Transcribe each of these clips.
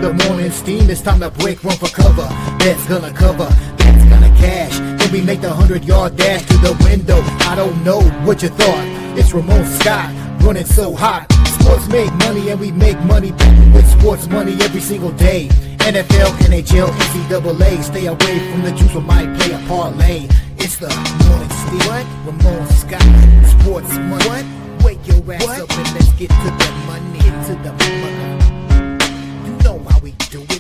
the morning steam, it's time to break, run for cover. That's gonna cover, that's gonna cash. Then we make the 100-yard dash to the window. I don't know what you thought. It's Ramon Scott, running so hot. Sports make money and we make money with sports money every single day. NFL, NHL, NCAA. Stay away from the juice, we might play a parlay. It's the morning steam. What? Ramon Scott, sports money. What? Wake your ass up and let's get to the money. Get to the money. You know how we do it.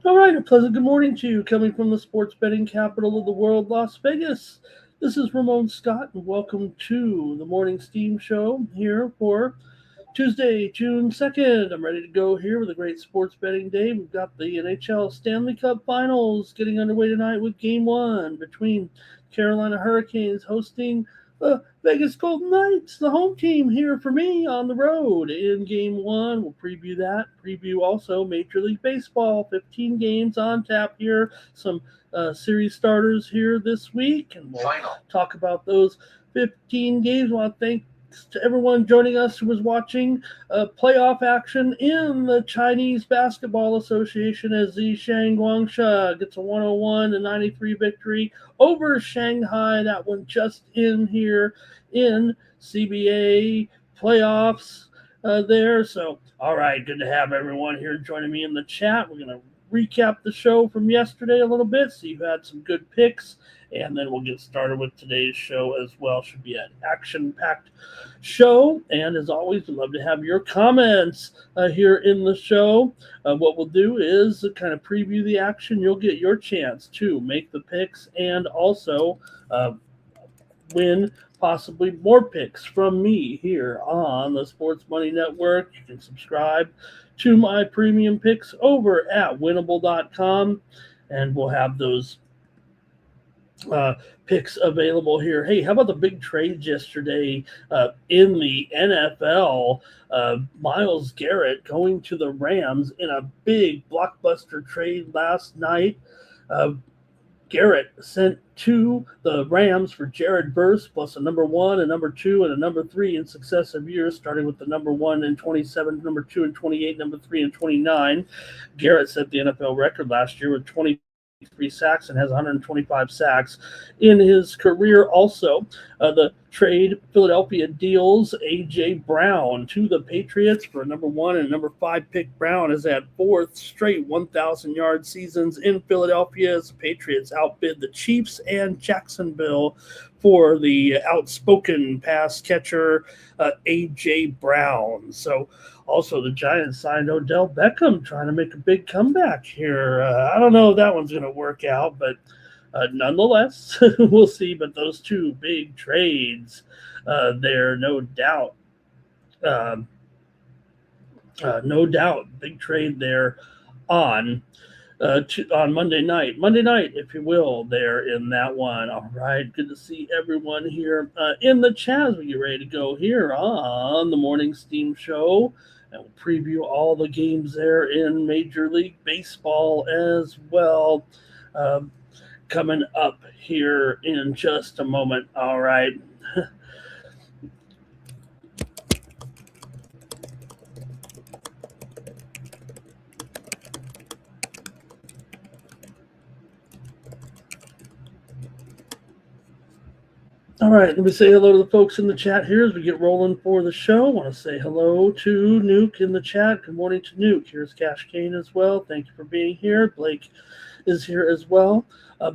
All right, a pleasant good morning to you, coming from the sports betting capital of the world, Las Vegas. This is Ramon Scott, and welcome to the Morning Steam Show here for Tuesday, June 2nd. I'm ready to go here with a great sports betting day. We've got the NHL Stanley Cup Finals getting underway tonight with Game 1 between Carolina Hurricanes hosting the Vegas Golden Knights, the home team here for me on the road in Game 1. We'll preview that. Preview also Major League Baseball, 15 games on tap here. Some series starters here this week, and we'll talk about those 15 games. I want to thank to everyone joining us who was watching playoff action in the Chinese Basketball Association as the Shangguangsha gets a 101-93 victory over Shanghai. That one just in here in CBA playoffs there. So, all right, good to have everyone here joining me in the chat. We're going to recap the show from yesterday a little bit, so you've had some good picks, and then we'll get started with today's show as well. Should be an action-packed show, and as always, we'd love to have your comments here in the show. What we'll do is kind of preview the action. You'll get your chance to make the picks and also win possibly more picks from me here on the Sports Money Network. You can subscribe to my premium picks over at winnable.com, and we'll have those picks available here. Hey, how about the big trades yesterday in the NFL? Myles Garrett going to the Rams in a big blockbuster trade last night. Garrett sent to the Rams for Jared Verse plus a number 1, a number 2, and a number 3 in successive years, starting with the number 1 in 27, number 2 in 28, number 3 in 29. Garrett set the NFL record last year with 23 sacks and has 125 sacks in his career. Also, the trade, Philadelphia deals A.J. Brown to the Patriots for a number 1 and number 5 pick. Brown is at 4th straight 1,000-yard seasons in Philadelphia as the Patriots outbid the Chiefs and Jacksonville for the outspoken pass catcher A.J. Brown. So also the Giants signed Odell Beckham, trying to make a big comeback here. I don't know if that one's going to work out, but nonetheless, we'll see. But those two big trades there, no doubt. No doubt, big trade there on Monday night. Monday night, if you will, there in that one. All right, good to see everyone here in the chat as we get ready to go here on the Morning Steam Show. And we'll preview all the games there in Major League Baseball as well. Coming up here in just a moment. All right. All right, let me say hello to the folks in the chat here as we get rolling for the show. I want to say hello to Nuke in the chat. Good morning to Nuke. Here's Cash Kane as well. Thank you for being here. Blake is here as well.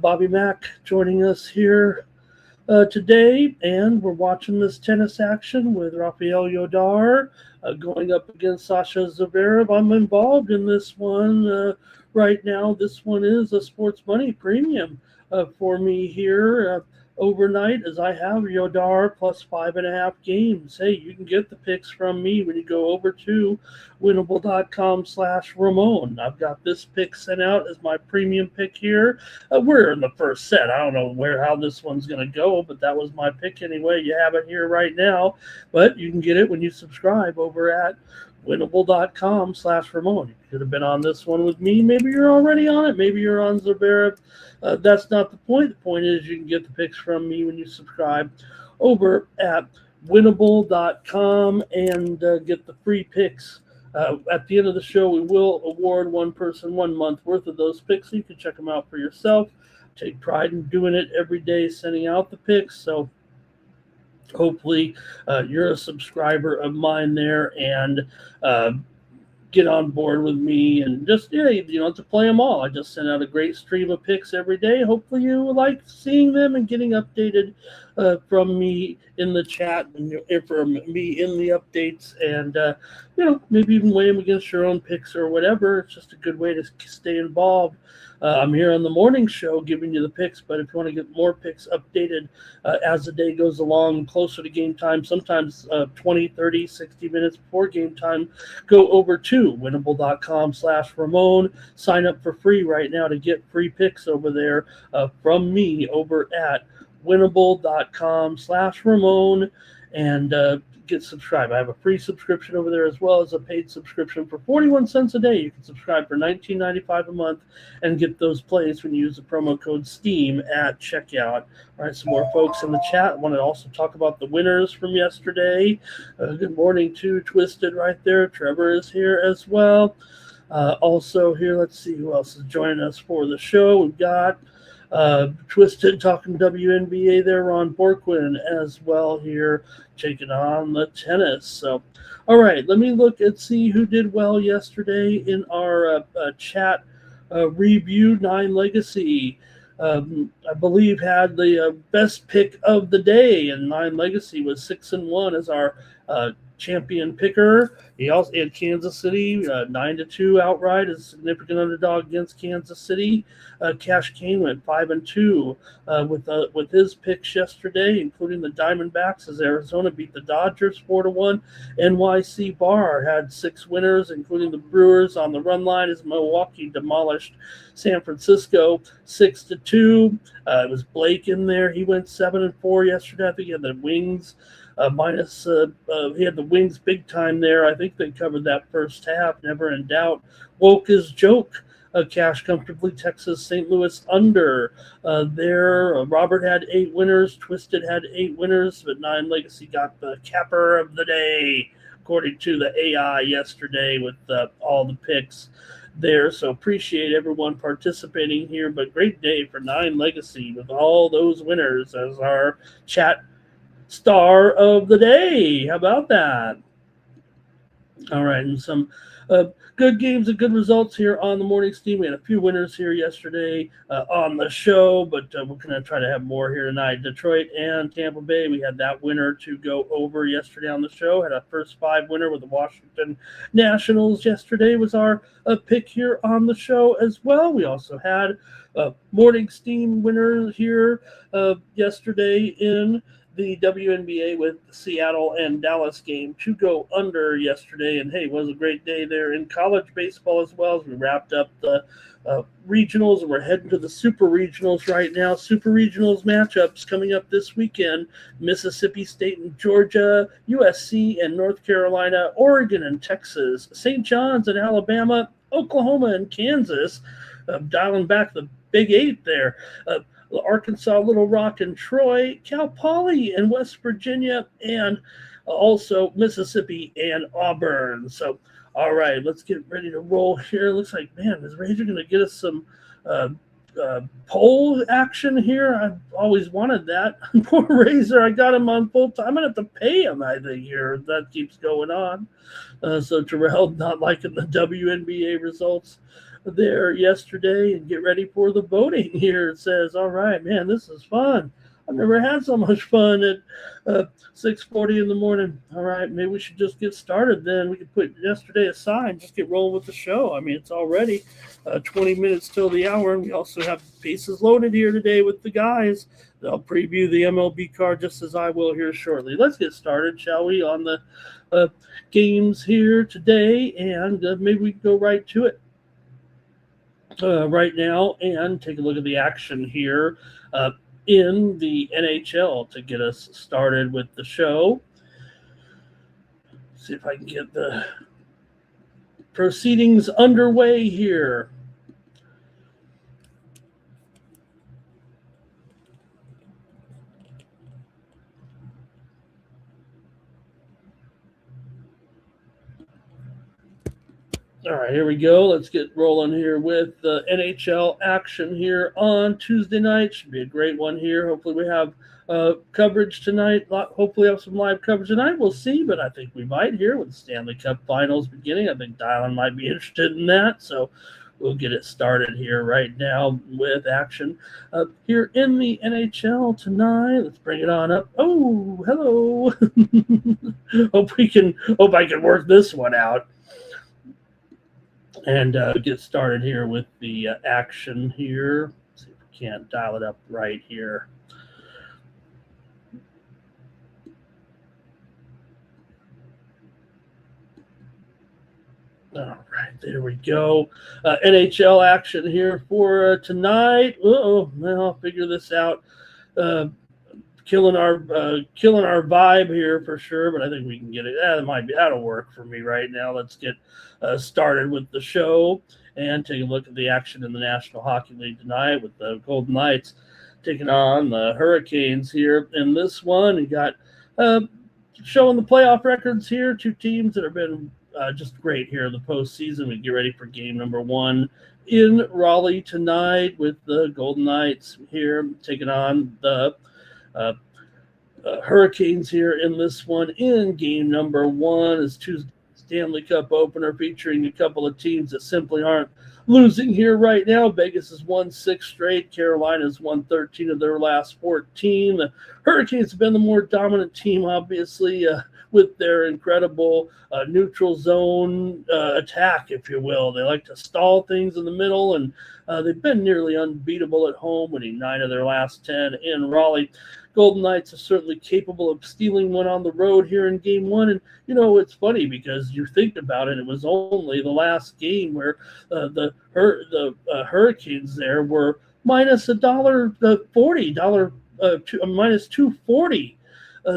Bobby Mack joining us here today, and we're watching this tennis action with Rafael Yodar going up against Sasha Zverev. I'm involved in this one right now. This one is a Sports Money premium for me here overnight, as I have Yodar plus 5.5 games. Hey, you can get the picks from me when you go over to winnable.com/Ramon. I've got this pick sent out as my premium pick here. We're in the first set. I don't know how this one's going to go, but that was my pick anyway. You have it here right now, but you can get it when you subscribe over at winnable.com/Ramon. You could have been on this one with me. Maybe you're already on it. Maybe you're on Zverev. That's not the point. The point is you can get the picks from me when you subscribe over at winnable.com and get the free picks. At the end of the show, we will award one person 1 month worth of those picks, so you can check them out for yourself. Take pride in doing it every day, sending out the picks. So hopefully you're a subscriber of mine there and get on board with me and just, to play them all. I just send out a great stream of picks every day. Hopefully you like seeing them and getting updated from me in the chat and from me in the updates and, maybe even weigh them against your own picks or whatever. It's just a good way to stay involved. I'm here on the morning show giving you the picks, but if you want to get more picks updated as the day goes along, closer to game time, sometimes 20, 30, 60 minutes before game time, go over to winnable.com/Ramon. Sign up for free right now to get free picks over there from me over at winnable.com/Ramon and get subscribed. I have a free subscription over there as well as a paid subscription for 41 cents a day. You can subscribe for $19.95 a month and get those plays when you use the promo code STEAM at checkout. All right, some more folks in the chat. I want to also talk about the winners from yesterday. Good morning to Twisted right there. Trevor is here as well. Also here, let's see who else is joining us for the show. We've got Twisted talking WNBA there, Ron Borquin as well here, taking on the tennis. So, all right, let me look and see who did well yesterday in our chat review. Nine Legacy, I believe, had the best pick of the day, and Nine Legacy was 6-1 as our champion picker. He also had Kansas City 9-2 outright as a significant underdog against Kansas City. Cash Kane went 5-2 with his picks yesterday, including the Diamondbacks as Arizona beat the Dodgers 4-1. NYC Bar had 6 winners, including the Brewers on the run line as Milwaukee demolished San Francisco 6-2. It was Blake in there. He went 7-4 yesterday. I think he had the Wings. He had the Wings big time there. I think they covered that first half. Never in doubt. Woke his joke. Cash comfortably. Texas, St. Louis under there. Robert had 8 winners. Twisted had 8 winners, but Nine Legacy got the capper of the day, according to the AI yesterday with all the picks there. So appreciate everyone participating here, but great day for Nine Legacy with all those winners as our chat star of the day. How about that? All right, and some good games and good results here on the morning steam. We had a few winners here yesterday on the show, but we're going to try to have more here tonight. Detroit and Tampa Bay, we had that winner to go over yesterday on the show. Had a first 5 winner with the Washington Nationals yesterday was our pick here on the show as well. We also had morning steam winner here yesterday in the WNBA with the Seattle and Dallas game to go under yesterday. And hey, it was a great day there in college baseball as well as we wrapped up the regionals, and we're heading to the super regionals right now. Super regionals matchups coming up this weekend: Mississippi State and Georgia, USC and North Carolina, Oregon and Texas, St. John's and Alabama, Oklahoma and Kansas, dialing back the Big 8 there. Arkansas, Little Rock, and Troy, Cal Poly and West Virginia, and also Mississippi and Auburn. So, all right, let's get ready to roll here. Looks like, man, is Razor going to get us some poll action here? I've always wanted that. Poor Razor, I got him on full time. I'm going to have to pay him, I think, here if that keeps going on. So Terrell not liking the WNBA results there yesterday, and get ready for the voting here. It says, all right, man, this is fun. I've never had so much fun at 6:40 in the morning. All right, maybe we should just get started then. We could put yesterday aside and just get rolling with the show. I mean, it's already 20 minutes till the hour, and we also have bases loaded here today with the guys. They'll preview the MLB card just as I will here shortly. Let's get started, shall we, on the games here today, and maybe we can go right to it. Right now and take a look at the action here in the NHL to get us started with the show. See if I can get the proceedings underway here. All right, here we go. Let's get rolling here with the NHL action here on Tuesday night. Should be a great one here. Hopefully we have coverage tonight. Hopefully have some live coverage tonight. We'll see, but I think we might here with the Stanley Cup Finals beginning. I think Taillon might be interested in that, so we'll get it started here right now with action here in the NHL tonight. Let's bring it on up. Oh, hello. Hope I can work this one out. And get started here with the action here. Let's see if we can't dial it up right here. All right, there we go. NHL action here for tonight. Well, I'll figure this out. Killing our vibe here for sure, but I think we can get it. That'll work for me right now. Let's get started with the show and take a look at the action in the National Hockey League tonight with the Golden Knights taking on the Hurricanes here. In this one, you got showing the playoff records here. Two teams that have been just great here in the postseason. We get ready for game number one in Raleigh tonight with the Golden Knights here taking on the Hurricanes here in this one. In game number one is Tuesday Stanley Cup opener featuring a couple of teams that simply aren't losing here right now. Vegas has won 6 straight. Carolina's won 13 of their last 14. The Hurricanes have been the more dominant team, obviously, with their incredible neutral zone attack, if you will. They like to stall things in the middle, and they've been nearly unbeatable at home, winning 9 of their last 10 in Raleigh. Golden Knights are certainly capable of stealing one on the road here in game one. And, it's funny because you think about it, it was only the last game where the Hurricanes there were minus $1.40, minus $2.40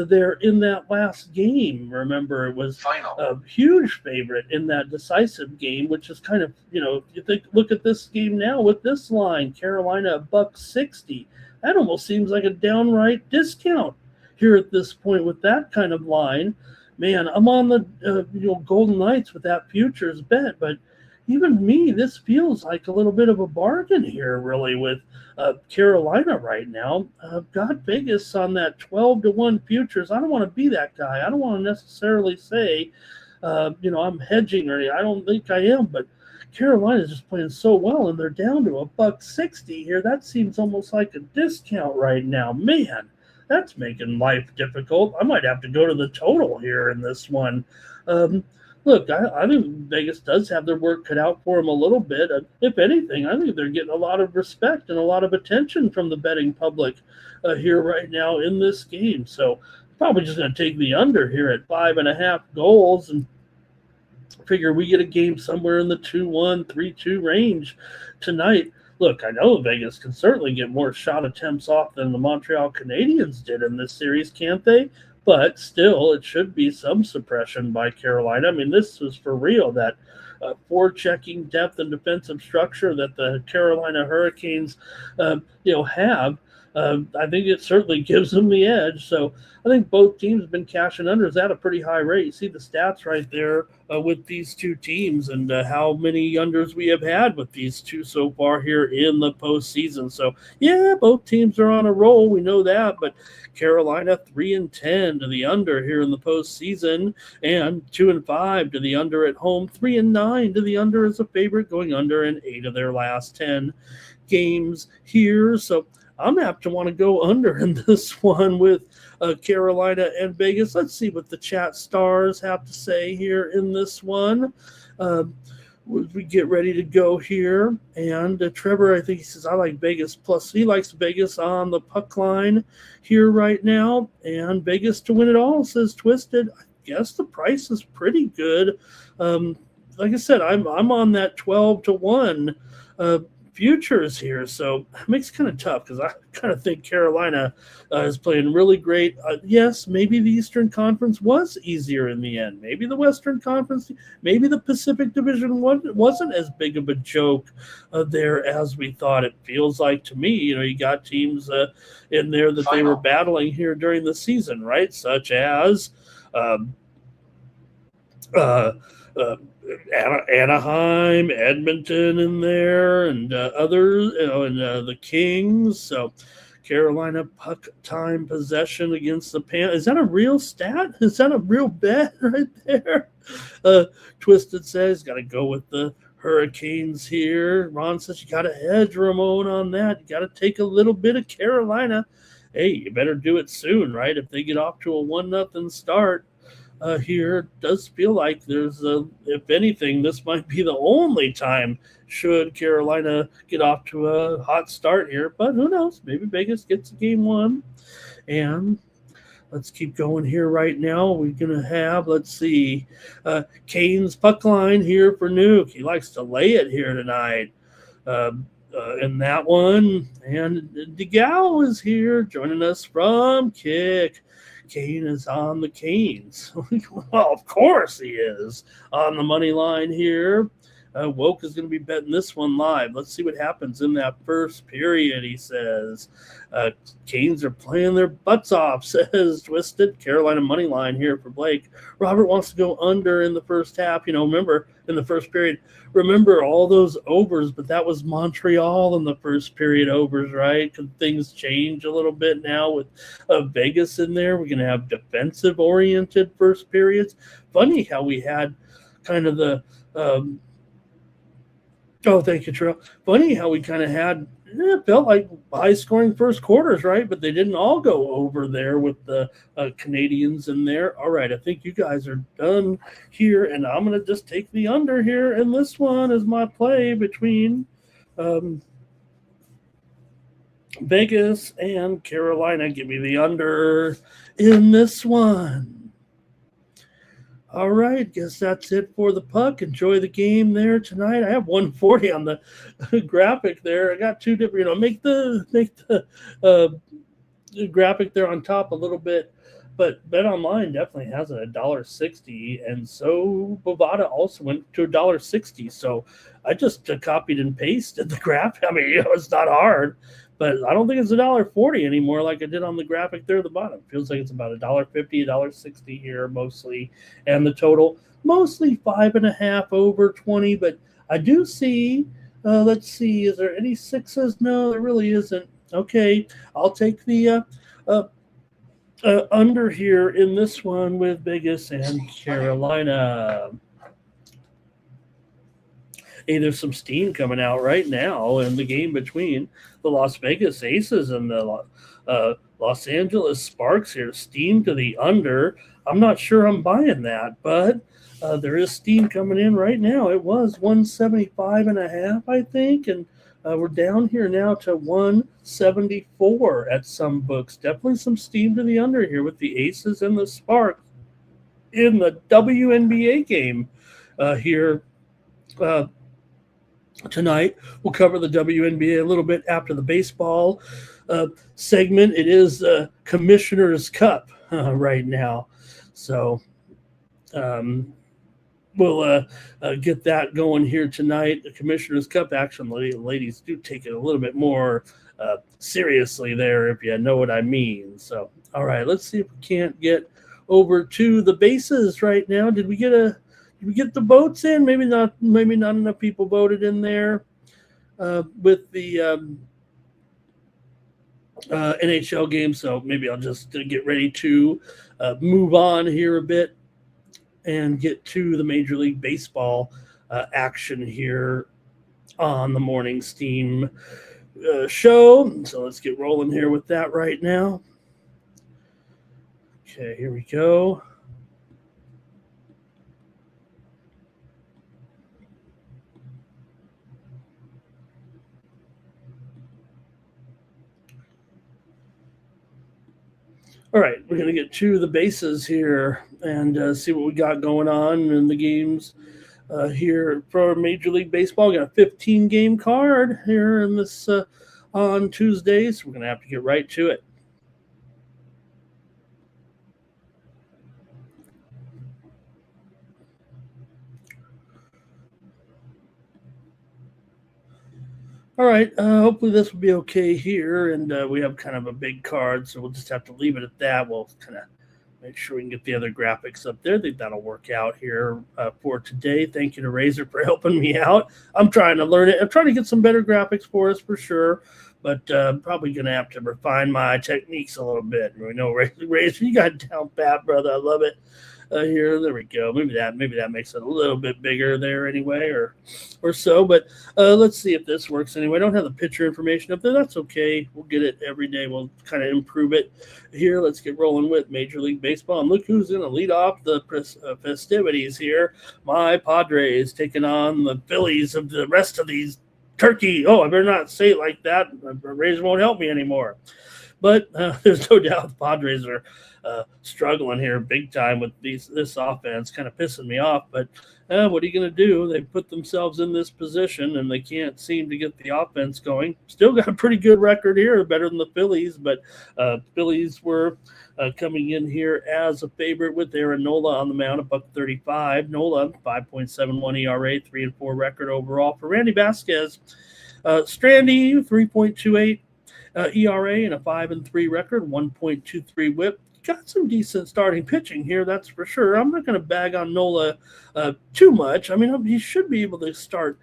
there in that last game. Remember, it was a huge favorite in that decisive game, which is kind of, you think, look at this game now with this line, Carolina $1.60. That almost seems like a downright discount here at this point with that kind of line. Man, I'm on the Golden Knights with that futures bet, but even me, this feels like a little bit of a bargain here, really, with Carolina right now. I've got Vegas on that 12-1 futures. I don't want to be that guy. I don't want to necessarily say, I'm hedging or anything. I don't think I am, but Carolina's just playing so well, and they're down to $1.60 here. That seems almost like a discount right now. Man, that's making life difficult. I might have to go to the total here in this one. Look, I think Vegas does have their work cut out for them a little bit. If anything, I think they're getting a lot of respect and a lot of attention from the betting public here right now in this game. So probably just going to take the under here at 5.5 goals and figure we get a game somewhere in the 2-1, 3-2 range tonight. Look, I know Vegas can certainly get more shot attempts off than the Montreal Canadiens did in this series, can't they? But still, it should be some suppression by Carolina. I mean, this was for real, that forechecking depth and defensive structure that the Carolina Hurricanes, have. I think it certainly gives them the edge. So I think both teams have been cashing unders at a pretty high rate. You see the stats right there with these two teams and how many unders we have had with these two so far here in the postseason. So, yeah, both teams are on a roll. We know that. But Carolina 3-10 to the under here in the postseason and 2-5 to the under at home. 3-9 to the under as a favorite, going under in 8 of their last 10 games here. So I'm apt to want to go under in this one with Carolina and Vegas. Let's see what the chat stars have to say here in this one. We get ready to go here. And Trevor, I think he says, I like Vegas plus. He likes Vegas on the puck line here right now. And Vegas to win it all, says Twisted. I guess the price is pretty good. Like I said, I'm on that 12-1 futures here, so it makes it kind of tough because I kind of think Carolina is playing really great. Yes, maybe the Eastern Conference was easier in the end. Maybe the Western Conference, maybe the Pacific Division wasn't as big of a joke there as we thought. It feels like to me, you got teams in there that they were battling here during the season, right? Such as Anaheim, Edmonton in there, and others, and the Kings. So Carolina puck time possession against the Panthers. Is that a real stat? Is that a real bet right there? Twisted says, got to go with the Hurricanes here. Ron says, you got to hedge, Ramon, on that. You got to take a little bit of Carolina. Hey, you better do it soon, right? If they get off to a 1-0 start, here, it does feel like there's if anything, this might be the only time should Carolina get off to a hot start here. But who knows? Maybe Vegas gets game one. And let's keep going here right now. We're going to have, let's see, Kane's puck line here for Nuke. He likes to lay it here tonight. In that one. And deGrom is here joining us from Kick. Kane is on the Canes. Well, of course he is on the money line here. Woke is going to be betting this one live. Let's see what happens in that first period, he says. Canes are playing their butts off, says Twisted. Carolina money line here for Blake. Robert wants to go under in the first half. Remember, in the first period, remember all those overs, but that was Montreal in the first period overs, right? Could things change a little bit now with Vegas in there? We're going to have defensive-oriented first periods. Funny how we had kind of the thank you, Trill. Funny how we kind of had it felt like high-scoring first quarters, right? But they didn't all go over there with the Canadians in there. All right, I think you guys are done here, and I'm going to just take the under here. And this one is my play between Vegas and Carolina. Give me the under in this one. All right, guess that's it for the puck. Enjoy the game there tonight. I have 140 on the graphic there. I got two different, make the graphic there on top a little bit. But BetOnline definitely has it at $1.60, and so Bovada also went to $1.60. So I just copied and pasted the graphic. I mean, it's not hard, but I don't think it's $1.40 anymore like I did on the graphic there at the bottom. Feels like it's about $1.50, $1.60 here mostly, and the total mostly 5.5 over 20. But I do see. Let's see, is there any sixes? No, there really isn't. Okay, I'll take the under here in this one with Vegas and Carolina. Hey, there's some steam coming out right now in the game between the Las Vegas Aces and the Los Angeles Sparks here. Steam to the under. I'm not sure I'm buying that, but there is steam coming in right now. It was 175.5, I think, and we're down here now to 174 at some books. Definitely some steam to the under here with the Aces and the Sparks in the WNBA game here tonight. We'll cover the WNBA a little bit after the baseball segment. It is Commissioner's Cup right now. So we'll get that going here tonight. The Commissioner's Cup action, ladies do take it a little bit more seriously there, if you know what I mean. So, all right, let's see if we can't get over to the bases right now. Did we get the votes in? Maybe not enough people voted in there with the NHL game. So maybe I'll just get ready to move on here a bit and get to the Major League Baseball action here on the Morning Steam show. So let's get rolling here with that right now. Okay, here we go. All right, we're going to get to the bases here and see what we got going on in the games here for Major League Baseball. We got a 15-game card here in this on Tuesday, so we're going to have to get right to it. All right, hopefully this will be okay here, and we have kind of a big card, so we'll just have to leave it at that. We'll kind of make sure we can get the other graphics up there. I think that'll work out here for today. Thank you to Razor for helping me out. I'm trying to learn it. I'm trying to get some better graphics for us for sure, but probably going to have to refine my techniques a little bit. We know Razor, you got it down pat, brother. I love it. Here, there we go. Maybe that makes it a little bit bigger there anyway, or so. But let's see if this works anyway. I don't have the picture information up there. That's okay. We'll get it every day. We'll kind of improve it here. Let's get rolling with Major League Baseball. And look who's going to lead off the festivities here. My Padres taking on the Phillies of the rest of these turkey. Oh, I better not say it like that. Razor won't help me anymore. But there's no doubt the Padres are struggling here big time with this offense, kind of pissing me off. But what are you going to do? They put themselves in this position, and they can't seem to get the offense going. Still got a pretty good record here, better than the Phillies. But Phillies were coming in here as a favorite with Aaron Nola on the mound, $1.35. Nola, 5.71 ERA, 3-4 record overall. For Randy Vasquez, Strandy, 3.28. ERA and a 5-3 record, 1.23 WHIP. Got some decent starting pitching here, that's for sure. I'm not going to bag on Nola too much. I mean, he should be able to start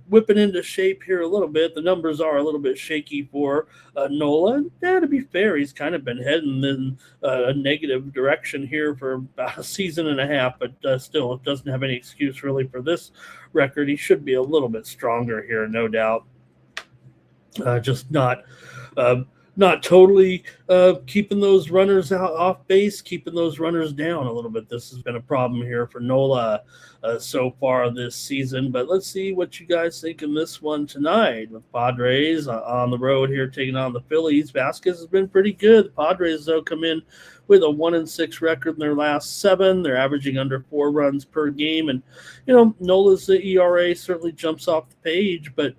whipping into shape here a little bit. The numbers are a little bit shaky for Nola. Yeah, to be fair, he's kind of been heading in a negative direction here for about a season and a half, but still, it doesn't have any excuse really for this record. He should be a little bit stronger here, no doubt. Just not totally keeping those runners out off base, keeping those runners down a little bit. This has been a problem here for Nola so far this season. But let's see what you guys think in this one tonight with Padres on the road here taking on the Phillies. Vasquez has been pretty good. The Padres, though, come in with a 1-6 record in their last 7. They're averaging under 4 runs per game. And, you know, Nola's ERA certainly jumps off the page, but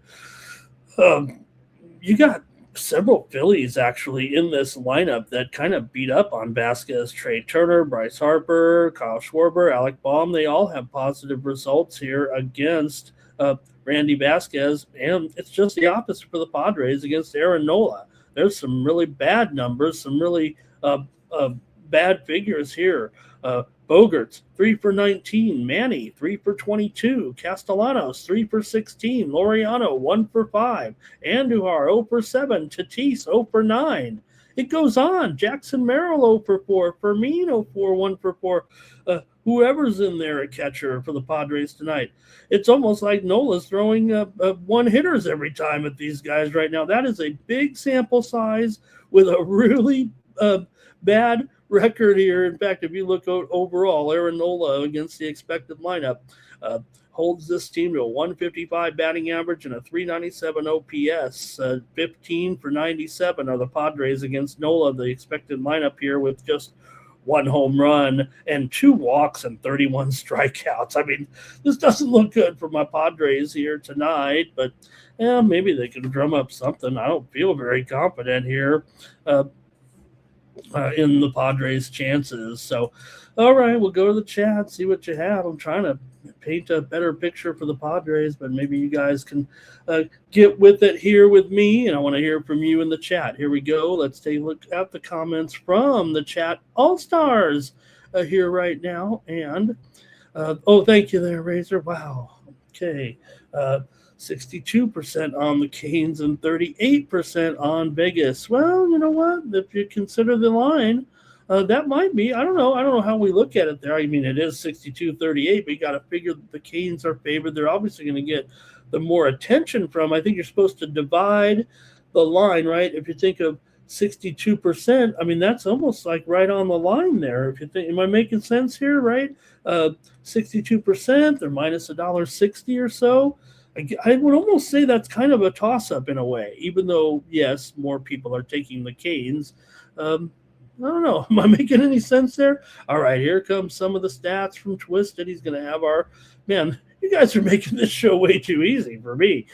you got several Phillies actually in this lineup that kind of beat up on Vasquez. Trey Turner, Bryce Harper, Kyle Schwarber, Alec Baum. They all have positive results here against Randy Vasquez, and it's just the opposite for the Padres against Aaron Nola. There's some really bad numbers, some really bad figures here. Bogarts, 3 for 19. Manny, 3 for 22. Castellanos, 3 for 16. Laureano, 1 for 5. Andujar, 0 for 7. Tatis, 0 for 9. It goes on. Jackson Merrill, 0 for 4. Fermin, 0 for 1 for 4. Whoever's in there at catcher for the Padres tonight. It's almost like Nola's throwing one-hitters every time at these guys right now. That is a big sample size with a really bad record here. In fact, if you look overall, Aaron Nola against the expected lineup holds this team to a 155 batting average and a 397 OPS. 15 for 97 are the Padres against Nola, the expected lineup here, with just 1 home run and 2 walks and 31 strikeouts. I mean, this doesn't look good for my Padres here tonight, but maybe they can drum up something. I don't feel very confident here in the Padres' chances. So, all right, we'll go to the chat, see what you have. I'm trying to paint a better picture for the Padres, but maybe you guys can get with it here with me, and I want to hear from you in the chat. Here we go. Let's take a look at the comments from the chat All-Stars here right now. And, thank you there, Razor. Wow. Okay. 62% on the Canes and 38% on Vegas. Well, you know what? If you consider the line, that might be. I don't know how we look at it there. I mean, it is 62-38, but you got to figure that the Canes are favored. They're obviously going to get the more attention from. I think you're supposed to divide the line, right? If you think of 62%, I mean, that's almost like right on the line there. If you think, am I making sense here, right? 62%, they're minus $1.60 or so. I would almost say that's kind of a toss-up in a way, even though, yes, more people are taking the Canes. I don't know. Am I making any sense there? All right, here comes some of the stats from Twisted. He's going to have our – man, You guys are making this show way too easy for me.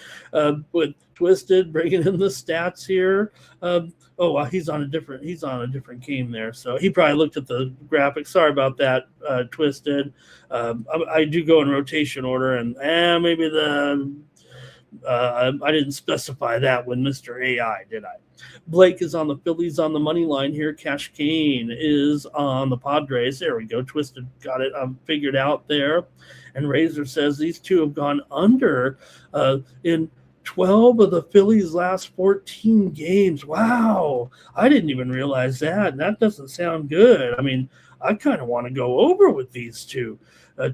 With Twisted bringing in the stats here. He's on a different game there, so he probably looked at the graphics. Sorry about that, Twisted. I do go in rotation order, and maybe I didn't specify that with Mr. AI, did I? Blake is on the Phillies on the money line here. Cash Kane is on the Padres. There we go. Twisted got it figured out there. And Razor says these two have gone under in 12 of the Phillies' last 14 games. Wow. I didn't even realize that. That doesn't sound good. I mean, I kind of want to go over with these two.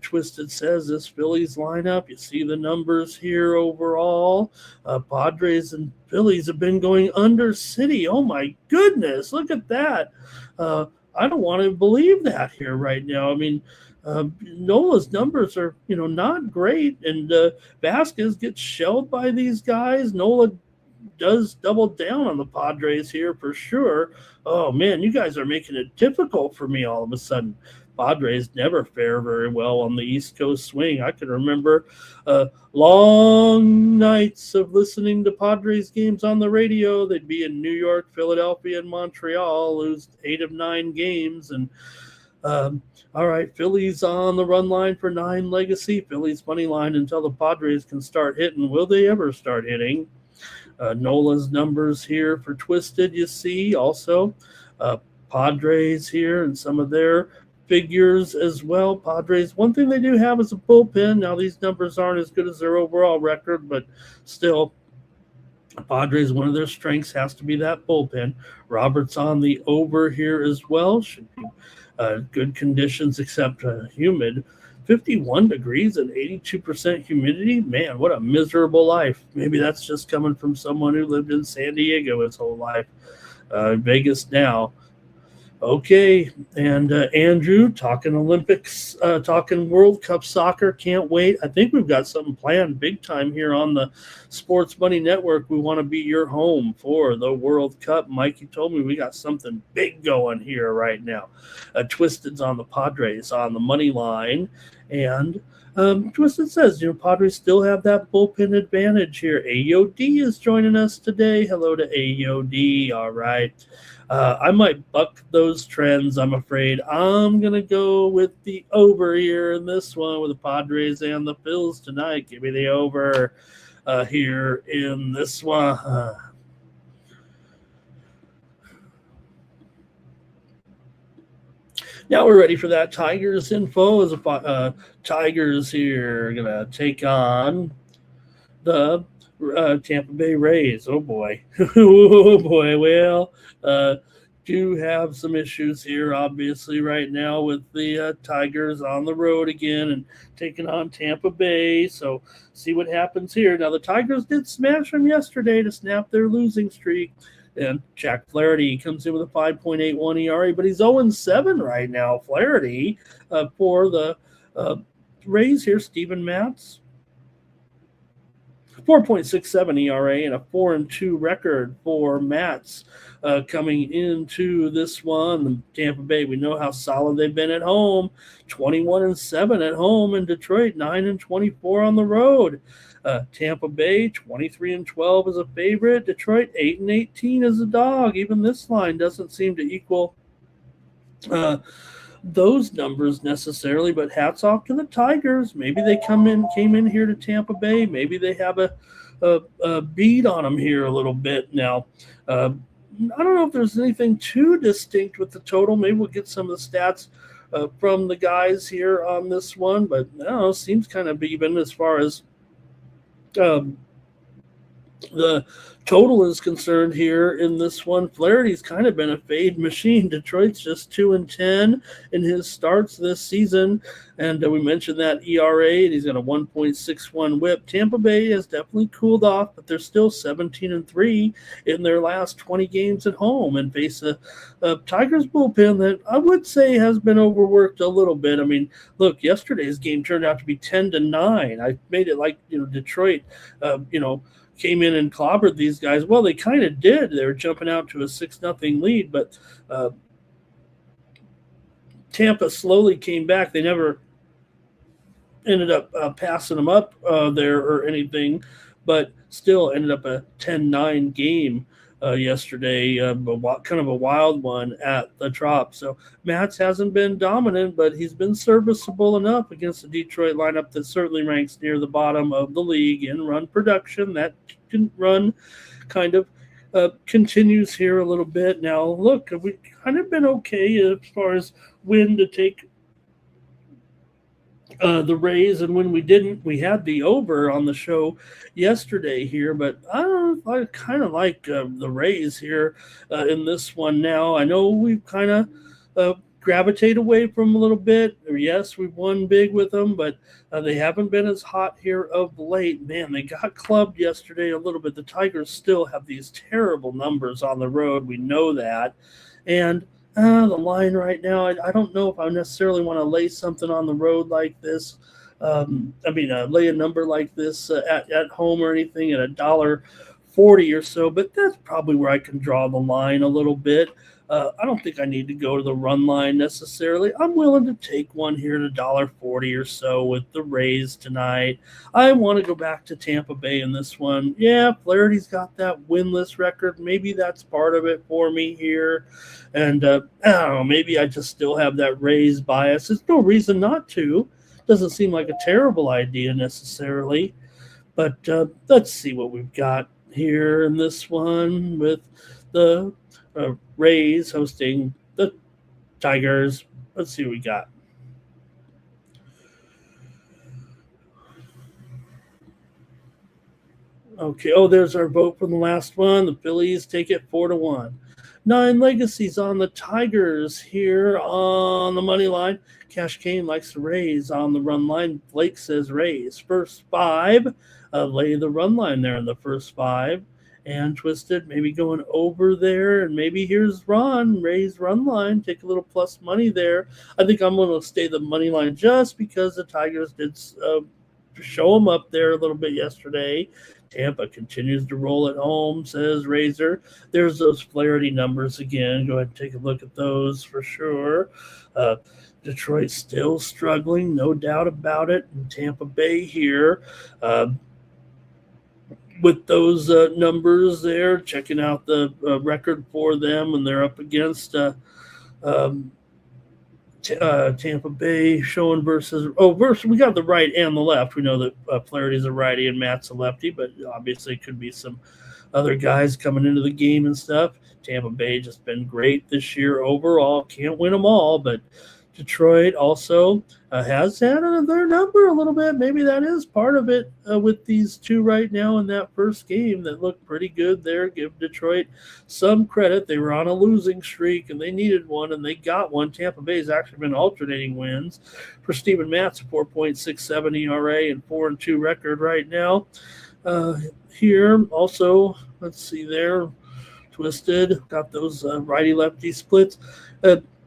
Twisted says this Phillies lineup, you see the numbers here overall. Padres and Phillies have been going under City. Oh, my goodness. Look at that. I don't want to believe that here right now. I mean, Nola's numbers are, not great, and Vasquez gets shelled by these guys. Nola does double down on the Padres here for sure. Oh, man, you guys are making it difficult for me all of a sudden. Padres never fare very well on the East Coast swing. I can remember long nights of listening to Padres games on the radio. They'd be in New York, Philadelphia, and Montreal, lose 8 of 9 games. And all right, Phillies on the run line for 9 legacy. Phillies money line until the Padres can start hitting. Will they ever start hitting? Nola's numbers here for Twisted, you see. Also, Padres here and some of their figures as well. Padres, one thing they do have is a bullpen. Now, these numbers aren't as good as their overall record, but still, Padres, one of their strengths has to be that bullpen. Roberts on the over here as well. Should be good conditions except humid. 51 degrees and 82% humidity. Man, what a miserable life. Maybe that's just coming from someone who lived in San Diego his whole life. Vegas now. Okay, and Andrew, talking Olympics, talking World Cup soccer, can't wait. I think we've got something planned big time here on the Sports Money Network. We want to be your home for the World Cup. Mike, you told me we got something big going here right now. Twisted's on the Padres on the money line, and Twisted says, Padres still have that bullpen advantage here. AOD is joining us today. Hello to AOD. All right. I might buck those trends, I'm afraid. I'm going to go with the over here in this one with the Padres and the Phils tonight. Give me the over here in this one. Now we're ready for that Tigers info. As Tigers here going to take on the Tampa Bay Rays. Oh boy. Oh boy. Well, do have some issues here, obviously, right now with the Tigers on the road again and taking on Tampa Bay. So see what happens here. Now, the Tigers did smash them yesterday to snap their losing streak. And Jack Flaherty comes in with a 5.81 ERA, but he's 0-7 right now. Flaherty for the Rays here, Steven Matz. 4.67 ERA and a 4-2 record for Matz coming into this one. The Tampa Bay, we know how solid they've been at home. 21-7 at home in Detroit, 9-24 on the road. Tampa Bay, 23-12 as a favorite. Detroit, 8-18 as a dog. Even this line doesn't seem to equal those numbers necessarily, but hats off to the Tigers. Maybe they came in here to Tampa Bay. Maybe they have a bead on them here a little bit now. I don't know if there's anything too distinct with the total. Maybe we'll get some of the stats from the guys here on this one, but no, seems kind of even as far as the total is concerned here in this one. Flaherty's kind of been a fade machine. Detroit's just 2-10 in his starts this season. And we mentioned that ERA, and he's got a 1.61 whip. Tampa Bay has definitely cooled off, but they're still 17-3 in their last 20 games at home and face a Tigers bullpen that I would say has been overworked a little bit. I mean, look, yesterday's game turned out to be 10-9. I made it like, Detroit, came in and clobbered these guys. Well, they kind of did. They were jumping out to a 6-0 lead, but Tampa slowly came back. They never ended up passing them up there or anything, but still ended up a 10-9 game yesterday, kind of a wild one at the Trop. So Matz hasn't been dominant, but he's been serviceable enough against the Detroit lineup that certainly ranks near the bottom of the league in run production. That run kind of continues here a little bit. Now, look, we've kind of been okay as far as when to take the Rays, and when we didn't, we had the over on the show yesterday here. But I kind of like the Rays here in this one. Now I know we've kind of gravitate away from a little bit. Yes, we've won big with them, but they haven't been as hot here of late. Man, they got clubbed yesterday a little bit. The Tigers still have these terrible numbers on the road. We know that, and the line right now, I don't know if I necessarily want to lay something on the road like this. Lay a number like this at home or anything at $1.40 or so, but that's probably where I can draw the line a little bit. I don't think I need to go to the run line necessarily. I'm willing to take one here at $1.40 or so with the Rays tonight. I want to go back to Tampa Bay in this one. Yeah, Flaherty's got that winless record. Maybe that's part of it for me here. And I don't know, maybe I just still have that Rays bias. There's no reason not to. Doesn't seem like a terrible idea necessarily. But let's see what we've got here in this one with the Rays hosting the Tigers. Let's see what we got. Okay. Oh, there's our vote from the last one. The Phillies take it 4-1. 9 legacies on the Tigers here on the money line. Cash Kane likes the Rays on the run line. Blake says Rays. First 5. Lay the run line there in the first 5. And Twisted maybe going over there, and maybe here's Ron, Ray's run line, take a little plus money there. I think I'm going to stay the money line just because the Tigers did show them up there a little bit yesterday. Tampa continues to roll at home, says Razor. There's those Flaherty numbers again. Go ahead and take a look at those for sure. Detroit still struggling, no doubt about it. And Tampa Bay here. With those numbers there, checking out the record for them, and they're up against Tampa Bay showing versus we got the right and the left. We know that Flaherty's a righty and Matt's a lefty, but obviously could be some other guys coming into the game and stuff. Tampa Bay just been great this year overall. Can't win them all, but Detroit also has had their number a little bit. Maybe that is part of it with these two right now in that first game that looked pretty good there. Give Detroit some credit. They were on a losing streak, and they needed one, and they got one. Tampa Bay's actually been alternating wins. For Steven Matz, 4.67 ERA and 4-2 record right now. Here also, let's see there, Twisted, got those righty-lefty splits.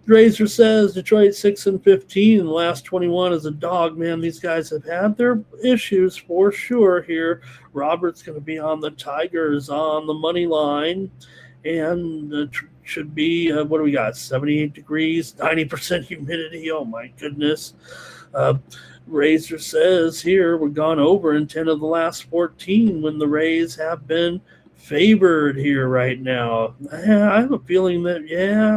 Razor says Detroit 6-15 in the last 21 as a dog. Man, these guys have had their issues for sure here. Robert's going to be on the Tigers on the money line, and should be what do we got? 78 degrees, 90% humidity. Oh my goodness. Razor says here we've gone over in 10 of the last 14 when the Rays have been favored here right now. I have a feeling that,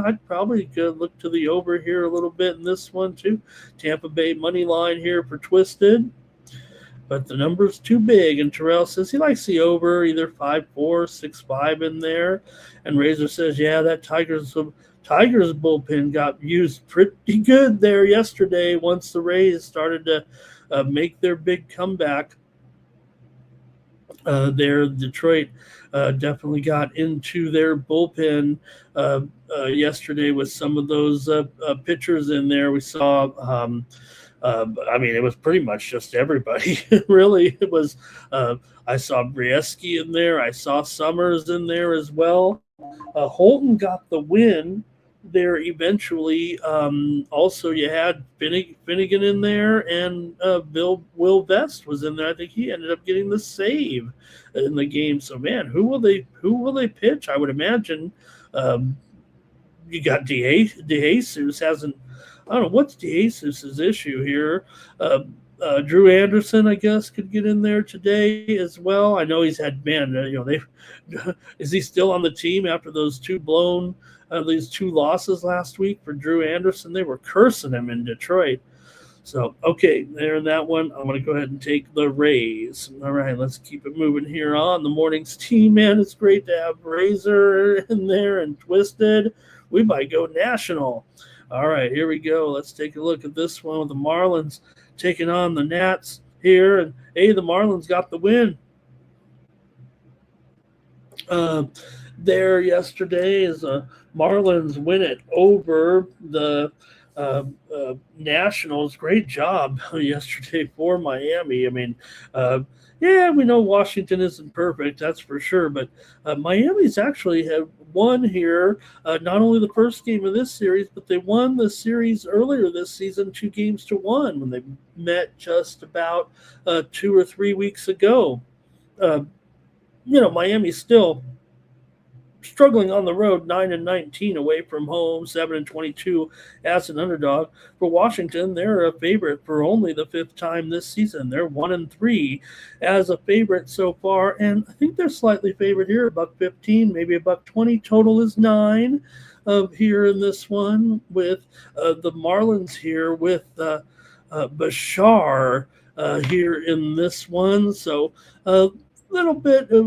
I'd probably look to the over here a little bit in this one too. Tampa Bay money line here for Twisted, but the number's too big. And Terrell says he likes the over, either 5-4, 6-5 in there. And Razor says, that Tigers bullpen got used pretty good there yesterday once the Rays started to make their big comeback. There, Detroit definitely got into their bullpen yesterday with some of those pitchers in there. We saw, it was pretty much just everybody. Really, it was. I saw Brieski in there. I saw Summers in there as well. Holton got the win there eventually. Also, you had Finnegan in there, and Will Vest was in there. I think he ended up getting the save in the game. So, man, who will they pitch? I would imagine you got DeJesus hasn't. I don't know what's DeJesus's issue here. Drew Anderson, I guess, could get in there today as well. I know he's had, is he still on the team after those these two losses last week for Drew Anderson? They were cursing him in Detroit. So, okay, there in that one. I'm going to go ahead and take the Rays. All right, let's keep it moving here on the morning's team, man. It's great to have Razor in there and Twisted. We might go national. All right, here we go. Let's take a look at this one with the Marlins taking on the Nats here. And, hey, the Marlins got the win. There yesterday is a Marlins win it over the Nationals. Great job yesterday for Miami. I mean, we know Washington isn't perfect, that's for sure, but Miami's actually have won here, not only the first game of this series, but they won the series earlier this season 2-1 when they met just about 2 or 3 weeks ago. Miami's still struggling on the road, 9-19 away from home, 7-22 as an underdog. For Washington, they're a favorite for only the 5th time this season. They're 1-3 as a favorite so far, and I think they're slightly favored here, $1.15, maybe $1.20. Total is 9 here in this one with the Marlins here with Bachar here in this one. So little bit of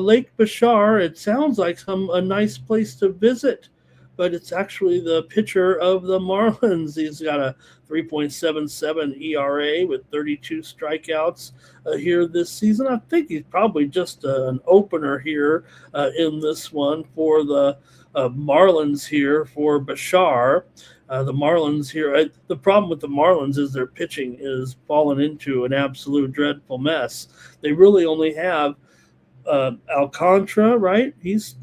Lake Bachar. It sounds like a nice place to visit, but it's actually the pitcher of the Marlins. He's got a 3.77 ERA with 32 strikeouts here this season. I think he's probably just an opener here in this one for the Marlins here for Bachar. The Marlins here, the problem with the Marlins is their pitching is fallen into an absolute dreadful mess. They really only have Alcantara, right? He just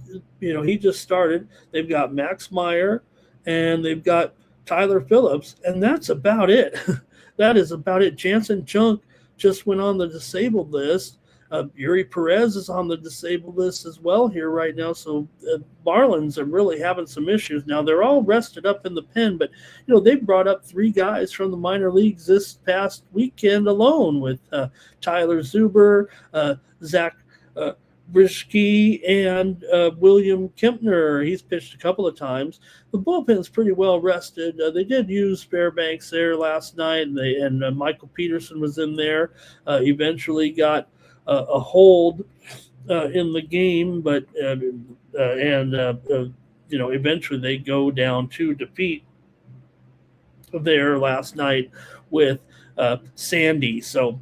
started. They've got Max Meyer and they've got Tyler Phillips, and that's about it. That is about it. Jansen Junk just went on the disabled list. Yuri Perez is on the disabled list as well here right now. So Marlins are really having some issues. Now, they're all rested up in the pen, but, they brought up 3 guys from the minor leagues this past weekend alone with Tyler Zuber, Zach Brishke, and William Kempner. He's pitched a couple of times. The bullpen's pretty well rested. They did use Fairbanks there last night, and Michael Peterson was in there. Eventually got a hold in the game, but eventually they go down to defeat there last night with Sandy. So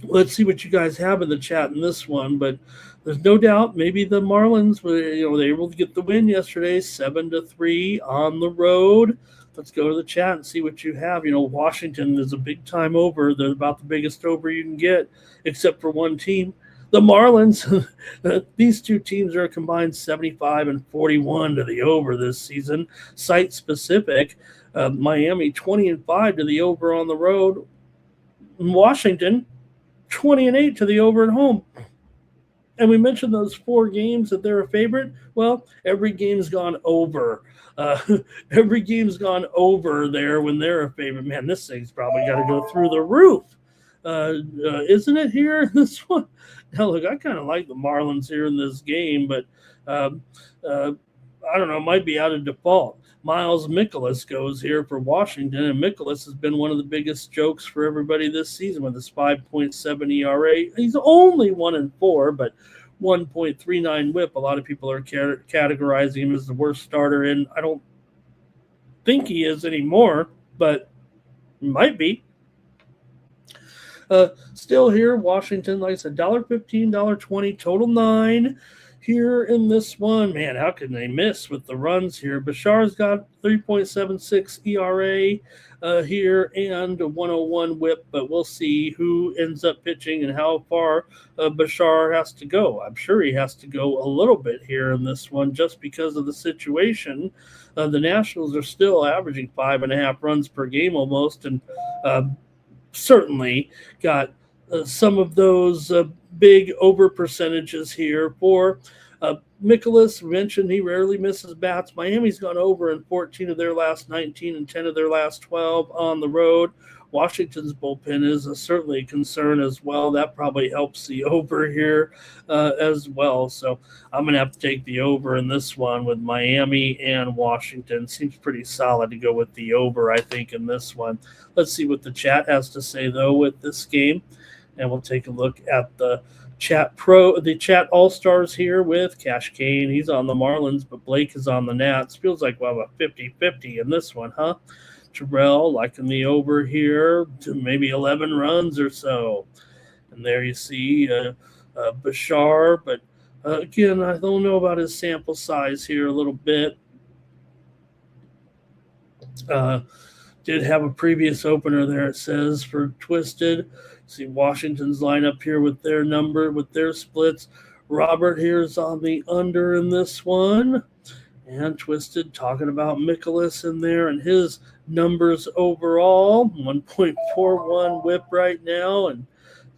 let's see what you guys have in the chat in this one, but there's no doubt maybe the Marlins were they were able to get the win yesterday, 7-3 on the road. Let's go to the chat and see what you have. Washington is a big time over. They're about the biggest over you can get, except for one team, the Marlins. These two teams are a combined 75 and 41 to the over this season. Site specific, Miami 20-5 to the over on the road. Washington 20-8 to the over at home. And we mentioned those 4 games that they're a favorite. Well, every game's gone over. Every game's gone over there when they're a favorite. Man, this thing's probably got to go through the roof. Isn't it here? This one. Now, look, I kind of like the Marlins here in this game, but I don't know, might be out of default. Miles Mikolas goes here for Washington, and Mikolas has been one of the biggest jokes for everybody this season with his 5.7 ERA. He's only 1-4, but 1.39 whip. A lot of people are categorizing him as the worst starter, and I don't think he is anymore, but he might be. Still here, Washington, like I said, $1.15, $1.20, total 9 here in this one. Man, how can they miss with the runs here? Bachar's got 3.76 ERA here and a 101 whip, but we'll see who ends up pitching and how far Bachar has to go. I'm sure he has to go a little bit here in this one just because of the situation. The Nationals are still averaging 5.5 runs per game almost, and certainly got some of those big over percentages here for Mikolas mentioned he rarely misses bats. Miami's gone over in 14 of their last 19 and 10 of their last 12 on the road. Washington's bullpen is certainly a concern as well. That probably helps the over here as well. So I'm going to have to take the over in this one with Miami and Washington. Seems pretty solid to go with the over, I think, in this one. Let's see what the chat has to say, though, with this game. And we'll take a look at the chat all-stars here with Cash Kane. He's on the Marlins, but Blake is on the Nats. Feels like we'll have a 50-50 in this one, huh? Terrell liking the over here to maybe 11 runs or so. And there you see Bachar, but again, I don't know about his sample size here a little bit. Did have a previous opener there, it says, for Twisted. See Washington's lineup here with their splits. Robert here is on the under in this one. And Twisted talking about Mikolas in there and his numbers overall. 1.41 whip right now. And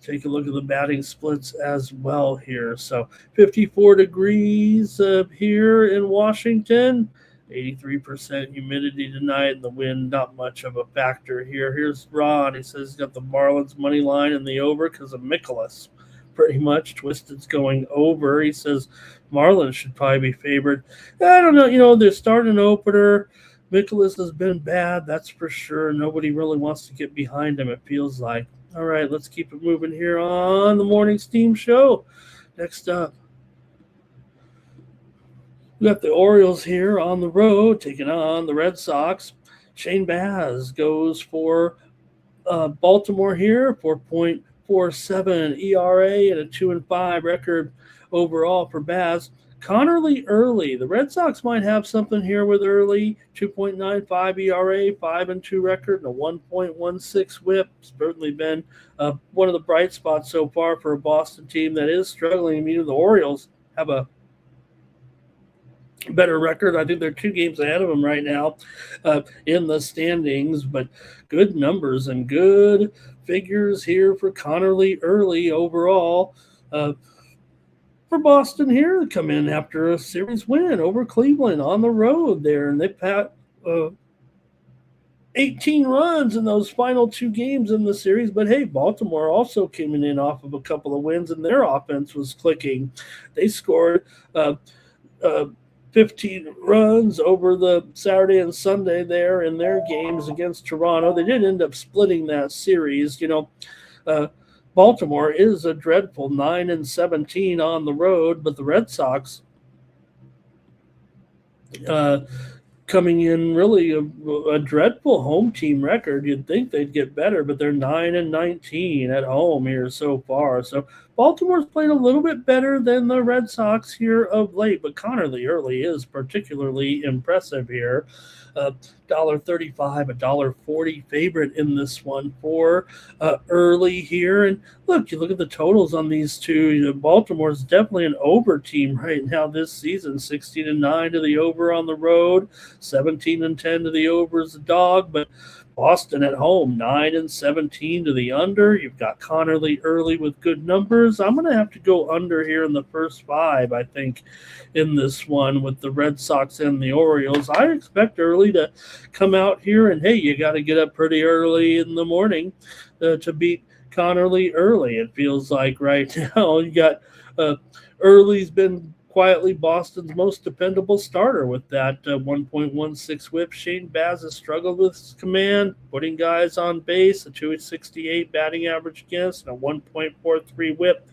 take a look at the batting splits as well here. So 54 degrees here in Washington. 83% humidity tonight, and the wind not much of a factor here. Here's Ron. He says he's got the Marlins money line in the over because of Mikolas. Pretty much. Twisted's going over. He says Marlins should probably be favored. I don't know. They're starting an opener. Mikolas has been bad, that's for sure. Nobody really wants to get behind him, it feels like. All right, let's keep it moving here on the Morning Steam Show. Next up, we got the Orioles here on the road taking on the Red Sox. Shane Baz goes for Baltimore here, 4.47 ERA and a 2-5 record overall for Baz. Connerly early. The Red Sox might have something here with early. 2.95 ERA, 5-2 record, and a 1.16 whip. Certainly been one of the bright spots so far for a Boston team that is struggling. The Orioles have a better record. I think they're 2 games ahead of them right now in the standings, but good numbers and good figures here for Connerly early overall. For Boston here, to come in after a series win over Cleveland on the road there, and they pat 18 runs in those final 2 games in the series. But hey, Baltimore also came in off of a couple of wins, and their offense was clicking. They scored 15 runs over the Saturday and Sunday there in their games against Toronto. They did end up splitting that series. Baltimore is a dreadful 9-17 on the road, but the Red Sox coming in really a dreadful home team record. You'd think they'd get better, but they're 9-19 at home here so far. So Baltimore's played a little bit better than the Red Sox here of late, but Connerly early is particularly impressive here. $1.35, $1.40 favorite in this one for early here. And look, you look at the totals on these two. Baltimore's definitely an over team right now this season. 16-9 to the over on the road, 17-10 to the over as a dog, but Boston at home, 9-17 to the under. You've got Connerly early with good numbers. I'm going to have to go under here in the first 5, I think, in this one with the Red Sox and the Orioles. I expect early to come out here, and hey, you got to get up pretty early in the morning to beat Connerly early. It feels like right now you got early's been quietly Boston's most dependable starter with that 1.16 whip. Shane Baz has struggled with his command, putting guys on base, a 268 batting average against, and a 1.43 whip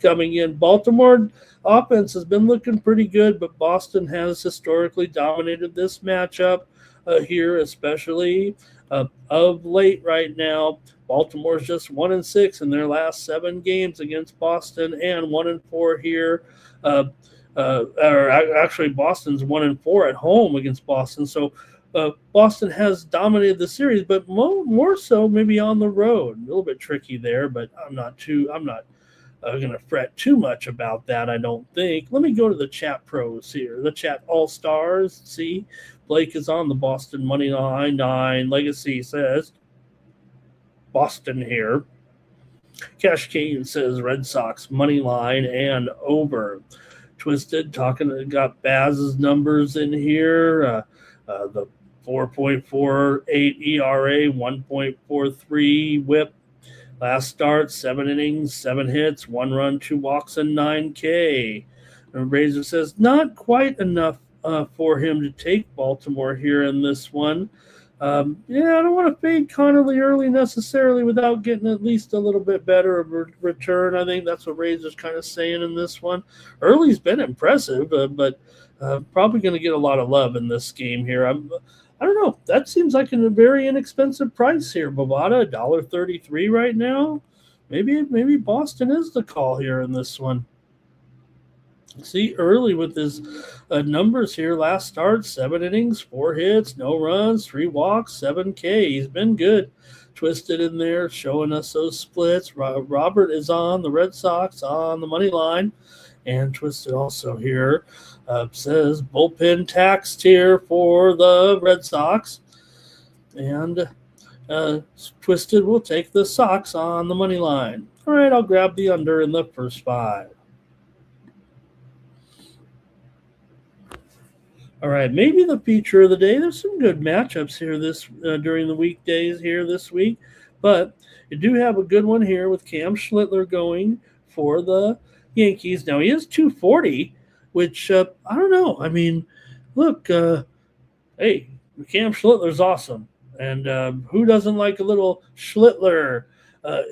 coming in. Baltimore offense has been looking pretty good, but Boston has historically dominated this matchup here, especially of late right now. Baltimore's just 1-6 in their last 7 games against Boston and 1-4 here. Or actually, Boston's 1-4 at home against Boston. So Boston has dominated the series, but more so maybe on the road. A little bit tricky there, but I'm not going to fret too much about that, I don't think. Let me go to the chat pros here. The chat all-stars. See, Blake is on the Boston Moneyline 9. Legacy says Boston here. Cash Kane says Red Sox Moneyline and over. Twisted got Baz's numbers in here. The 4.48 ERA, 1.43 WHIP. Last start, 7 innings, 7 hits, 1 run, 2 walks, and 9K. And Razor says not quite enough for him to take Baltimore here in this one. I don't want to fade Connerly early necessarily without getting at least a little bit better of a return. I think that's what Razor's kind of saying in this one. Early's been impressive, but probably going to get a lot of love in this game here. I don't know. That seems like a very inexpensive price here. Bovada, $1.33 right now. Maybe Boston is the call here in this one. See, early with his numbers here. Last start, 7 innings, 4 hits, no runs, 3 walks, 7K. He's been good. Twisted in there, showing us those splits. Robert is on the Red Sox on the money line. And Twisted also here says bullpen taxed here for the Red Sox. And Twisted will take the Sox on the money line. All right, I'll grab the under in the first 5. All right, maybe the feature of the day. There's some good matchups here during the weekdays here this week, but you do have a good one here with Cam Schlittler going for the Yankees. Now he is 240, which I don't know. I mean, look, hey, Cam Schlittler's awesome, and who doesn't like a little Schlittler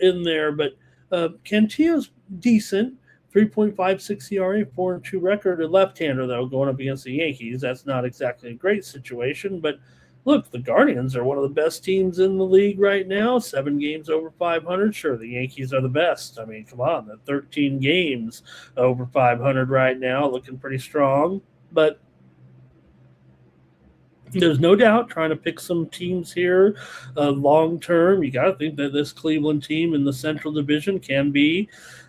in there? But Cantillo's decent. 3.56 ERA, 4-2 record. A left-hander, though, going up against the Yankees. That's not exactly a great situation. But, look, the Guardians are one of the best teams in the league right now. 7 games over 500. Sure, the Yankees are the best. I mean, come on. The 13 games over 500 right now, looking pretty strong. But there's no doubt trying to pick some teams here long-term. You got to think that this Cleveland team in the Central Division can be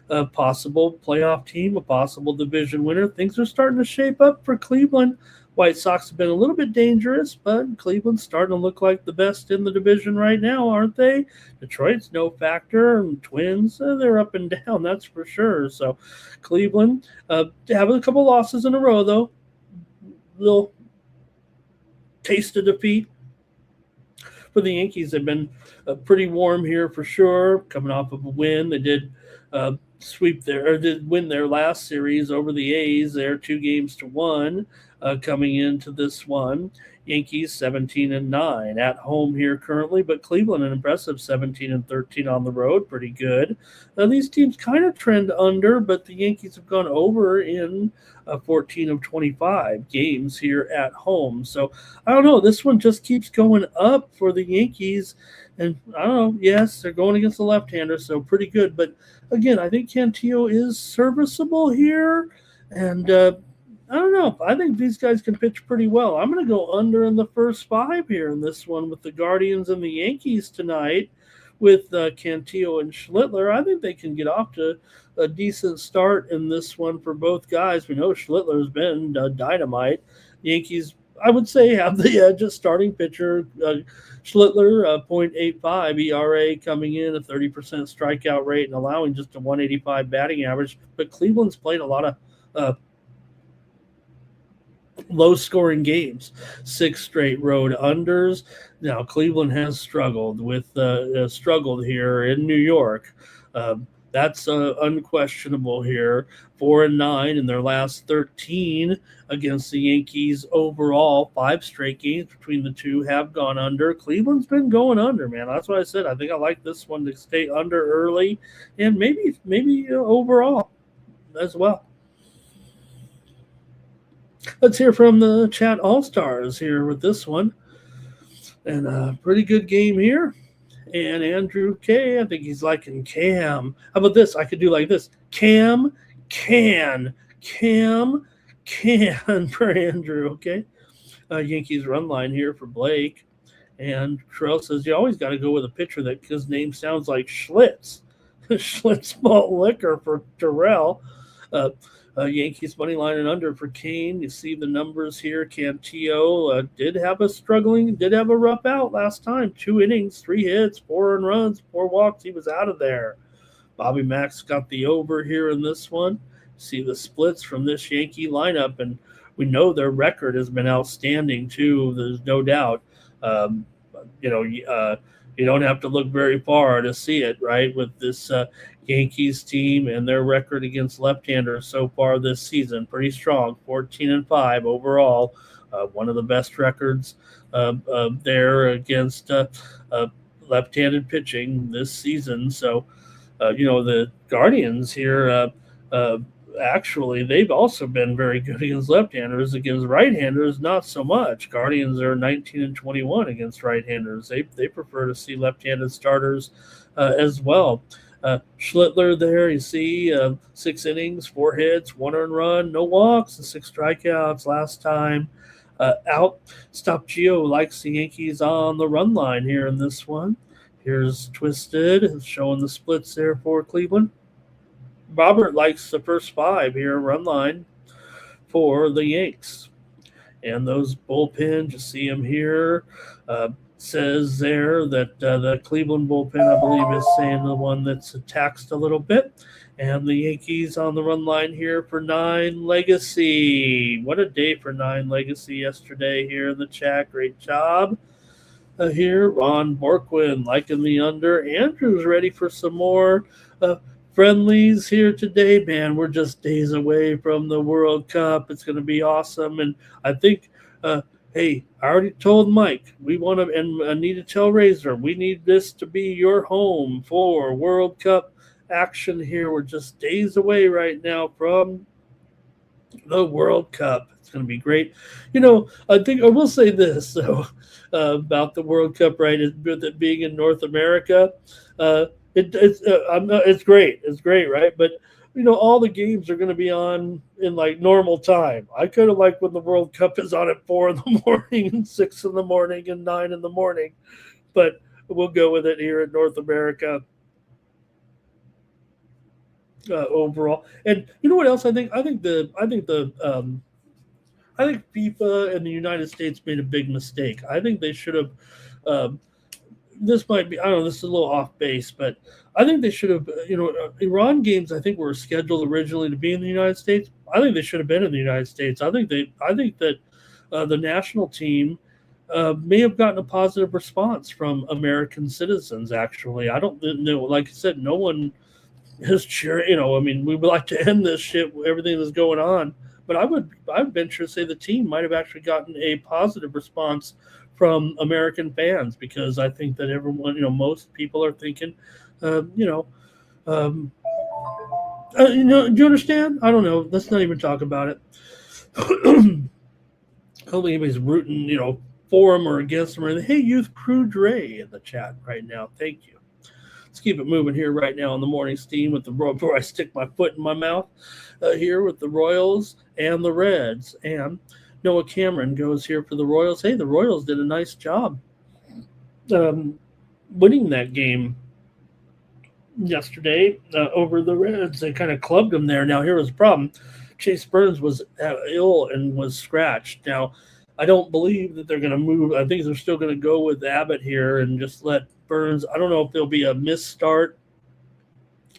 a possible playoff team, a possible division winner. Things are starting to shape up for Cleveland. White Sox have been a little bit dangerous, but Cleveland's starting to look like the best in the division right now, aren't they? Detroit's no factor, and Twins, they're up and down, that's for sure. So Cleveland have a couple losses in a row, though. Little taste of defeat. For the Yankees, they've been pretty warm here for sure, coming off of a win. They did did win their last series over the A's. They're 2-1 coming into this one. Yankees 17-9 at home here currently, but Cleveland an impressive 17-13 on the road, pretty good. These teams kind of trend under, but the Yankees have gone over in 14 of 25 games here at home. So I don't know, this one just keeps going up for the Yankees, and I don't know. Yes, they're going against the left-hander, so pretty good. But again, I think Cantillo is serviceable here, and I don't know. I think these guys can pitch pretty well. I'm going to go under in the first 5 here in this one with the Guardians and the Yankees tonight with Cantillo and Schlittler. I think they can get off to a decent start in this one for both guys. We know Schlittler's been dynamite. Yankees, I would say, have the edge at starting pitcher. Schlittler, 0.85 ERA coming in, a 30% strikeout rate, and allowing just a 185 batting average. But Cleveland's played a lot of low-scoring games, 6 straight road unders. Now, Cleveland has struggled here in New York. That's unquestionable here. 4-9 in their last 13 against the Yankees overall. 5 straight games between the two have gone under. Cleveland's been going under, man. That's why I said I think I like this one to stay under early and maybe overall as well. Let's hear from the chat all-stars here with this one. And a pretty good game here. And Andrew K., I think he's liking Cam. How about this? I could do like this. Cam, can for Andrew, okay? Yankees run line here for Blake. And Terrell says, you always got to go with a pitcher that his name sounds like Schlitz. Schlitz malt liquor for Terrell. Yankees money line and under for Kane. You see the numbers here. Cantillo did have a rough out last time. 2 innings, 3 hits, 4 earned runs, 4 walks. He was out of there. Bobby Max got the over here in this one. see the splits from this Yankee lineup, and we know their record has been outstanding too. There's no doubt. Um, you don't have to look very far to see it, right? With this Yankees team and their record against left-handers so far this season, pretty strong, 14-5 overall. One of the best records there against left-handed pitching this season. So, the Guardians here, actually, they've also been very good against left-handers. Against right-handers, not so much. Guardians are 19-21 against right-handers. They prefer to see left-handed starters as well. Schlittler there, you see, 6 innings, 4 hits, 1 earned run, no walks, and 6 strikeouts last time. Out. Stop Gio likes the Yankees on the run line here in this one. Here's Twisted, showing the splits there for Cleveland. Robert likes the first 5 here, run line for the Yanks. And those bullpen, you see them here, says there that the Cleveland bullpen, I believe, is saying the one that's taxed a little bit. And the Yankees on the run line here for 9 Legacy. What a day for 9 Legacy yesterday here in the chat. Great job here. Ron Borquin liking the under. Andrew's ready for some more friendlies here today. Man, we're just days away from the World Cup. It's going to be awesome. And I think, hey, I already told Mike, we want to, and I need to tell Razor, we need this to be your home for World Cup action here. We're just days away right now from the World Cup. It's going to be great. I think I will say this though about the World Cup, right? With it being in North America, it's great. It's great, right? But all the games are going to be on in like normal time. I kind of like when the World Cup is on at 4 a.m, and 6 a.m, and 9 a.m. But we'll go with it here in North America. Overall, and you know what else I think? I think FIFA and the United States made a big mistake. I think they should have. This might be, I don't know, this is a little off base, but I think they should have. Iran games I think were scheduled originally to be in the United States. I think they should have been in the United States. I think that the national team may have gotten a positive response from American citizens. Actually, I don't know. Like I said, no one his cheer, we would like to end this shit, everything that's going on. But I would venture to say the team might have actually gotten a positive response from American fans, because I think that everyone, most people are thinking, do you understand? I don't know. Let's not even talk about it. I don't think anybody's rooting, for him or against him or anything. Hey, Youth Crew Dre in the chat right now. Thank you. Let's keep it moving here right now on the morning steam with the before I stick my foot in my mouth here with the Royals and the Reds. And Noah Cameron goes here for the Royals. Hey, the Royals did a nice job winning that game yesterday over the Reds. They kind of clubbed them there. Now, here was the problem. Chase Burns was ill and was scratched. Now, I don't believe that they're going to move. I think they're still going to go with Abbott here and just let Burns. I don't know if there'll be a missed start.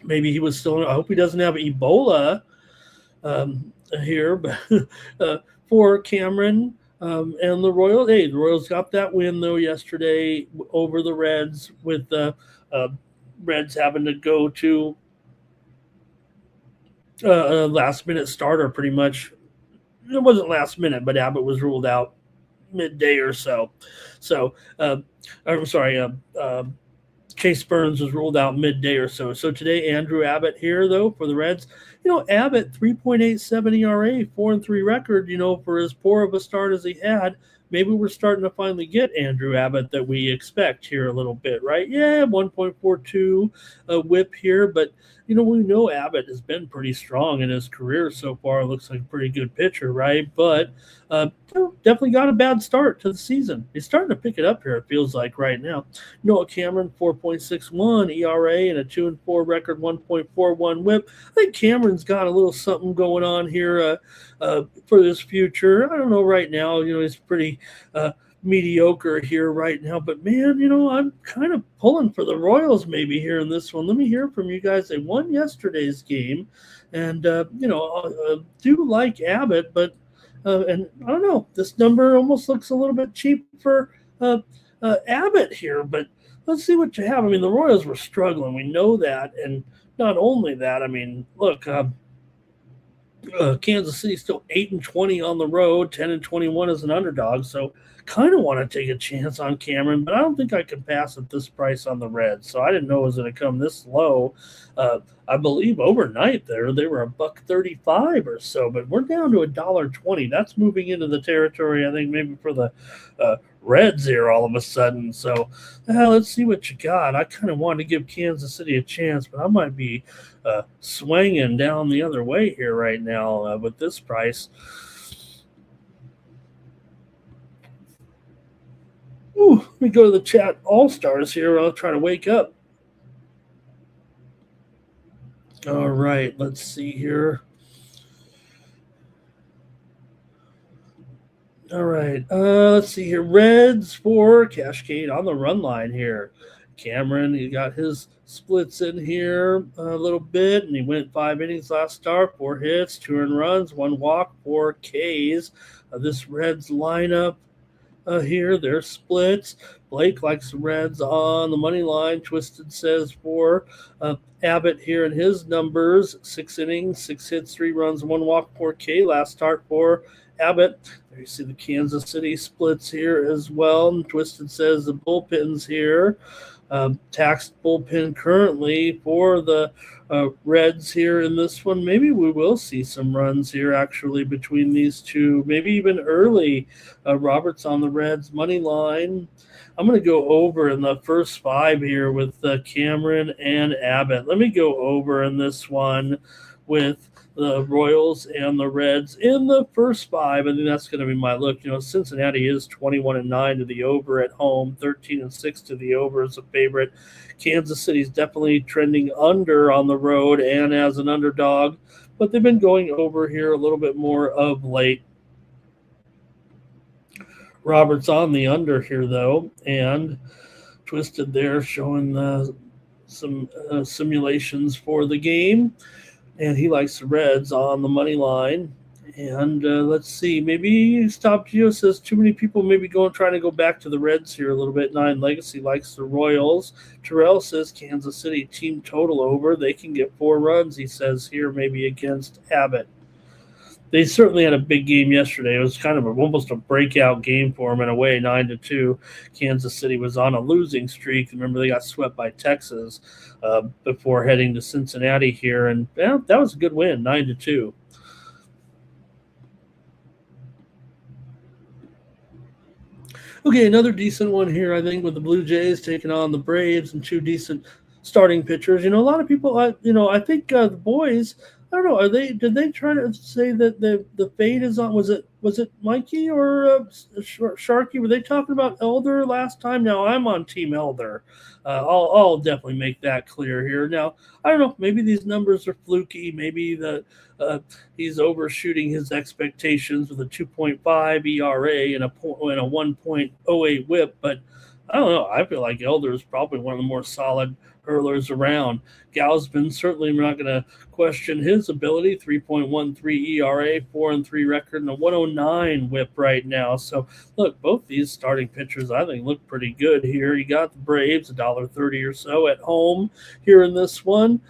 Maybe he was still. I hope he doesn't have Ebola here. But for Cameron and the Royals, hey, the Royals got that win though yesterday over the Reds, with the Reds having to go to a last-minute starter pretty much. It wasn't last minute, but Abbott was ruled out midday or so. So, I'm sorry, Chase Burns was ruled out midday or so. So today, Andrew Abbott here, though, for the Reds. Abbott, 3.87 ERA, 4-3 record, for as poor of a start as he had. Maybe we're starting to finally get Andrew Abbott that we expect here a little bit, right? Yeah, 1.42 whip here, but we know Abbott has been pretty strong in his career so far. Looks like a pretty good pitcher, right? But definitely got a bad start to the season. He's starting to pick it up here, it feels like, right now. Noah Cameron, 4.61 ERA and a 2-4 record, 1.41 whip. I think Cameron's got a little something going on here for this future. I don't know right now. He's pretty mediocre here right now. But, man, I'm kind of pulling for the Royals maybe here in this one. Let me hear from you guys. They won yesterday's game. And, do like Abbott, but and I don't know, this number almost looks a little bit cheap for Abbott here, but let's see what you have. I mean, the Royals were struggling. We know that. And not only that, I mean, look, Kansas City still 8-20 on the road, 10-21 as an underdog. So kind of want to take a chance on Cameron, but I don't think I can pass at this price on the Reds. So I didn't know it was going to come this low. I believe overnight they were $1.35 or so, but we're down to $1.20. That's moving into the territory, I think, maybe for the Reds here all of a sudden. So let's see what you got. I kind of wanted to give Kansas City a chance, but I might be swinging down the other way here right now with this price. Ooh, let me go to the chat all-stars here. I'll try to wake up. All right, let's see here. All right, let's see here. Reds for Cascade on the run line here. Cameron, he got his splits in here a little bit, and he went 5 innings last start, 4 hits, 2 earned runs, 1 walk, 4 Ks. This Reds lineup here, they're splits. Blake likes the Reds on the money line. Twisted says for Abbott here in his numbers, 6 innings, 6 hits, 3 runs, 1 walk, 4 K last start for Abbott. There you see the Kansas City splits here as well. And Twisted says the bullpens here. Taxed bullpen currently for the Reds here in this one. Maybe we will see some runs here actually between these two, maybe even early. Roberts on the Reds money line. I'm going to go over in the first 5 here with Cameron and Abbott. Let me go over in this one with the Royals and the Reds in the first 5. I think that's going to be my look. Cincinnati is 21-9 to the over at home, 13-6 to the over as a favorite. Kansas City's definitely trending under on the road and as an underdog, but they've been going over here a little bit more of late. Roberts on the under here, though, and Twisted there showing some simulations for the game. And he likes the Reds on the money line. And let's see, maybe Stop Geo says too many people maybe trying to go back to the Reds here a little bit. 9 Legacy likes the Royals. Terrell says Kansas City team total over. They can get 4 runs, he says here, maybe against Abbott. They certainly had a big game yesterday. It was kind of almost a breakout game for them in a way, 9-2. Kansas City was on a losing streak. Remember, they got swept by Texas before heading to Cincinnati here, and that was a good win, 9-2. Okay, another decent one here, I think, with the Blue Jays taking on the Braves and 2 decent starting pitchers. A lot of people, I think the boys, I don't know. Did they try to say that the fade is on? Was it Mikey or Sharky? Were they talking about Elder last time? Now I'm on Team Elder. I'll definitely make that clear here. Now I don't know. Maybe these numbers are fluky. Maybe he's overshooting his expectations with a 2.5 ERA and a 1.08 WHIP. But I don't know. I feel like Elder is probably one of the more solid hurlers around. Gausman, certainly we're not going to question his ability. 3.13 ERA, 4-3 record, and a 109 WHIP right now. So, look, both these starting pitchers, I think, look pretty good here. You got the Braves, $1.30 or so at home here in this one.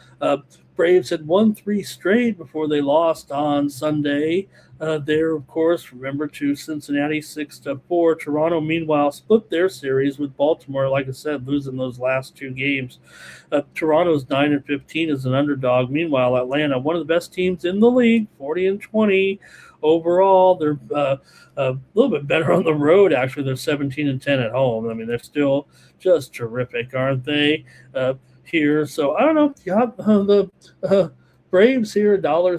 Braves had won 3 straight before they lost on Sunday. There, of course, remember, to Cincinnati 6-4. Toronto, meanwhile, split their series with Baltimore, like I said, losing those last 2 games. Toronto's 9-15 as an underdog. Meanwhile, Atlanta, one of the best teams in the league, 40-20 overall. They're a little bit better on the road, actually. They're 17-10 at home. I mean, they're still just terrific, aren't they? Here, so I don't know. You got the Braves here, no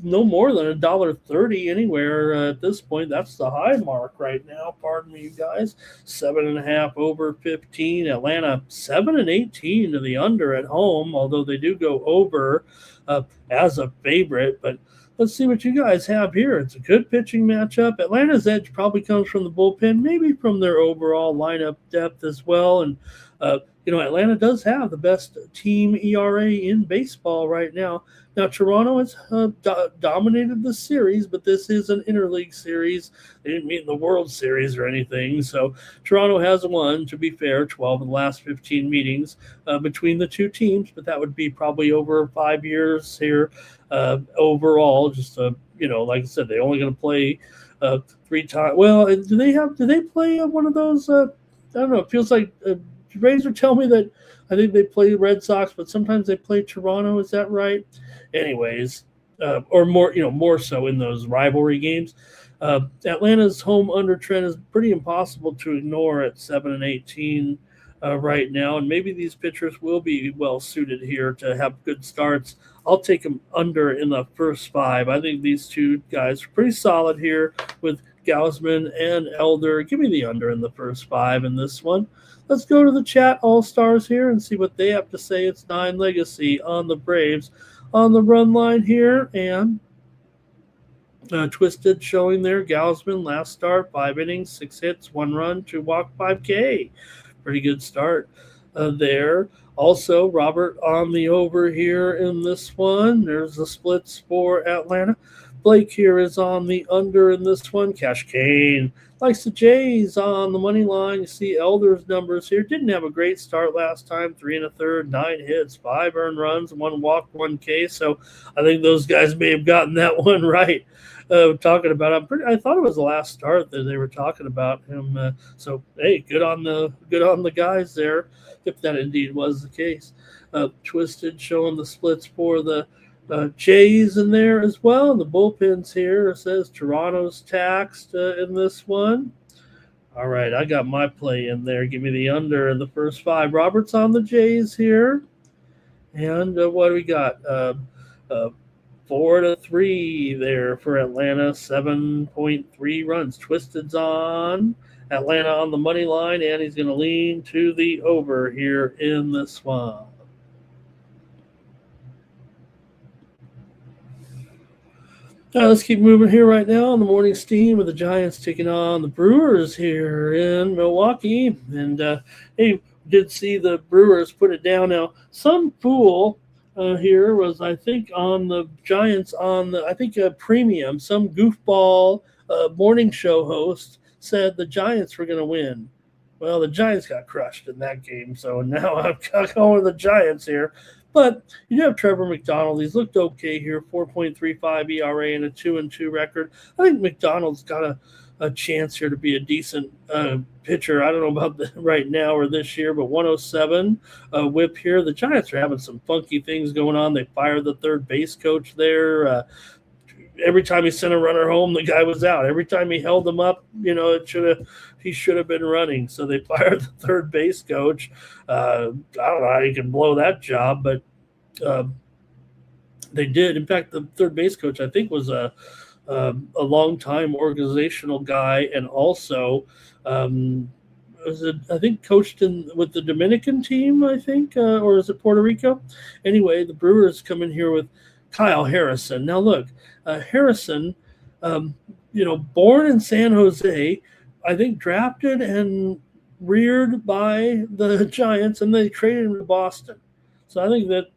more than $1.30 anywhere at this point. That's the high mark right now. Pardon me, you guys. 7.5 over 15. Atlanta 7-18 to the under at home, although they do go over as a favorite. But let's see what you guys have here. It's a good pitching matchup. Atlanta's edge probably comes from the bullpen, maybe from their overall lineup depth as well. And, Atlanta does have the best team ERA in baseball right now. Now, Toronto has dominated the series, but this is an interleague series. They didn't meet in the World Series or anything. So Toronto has won, to be fair, 12 of the last 15 meetings between the two teams, but that would be probably over 5 years here overall. Just, like I said, they're only going to play 3 times. Well, do they play one of those? I don't know. It feels like Razor tell me that I think they play the Red Sox, but sometimes they play Toronto. Is that right? Anyways, or more so in those rivalry games. Atlanta's home under trend is pretty impossible to ignore at 7-18 right now, and maybe these pitchers will be well suited here to have good starts. I'll take them under in the first 5. I think these two guys are pretty solid here with Gausman and Elder. Give me the under in the first 5 in this one. Let's go to the chat all-stars here and see what they have to say. It's 9 Legacy on the Braves on the run line here, and Twisted showing there. Gausman last start, 5 innings, 6 hits, 1 run, 2 walk, 5K. Pretty good start there. Also, Robert on the over here in this one. There's the splits for Atlanta. Blake here is on the under in this one. Cash Kane likes the Jays on the money line. You see Elder's numbers here. Didn't have a great start last time. 3 1/3, 9 hits, 5 earned runs, 1 walk, 1 K. So I think those guys may have gotten that one right. Talking about, I thought it was the last start that they were talking about him. So hey, good on the guys there, if that indeed was the case. Twisted showing the splits for the Jays in there as well. And the bullpens here, it says Toronto's taxed in this one. All right, I got my play in there. Give me the under in the first 5. Robert's on the Jays here. And what do we got? 4-3 there for Atlanta, 7.3 runs. Twisted's on Atlanta on the money line, and he's going to lean to the over here in this one. Let's keep moving here right now on the morning steam with the Giants taking on the Brewers here in Milwaukee. And, hey, did see the Brewers put it down. Now, some fool here was, I think, on the Giants on the, premium, some goofball morning show host said the Giants were going to win. Well, the Giants got crushed in that game, so now I'm going with the Giants here. But you do have Trevor McDonald. He's looked okay here, 4.35 ERA and a 2-2 record. I think McDonald's got a chance here to be a decent pitcher. I don't know about right now or this year, but 107 whip here. The Giants are having some funky things going on. They fired the third base coach there. Every time he sent a runner home, the guy was out. Every time he held him up, he should have been running. So they fired the third base coach. I don't know how you can blow that job, but they did. In fact, the third base coach, I think, was a long-time organizational guy, and also I think coached with the Dominican team, I think, or is it Puerto Rico? Anyway, the Brewers come in here with Kyle Harrison. Now, look, Harrison, born in San Jose, I think drafted and reared by the Giants, and they traded him to Boston. So I think that,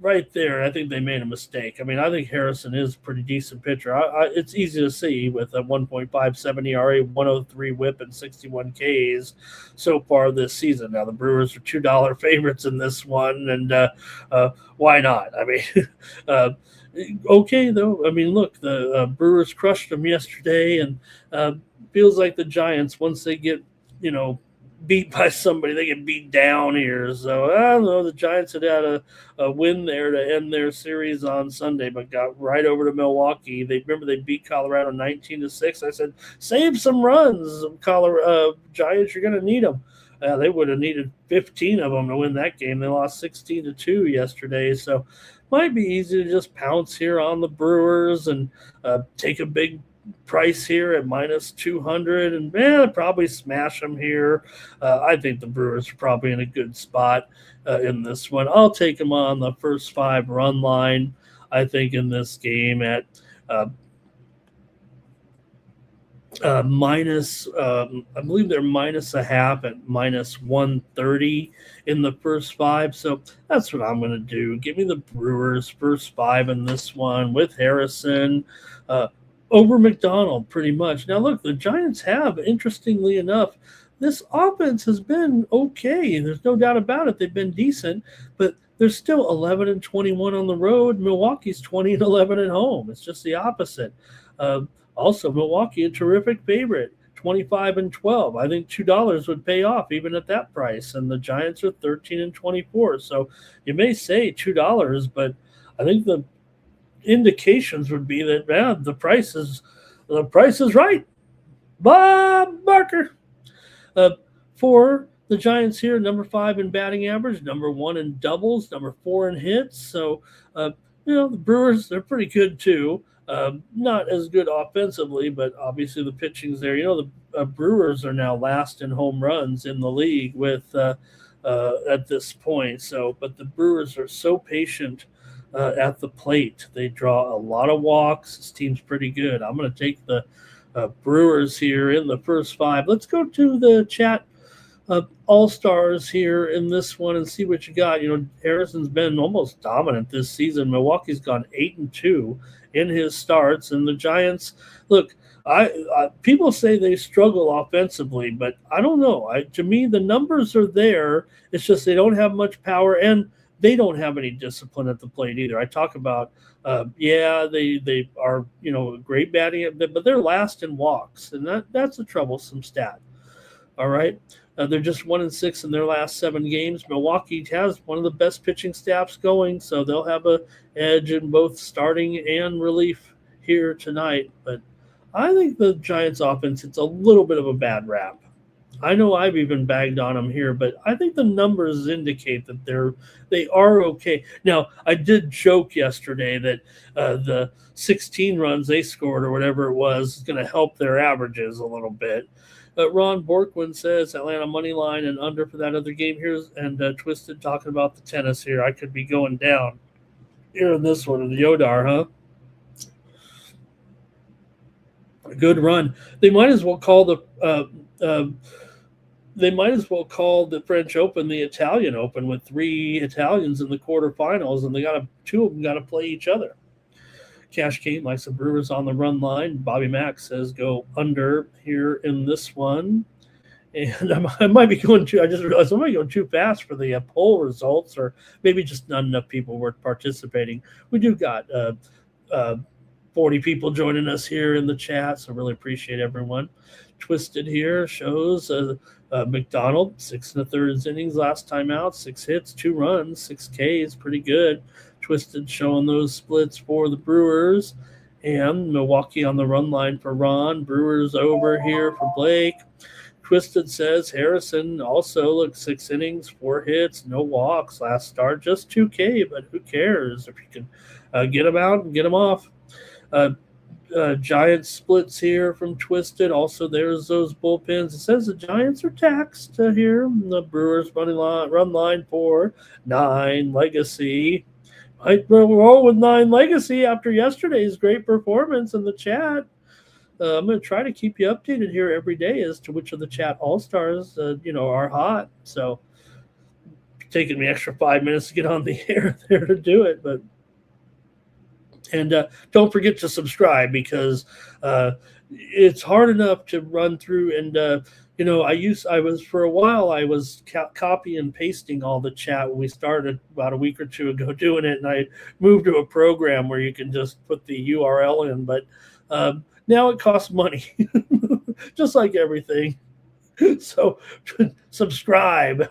right there, I think they made a mistake. I mean, I think Harrison is a pretty decent pitcher. It's easy to see with a 1.57 ERA, 103 whip, and 61 Ks so far this season. Now, the Brewers are $2 favorites in this one, and why not? I mean, okay, though. I mean, look, the Brewers crushed them yesterday, and feels like the Giants, once they get, beat by somebody, they get beat down here. So I don't know. The Giants had a win there to end their series on Sunday, but got right over to Milwaukee. They beat Colorado 19-6. I said, save some runs, Colorado Giants. You're going to need them. They would have needed 15 of them to win that game. They lost 16-2 yesterday. So might be easy to just pounce here on the Brewers and take a big price here at -200, and probably smash them here. I think the Brewers are probably in a good spot in this one. I'll take them on the first 5 run line. I think, in this game at minus, I believe they're minus a half at minus 130 in the first 5. So that's what I'm going to do. Give me the Brewers first 5 in this one with Harrison over McDonald pretty much. Now, look, the Giants have, interestingly enough, this offense has been okay. There's no doubt about it. They've been decent, but they're still 11-21 on the road. Milwaukee's 20-11 at home. It's just the opposite. Also, Milwaukee, a terrific favorite, 25-12. I think $2 would pay off even at that price. And the Giants are 13-24. So you may say $2, but I think the indications would be that, man, the price is right. Bob Barker. For the Giants here, number 5 in batting average, number 1 in doubles, number 4 in hits. So, the Brewers, they're pretty good too. Not as good offensively, but obviously the pitching's there. The Brewers are now last in home runs in the league with at this point. So, but the Brewers are so patient at the plate. They draw a lot of walks. This team's pretty good. I'm going to take the Brewers here in the first 5. Let's go to the chat all-stars here in this one and see what you got. Harrison's been almost dominant this season. Milwaukee's gone 8-2 in his starts, and the Giants, look, people say they struggle offensively, but I don't know. To me, the numbers are there. It's just they don't have much power, and they don't have any discipline at the plate either. I talk about, they are, great batting, but they're last in walks, and that's a troublesome stat. All right. They're just 1-6 in their last 7 games. Milwaukee has one of the best pitching staffs going, so they'll have an edge in both starting and relief here tonight. But I think the Giants offense, it's a little bit of a bad rap. I know I've even bagged on them here, but I think the numbers indicate that they are okay. Now, I did joke yesterday that the 16 runs they scored or whatever it was is going to help their averages a little bit. Ron Borkwin says Atlanta Moneyline and under for that other game here. And Twisted talking about the tennis here. I could be going down here in this one. The Yodar, huh? A good run. They might as well call the French Open the Italian Open with 3 Italians in the quarterfinals, and 2 of them got to play each other. Cash Kane likes the Brewers on the run line. Bobby Mack says go under here in this one. And I might be going too – I just realized I might be going too fast for the poll results, or maybe just not enough people were participating. We do got 40 people joining us here in the chat, so really appreciate everyone. Twisted here shows McDonald, 6 1/3 innings last time out, 6 hits, 2 runs, 6 Ks, pretty good. Twisted showing those splits for the Brewers, and Milwaukee on the run line for Ron. Brewers over here for Blake. Twisted says Harrison also, look, 6 innings, 4 hits, no walks last start, just 2K, but who cares if you can get them out and get them off. Giants splits here from Twisted. Also, there's those bullpens. It says the Giants are taxed here. The Brewers run line for 9 Legacy. Might roll with 9 Legacy after yesterday's great performance in the chat. I'm going to try to keep you updated here every day as to which of the chat all-stars, are hot. So it's taking me extra 5 minutes to get on the air there to do it. And don't forget to subscribe, because it's hard enough to run through. And, I was copy and pasting all the chat when we started about a week or two ago doing it. And I moved to a program where you can just put the URL in. But now it costs money, just like everything. So subscribe.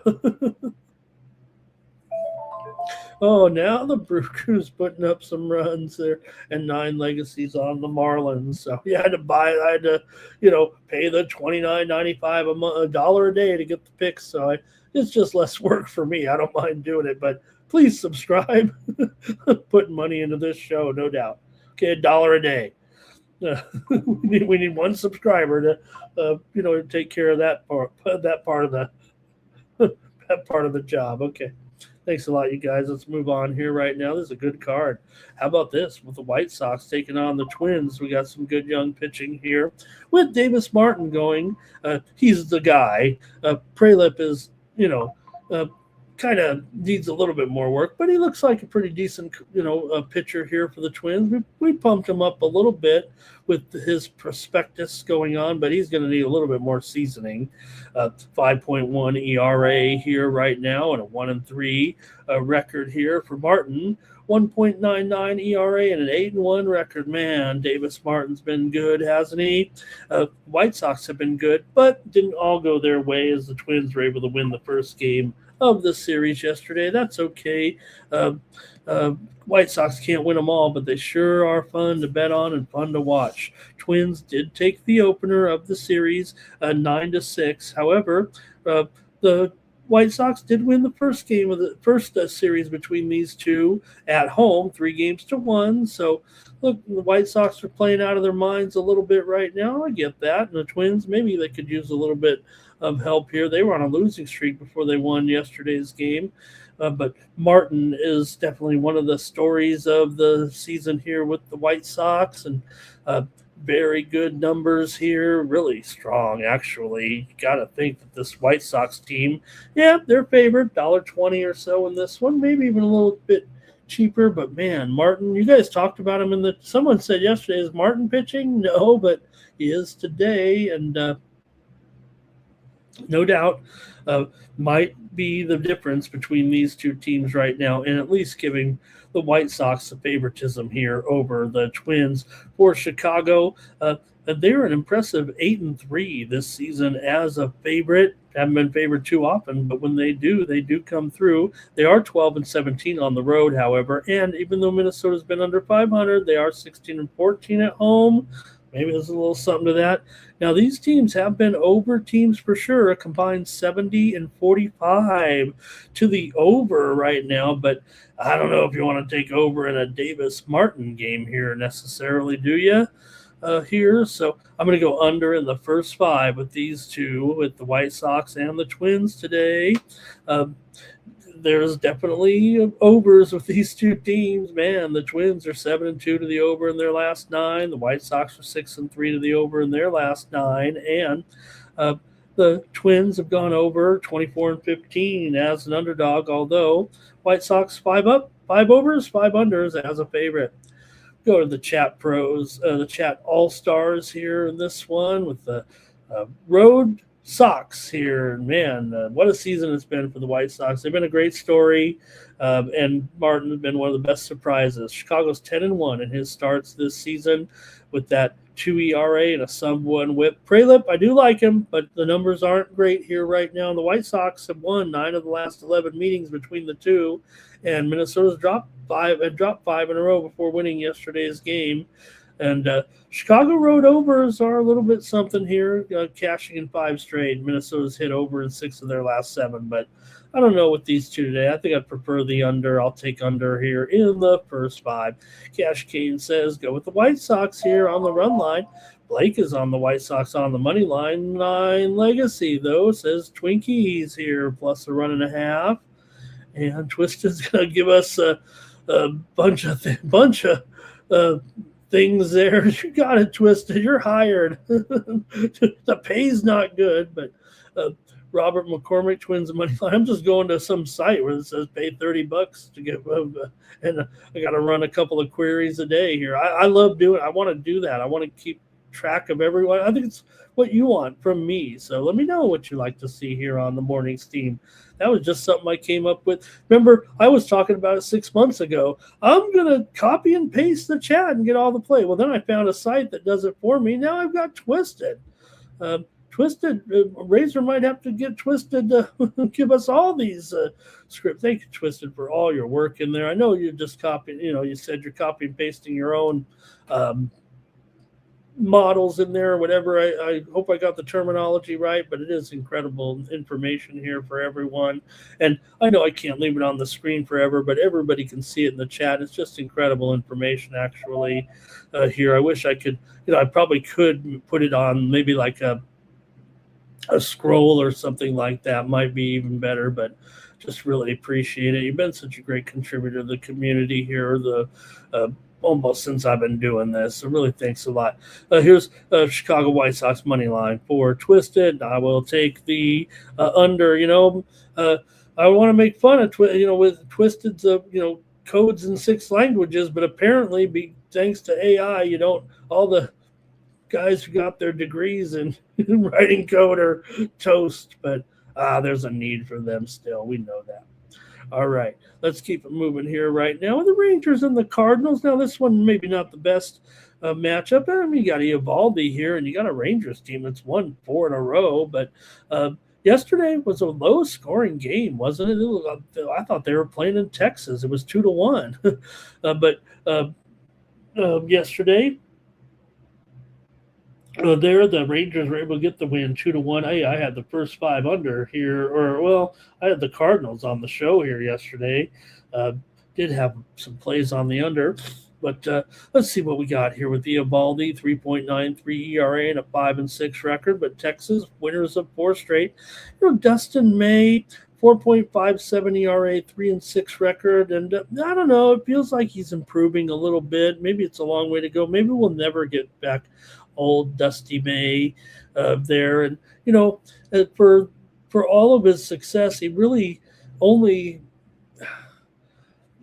Oh, now the Brew Crew's putting up some runs there, and 9 Legacies on the Marlins. So I had to pay the $29.95 $1 a day to get the picks. So it's just less work for me. I don't mind doing it, but please subscribe. Putting money into this show, no doubt. Okay, $1 a day. We need 1 subscriber to take care of that part of the job. Okay. Thanks a lot, you guys. Let's move on here right now. This is a good card. How about this? With the White Sox taking on the Twins, we got some good young pitching here with Davis Martin going. He's the guy. Prielipp is, kind of needs a little bit more work, but he looks like a pretty decent, pitcher here for the Twins. We pumped him up a little bit with his prospectus going on, but he's going to need a little bit more seasoning. 5.1 ERA here right now and a 1-3 record here for Martin. 1.99 ERA and an 8-1 record. Man, Davis Martin's been good, hasn't he? White Sox have been good, but didn't all go their way as the Twins were able to win the first game of the series yesterday. That's okay. White Sox can't win them all, but they sure are fun to bet on and fun to watch. Twins did take the opener of the series 9-6. However, the White Sox did win the first game of the first series between these two at home, 3-1. So, look, the White Sox are playing out of their minds a little bit right now. I get that. And the Twins, maybe they could use a little bit of help here. They were on a losing streak before they won yesterday's game. But Martin is definitely one of the stories of the season here with the White Sox, and very good numbers here, really strong, actually. You got to think that this White Sox team, they're favored, $1.20 or so in this one, maybe even a little bit cheaper. But, man, Martin, you guys talked about him someone said yesterday, is Martin pitching? No, but he is today, and no doubt might be the difference between these two teams right now, and at least giving the White Sox the favoritism here over the Twins. For Chicago, they're an impressive 8-3 this season as a favorite. Haven't been favored too often, but when they do come through. They are 12-17 on the road, however, and even though Minnesota's been under 500, they are 16-14 at home. Maybe there's a little something to that. Now, these teams have been over teams for sure, a combined 70-45 to the over right now, but I don't know if you want to take over in a Davis-Martin game here necessarily, do you? Here, so I'm going to go under in the first 5 with these two, with the White Sox and the Twins today. There's definitely overs with these two teams. Man, the Twins are 7-2 to the over in their last 9. The White Sox are 6-3 to the over in their last 9. And the Twins have gone over 24-15 as an underdog, although White Sox 5 up, 5 overs, 5 unders as a favorite. Go to the chat pros, the chat all-stars here in this one with the road Sox here. Man, what a season it's been for the White Sox. They've been a great story, and Martin has been one of the best surprises. Chicago's 10-1 in his starts this season with that 2 ERA and a sub-1 whip. Prielipp, I do like him, but the numbers aren't great here right now. And the White Sox have won 9 of the last 11 meetings between the two, and Minnesota's dropped 5 in a row before winning yesterday's game. And Chicago road overs are a little bit something here, cashing in 5 straight. Minnesota's hit over in 6 of their last 7, but I don't know with these two today. I think I'd prefer the under. I'll take under here in the first 5. Cash Kane says go with the White Sox here on the run line. Blake is on the White Sox on the money line. 9 legacy, though, says Twinkies here, plus a 1.5. And Twisted's going to give us a bunch of things there. You got it, Twisted. You're hired. The pay's not good, but Robert McCormick, Twins and Moneyline. I'm just going to some site where it says pay $30 to get, and I got to run a couple of queries a day here. I love doing. I want to do that. I want to keep track of everyone. I think it's what you want from me. So let me know what you like to see here on the morning steam. That was just something I came up with. Remember, I was talking about it 6 months ago. I'm going to copy and paste the chat and get all the play. Well, then I found a site that does it for me. Now I've got Twisted. Razor might have to get Twisted to give us all these scripts. Thank you, Twisted, for all your work in there. I know you're just copying, you said you're copy and pasting your own models in there or whatever. I hope I got the terminology right, but it is incredible information here for everyone. And I know I can't leave it on the screen forever, but everybody can see it in the chat. It's just incredible information actually here. I wish I could, I probably could put it on maybe like a scroll or something like that might be even better, but just really appreciate it. You've been such a great contributor to the community here, almost since I've been doing this. So really thanks a lot. Here's Chicago White Sox money line for Twisted. I will take the under. I want to make fun of with Twisted's codes in 6 languages, but apparently, thanks to AI, all the guys who got their degrees in writing code are toast, but there's a need for them still. We know that. All right, let's keep it moving here right now. The Rangers and the Cardinals. Now, this one maybe not the best matchup. I mean, you got Eovaldi here, and you got a Rangers team that's won 4 in a row, but yesterday was a low-scoring game, wasn't it? I thought they were playing in Texas. It was 2-1, but yesterday, the Rangers were able to get the win 2-1. I had the first 5 under here, I had the Cardinals on the show here yesterday. Did have some plays on the under, but let's see what we got here with Eovaldi, 3.93 ERA and a 5-6 record. But Texas winners of 4 straight. Dustin May, 4.57 ERA, 3-6 record, and I don't know. It feels like he's improving a little bit. Maybe it's a long way to go. Maybe we'll never get back old Dusty May there. And for all of his success, he really only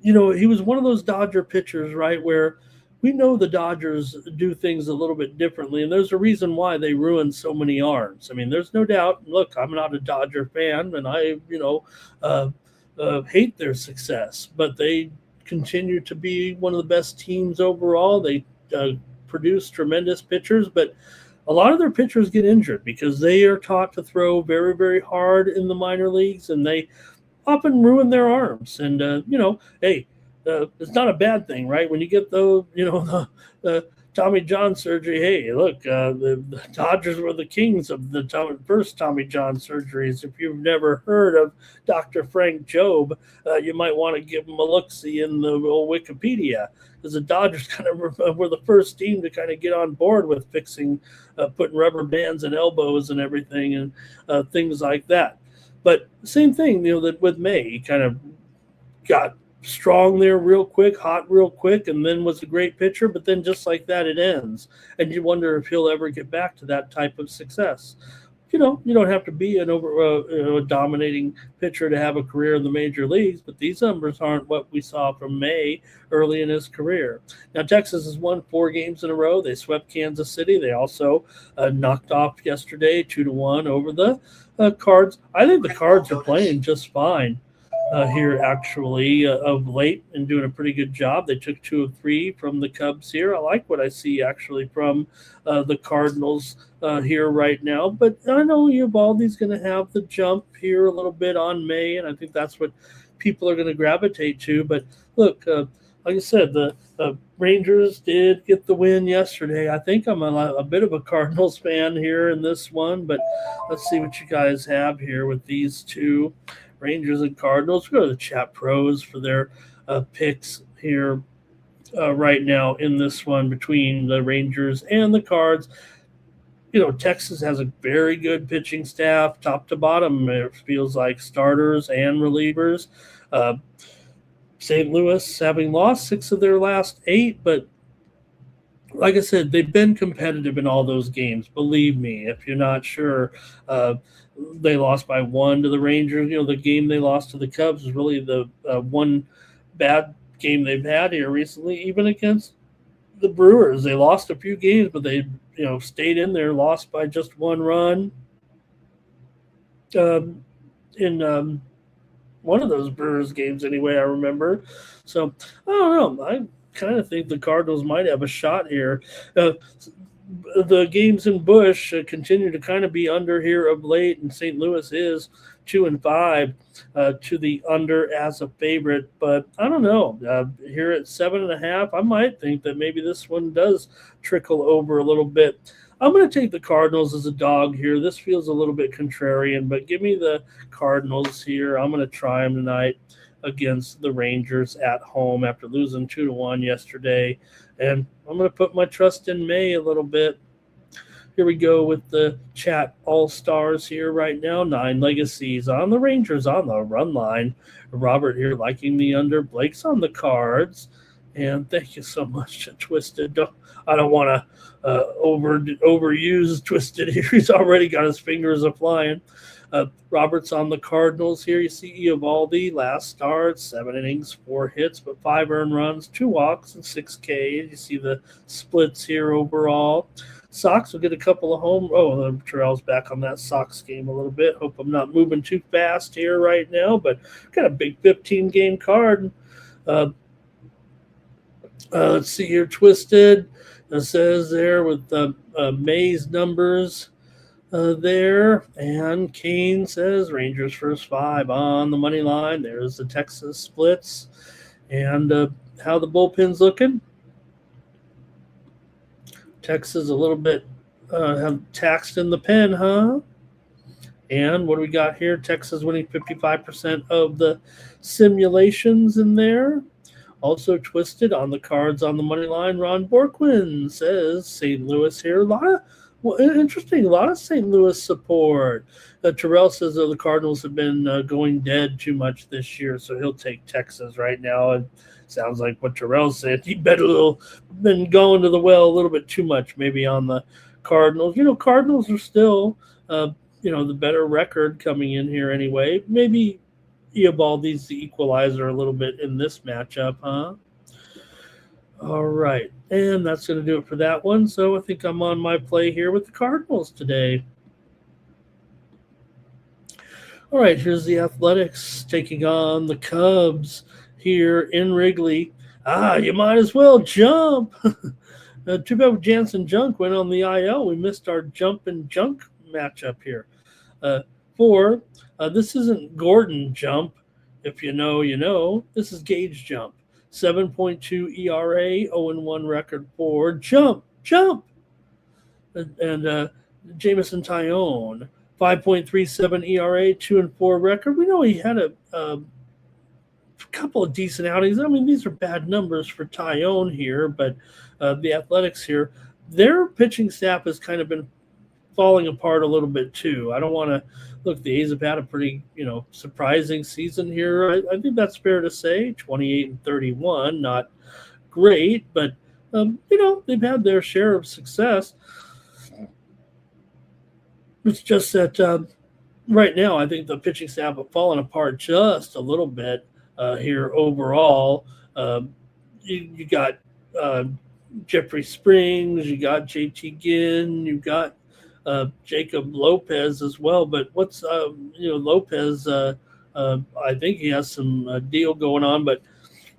he was one of those Dodger pitchers, right, where we know the Dodgers do things a little bit differently, and there's a reason why they ruin so many arms. I mean, there's no doubt. Look, I'm not a Dodger fan, and I hate their success, but they continue to be one of the best teams overall. They produce tremendous pitchers, but a lot of their pitchers get injured because they are taught to throw very, very hard in the minor leagues, and they often ruin their arms. And hey, it's not a bad thing, right? When you get the Tommy John surgery, hey, look, the Dodgers were the kings of the first Tommy John surgeries. If you've never heard of Dr. Frank Jobe, you might want to give him a look-see in the old Wikipedia, because the Dodgers kind of were the first team to kind of get on board with fixing, putting rubber bands in elbows and everything, and things like that. But same thing, that with May, he kind of got strong there real quick, hot real quick, and then was a great pitcher. But then just like that, it ends. And you wonder if he'll ever get back to that type of success. You don't have to be a dominating pitcher to have a career in the major leagues, but these numbers aren't what we saw from May early in his career. Now, Texas has won 4 games in a row. They swept Kansas City. They also knocked off yesterday 2-1 over the Cards. I think the Cards are playing just fine here, actually, of late, and doing a pretty good job. They took 2 of 3 from the Cubs here. I like what I see, actually, from the Cardinals here right now. But I know Eovaldi's going to have the jump here a little bit on May, and I think that's what people are going to gravitate to. But look, like I said, the Rangers did get the win yesterday. I think I'm a bit of a Cardinals fan here in this one, but let's see what you guys have here with these two, Rangers and Cardinals. We'll go to the chat pros for their picks here right now in this one between the Rangers and the Cards. Texas has a very good pitching staff, top to bottom. It feels like starters and relievers. St. Louis having lost 6 of their last 8, but like I said, they've been competitive in all those games. Believe me, if you're not sure, they lost by 1 to the Rangers. The game they lost to the Cubs is really the one bad game they've had here recently, even against the Brewers. They lost a few games, but they stayed in there, lost by just 1 run in one of those Brewers games anyway, I remember. So, I don't know. I kind of think the Cardinals might have a shot here. The games in Busch continue to kind of be under here of late, and St. Louis is 2-5 to the under as a favorite. But I don't know. Here at 7.5, I might think that maybe this one does trickle over a little bit. I'm going to take the Cardinals as a dog here. This feels a little bit contrarian, but give me the Cardinals here. I'm going to try them tonight against the Rangers at home after losing 2-1 yesterday. And I'm going to put my trust in May a little bit. here we go with the chat all-stars here right now. 9 legacies on the Rangers on the run line. Robert here liking the under. Blake's on the Cards. And thank you so much to Twisted. I don't want to overuse Twisted here. He's already got his fingers a-flying. Robert's on the Cardinals here. You see Eovaldi, last start, 7 innings, 4 hits, but 5 earned runs, 2 walks, and 6 Ks. You see the splits here overall. Sox will get a couple of home. Oh, Terrell's back on that Sox game a little bit. Hope I'm not moving too fast here right now, but got a big 15-game card. Let's see here, Twisted. It says there with May's numbers. There, and Kane says Rangers first 5 on the money line. There's the Texas splits, and how the bullpen's looking. Texas a little bit have taxed in the pen, huh? And what do we got here? Texas winning 55% of the simulations in there. Also Twisted on the Cards on the money line. Ron Borquin says St. Louis here. Interesting, a lot of St. Louis support. Terrell says the Cardinals have been going dead too much this year, so he'll take Texas right now. And sounds like what Terrell said. He bet been going to the well a little bit too much, maybe on the Cardinals. Cardinals are still, the better record coming in here anyway. Maybe Eovaldi's the equalizer a little bit in this matchup, huh? All right, and that's going to do it for that one. So I think I'm on my play here with the Cardinals today. All right, here's the Athletics taking on the Cubs here in Wrigley. You might as well jump. Too bad Jansen Junk went on the IL. We missed our jump and junk matchup here. This isn't Gordon Jump. If you know, you know. This is Gage Jump. 7.2 ERA, 0-1 record for Jump. And Jameson Taillon, 5.37 ERA, 2-4 record. We know he had a couple of decent outings. I mean, these are bad numbers for Taillon here, but the Athletics here, their pitching staff has kind of been falling apart a little bit too. I don't want to look. The A's have had a pretty, surprising season here. I think that's fair to say. 28-31, not great, but they've had their share of success. It's just that right now, I think the pitching staff have fallen apart just a little bit here overall. You got Jeffrey Springs, you got JT Ginn, you got Jacob Lopez as well, but what's Lopez? I think he has some deal going on, but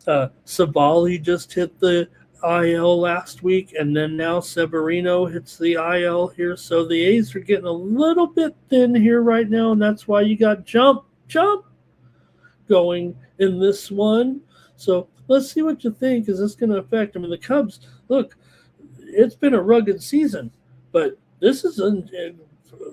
Savali just hit the IL last week, and then now Severino hits the IL here. So the A's are getting a little bit thin here right now, and that's why you got jump going in this one. So let's see what you think. Is this going to affect? I mean, the Cubs, look, it's been a rugged season, but this it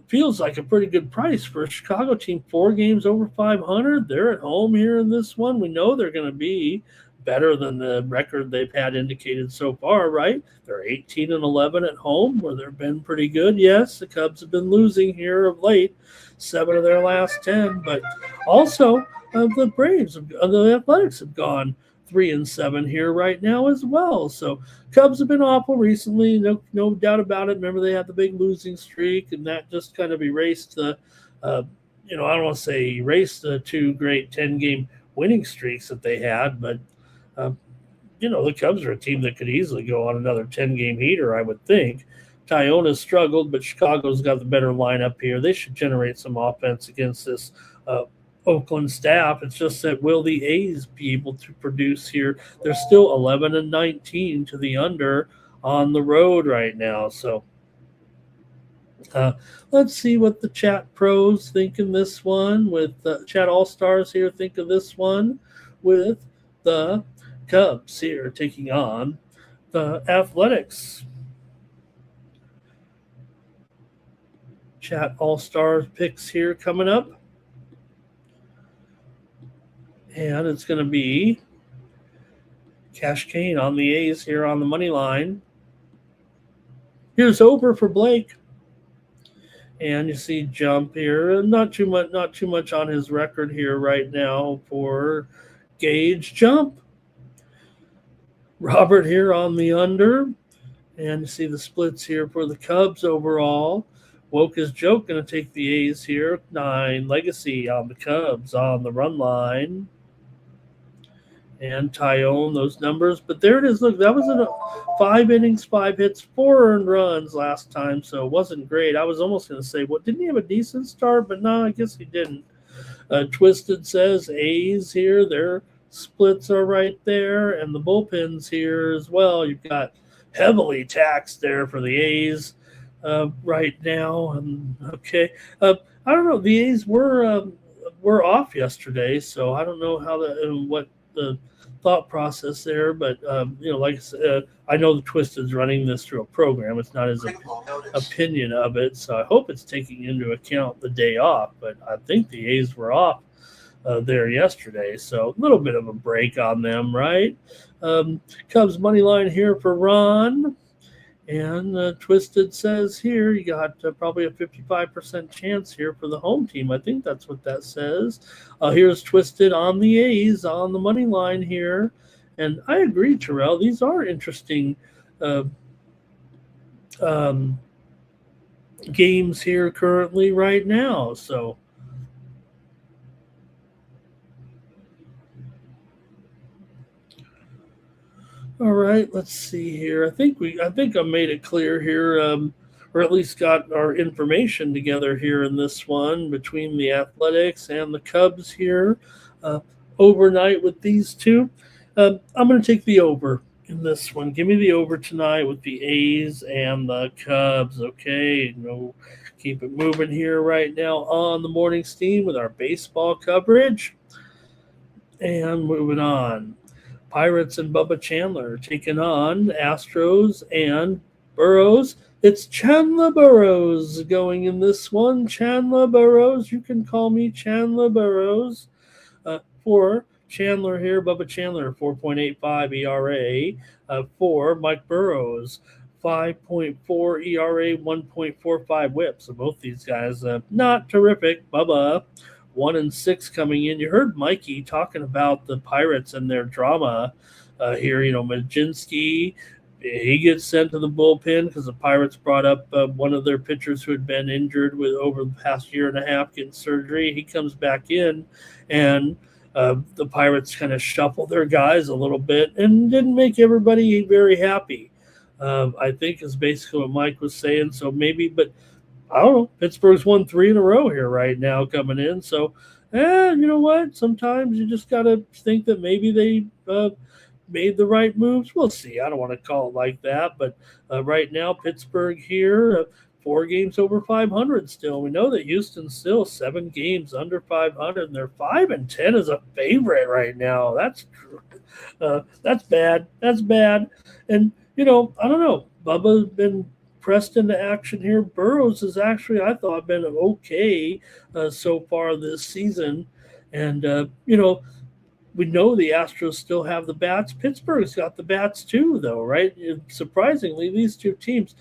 feels like a pretty good price for a Chicago team. 4 games over 500. They're at home here in this one. We know they're going to be better than the record they've had indicated so far, right? They're 18-11 at home, where they've been pretty good. Yes, the Cubs have been losing here of late, 7 of their last 10. But also, the Braves, the Athletics have gone 3-7 here right now as well. So Cubs have been awful recently, no doubt about it. Remember, they had the big losing streak, and that just kind of erased the, I don't want to say erased the 2 great 10-game winning streaks that they had, but the Cubs are a team that could easily go on another 10-game heater, I would think. Taillon has struggled, but Chicago's got the better lineup here. They should generate some offense against this Oakland staff. It's just that will the A's be able to produce here? They're still 11-19 to the under on the road right now. So let's see what the chat pros think in this one. With chat all-stars here, think of this one with the Cubs here taking on the Athletics. Chat all-stars picks here coming up. And it's going to be Cash Kane on the A's here on the money line. Here's over for Blake. And you see Jump here. Not too much on his record here right now for Gage. Jump. Robert here on the under. And you see the splits here for the Cubs overall. Woke is Joke going to take the A's here. 9. Legacy on the Cubs on the run line. And Taillon, those numbers. But there it is. Look, that was in 5 innings, 5 hits, 4 earned runs last time, so it wasn't great. I was almost going to say, well, didn't he have a decent start? But no, I guess he didn't. Twisted says A's here. Their splits are right there. And the bullpens here as well. You've got heavily taxed there for the A's right now. And okay, I don't know. The A's were off yesterday, so I don't know how what the thought process there. But like I said, I know the Twisted's running this through a program. It's not his opinion of it, so I hope it's taking into account the day off. But I think the A's were off there yesterday, so a little bit of a break on them, right? Cubs money line here for Ron. And Twisted says here you got probably a 55% chance here for the home team. I think that's what that says. Here's Twisted on the A's on the money line here. And I agree, Terrell. These are interesting games here currently right now. So all right, let's see here. I think I made it clear here, or at least got our information together here in this one between the Athletics and the Cubs here overnight with these two. I'm going to take the over in this one. Give me the over tonight with the A's and the Cubs. Okay, keep it moving here right now on the morning steam with our baseball coverage. And moving on. Pirates and Bubba Chandler taking on Astros and Burrows. It's Chandler Burrows going in this one. Chandler Burrows. You can call me Chandler Burrows. For Chandler here, Bubba Chandler, 4.85 ERA. For Mike Burrows, 5.4 ERA, 1.45 whip. So both these guys not terrific. Bubba, 1-6 coming in. You heard Mikey talking about the Pirates and their drama here. Majinski, he gets sent to the bullpen because the Pirates brought up one of their pitchers who had been injured with over the past year and a half getting surgery. He comes back in, and the Pirates kind of shuffled their guys a little bit and didn't make everybody very happy. I think is basically what Mike was saying. So maybe, but I don't know. Pittsburgh's won 3 in a row here right now coming in. So, you know what? Sometimes you just got to think that maybe they made the right moves. We'll see. I don't want to call it like that. But right now, Pittsburgh here, 4 games over 500 still. We know that Houston's still 7 games under 500, and they're 5-10 as a favorite right now. That's bad. That's bad. And, I don't know. Bubba's been pressed into action here. Burrows has actually, I thought, been okay so far this season. And, we know the Astros still have the bats. Pittsburgh's got the bats too, though, right? Surprisingly, these two teams,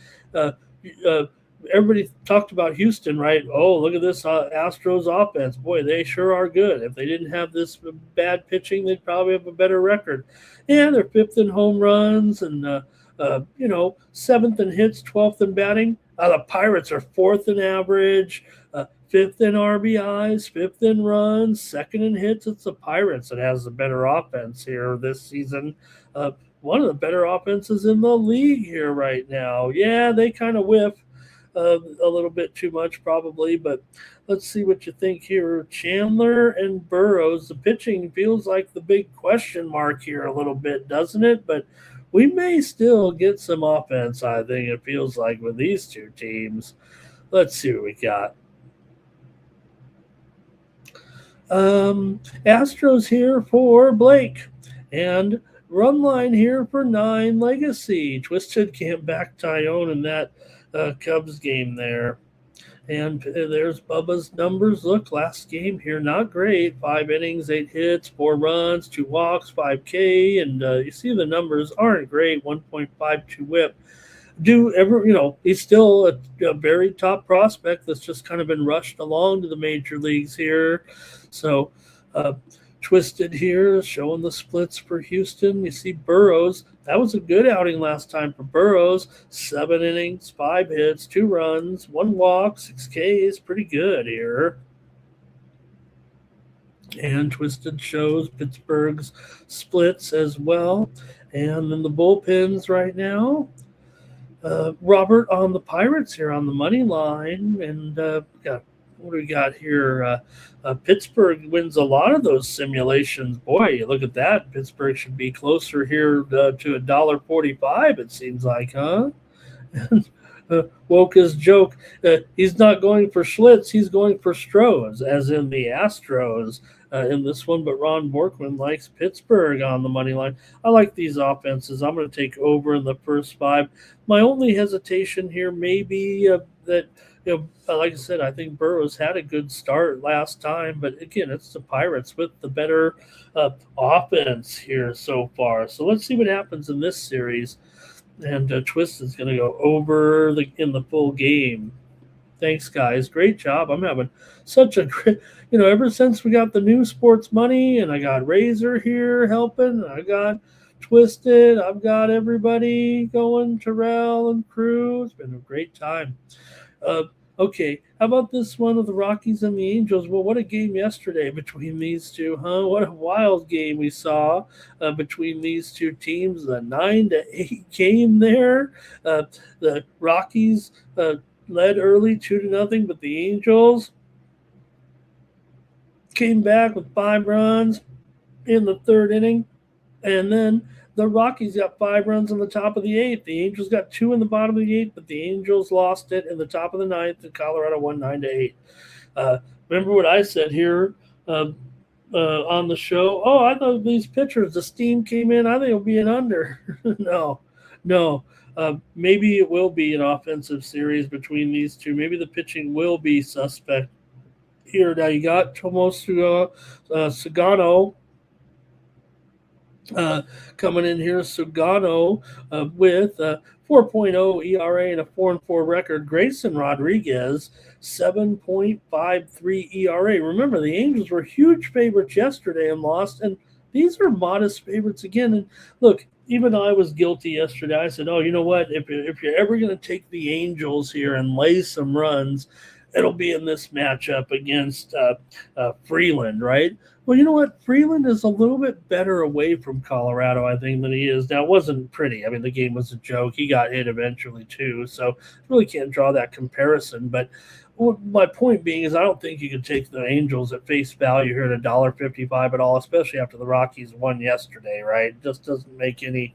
everybody talked about Houston, right? Oh, look at this Astros offense. Boy, they sure are good. If they didn't have this bad pitching, they'd probably have a better record. Yeah, they're 5th in home runs and 7th in hits, 12th in batting. The Pirates are 4th in average, 5th in RBIs, 5th in runs, 2nd in hits. It's the Pirates that has the better offense here this season. One of the better offenses in the league here right now. Yeah, they kind of whiff a little bit too much probably, but let's see what you think here. Chandler and Burrows, the pitching feels like the big question mark here a little bit, doesn't it? But we may still get some offense, I think it feels like, with these two teams. Let's see what we got. Astros here for Blake. And run line here for 9, Legacy. Twisted can't back Taillon in that Cubs game there. And there's Bubba's numbers. Look, last game here, not great. 5 innings, 8 hits, 4 runs, 2 walks, 5K. And you see the numbers aren't great. 1.52 whip. he's still a very top prospect that's just kind of been rushed along to the major leagues here. So Twisted here, showing the splits for Houston. We see Burrows. That was a good outing last time for Burrows. 7 innings, 5 hits, 2 runs, 1 walk, 6 Ks. Pretty good here. And Twisted shows Pittsburgh's splits as well. And then the bullpens right now. Robert on the Pirates here on the money line. And what do we got here? Pittsburgh wins a lot of those simulations. Boy, look at that. Pittsburgh should be closer here to $1.45, it seems like, huh? Woka's joke, he's not going for Schlitz, he's going for Stros, as in the Astros in this one. But Ron Borkman likes Pittsburgh on the money line. I like these offenses. I'm going to take over in the first 5. My only hesitation here may be that, like I said, I think Burrows had a good start last time, but again, it's the Pirates with the better offense here so far. So let's see what happens in this series. And Twist is going to go over in the full game. Thanks, guys. Great job. I'm having such a great, ever since we got the new sports money, and I got Razor here helping, I got Twisted, I've got everybody going, Terrell and crew. It's been a great time. Okay, how about this one with the Rockies and the Angels? Well, what a game yesterday between these two, huh? What a wild game we saw between these two teams. The 9-8 game there. The Rockies led early 2-0, but the Angels came back with 5 runs in the 3rd inning, and then the Rockies got 5 runs in the top of the 8th. The Angels got 2 in the bottom of the 8th, but the Angels lost it in the top of the 9th, and Colorado won 9-8. Remember what I said here on the show? Oh, I thought these pitchers, the steam came in. I think it'll be an under. No. Maybe it will be an offensive series between these two. Maybe the pitching will be suspect here. Now you got Tomo Sugano coming in here. Sugano with 4.0 ERA and a 4-4 record. Grayson Rodriguez, 7.53 ERA. Remember, the Angels were huge favorites yesterday and lost, and these are modest favorites again. And look, even I was guilty yesterday. I said, oh, you know what? If you're ever going to take the Angels here and lay some runs, it'll be in this matchup against Freeland, right? Well, you know what? Freeland is a little bit better away from Colorado, I think, than he is. Now, it wasn't pretty. I mean, the game was a joke. He got hit eventually, too, so really can't draw that comparison. But my point being is I don't think you can take the Angels at face value here at $1.55 at all, especially after the Rockies won yesterday, right? It just doesn't make any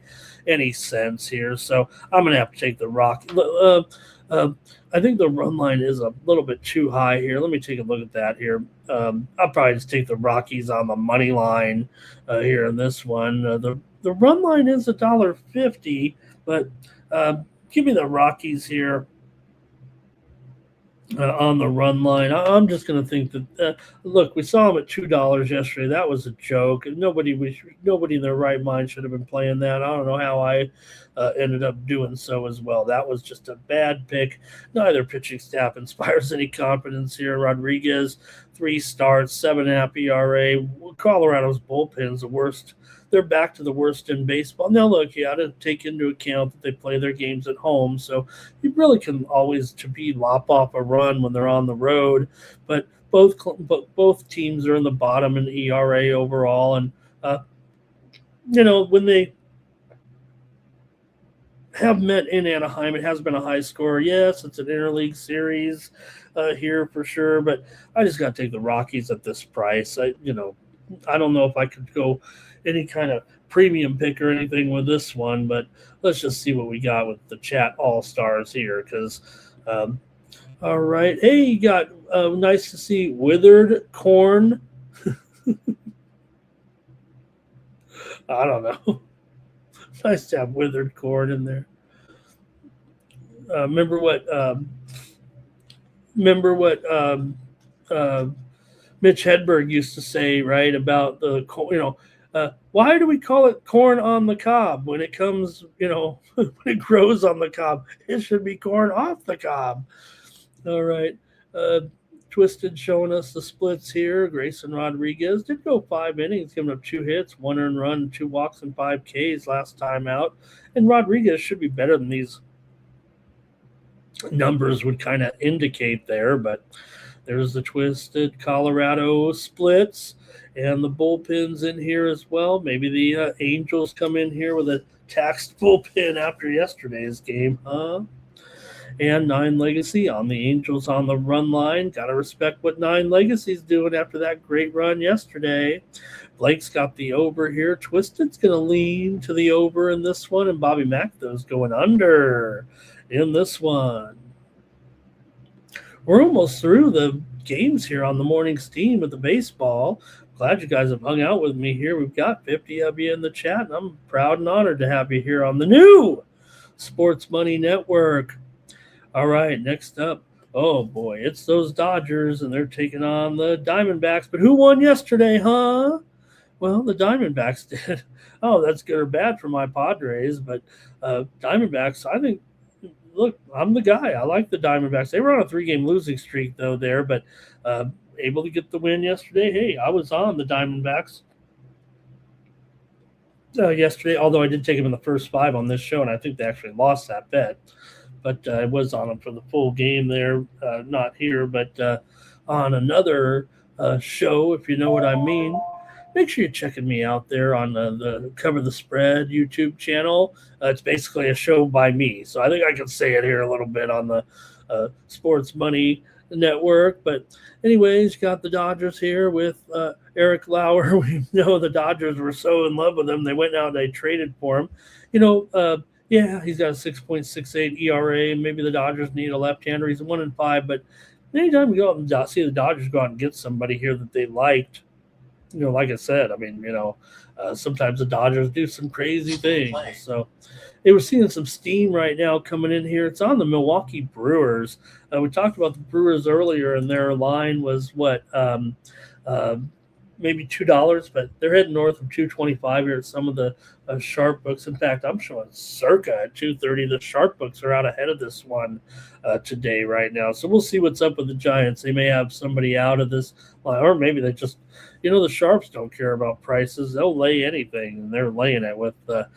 sense here. So I'm going to have to take the Rockies. I think the run line is a little bit too high here. Let me take a look at that here. I'll probably just take the Rockies on the money line here in this one. The run line is $1.50, but give me the Rockies here on the run line. I'm just going to think that, look, we saw them at $2 yesterday. That was a joke. Nobody in their right mind should have been playing that. I don't know how I ended up doing so as well. That was just a bad pick. Neither pitching staff inspires any confidence here. Rodriguez, 3 starts, 7.5 ERA. Colorado's bullpen's the worst. They're back to the worst in baseball. Now, look, you got to take into account that they play their games at home, so you really can always lop off a run when they're on the road. But both teams are in the bottom in ERA overall, and when they have met in Anaheim, it has been a high score. Yes, it's an interleague series here for sure, but I just got to take the Rockies at this price. I don't know if I could go any kind of premium pick or anything with this one, but let's just see what we got with the chat all-stars here, because all right. Hey, you got nice to see withered corn. I don't know. Nice to have withered corn in there. Remember what Mitch Hedberg used to say, right, about the Why do we call it corn on the cob when it comes, when it grows on the cob? It should be corn off the cob. All right. Uh, Twisted showing us the splits here. Grayson Rodriguez did go 5 innings, giving up 2 hits, 1 earned run, 2 walks, and 5 Ks last time out. And Rodriguez should be better than these numbers would kind of indicate there, but there's the Twisted Colorado splits and the bullpens in here as well. Maybe the Angels come in here with a taxed bullpen after yesterday's game, huh? And Nine Legacy on the Angels on the run line. Got to respect what Nine Legacy's doing after that great run yesterday. Blake's got the over here. Twisted's going to lean to the over in this one, and Bobby Macdo's going under in this one. We're almost through the games here on the morning's team with the baseball. Glad you guys have hung out with me here. We've got 50 of you in the chat, and I'm proud and honored to have you here on the new Sports Money Network. All right, next up. Oh, boy, it's those Dodgers, and they're taking on the Diamondbacks. But who won yesterday, huh? Well, the Diamondbacks did. Oh, that's good or bad for my Padres. But Diamondbacks, I think, look, I'm the guy. I like the Diamondbacks. They were on a 3-game losing streak, though, there. But able to get the win yesterday. Hey, I was on the Diamondbacks yesterday, although I did take them in the first 5 on this show, and I think they actually lost that bet. But I was on them for the full game there, not here, but on another show, if you know what I mean. Make sure you're checking me out there on the Cover the Spread YouTube channel. It's basically a show by me, so I think I can say it here a little bit on the Sports Money Network. But anyways, got the Dodgers here with Eric Lauer. We know the Dodgers were so in love with him, they went out and they traded for him. Yeah, he's got a 6.68 ERA. Maybe the Dodgers need a left-hander. He's 1-5, but anytime you go out and see the Dodgers go out and get somebody here that they liked, like I said, I mean, sometimes the Dodgers do some crazy things. So they were seeing some steam right now coming in here. It's on the Milwaukee Brewers. We talked about the Brewers earlier, and their line was maybe $2, but they're heading north of $2.25 here at some of the sharp books. In fact, I'm showing circa at $2.30. The sharp books are out ahead of this one today right now. So we'll see what's up with the Giants. They may have somebody out of this line, or maybe they just, the sharps don't care about prices. They'll lay anything, and they're laying it with the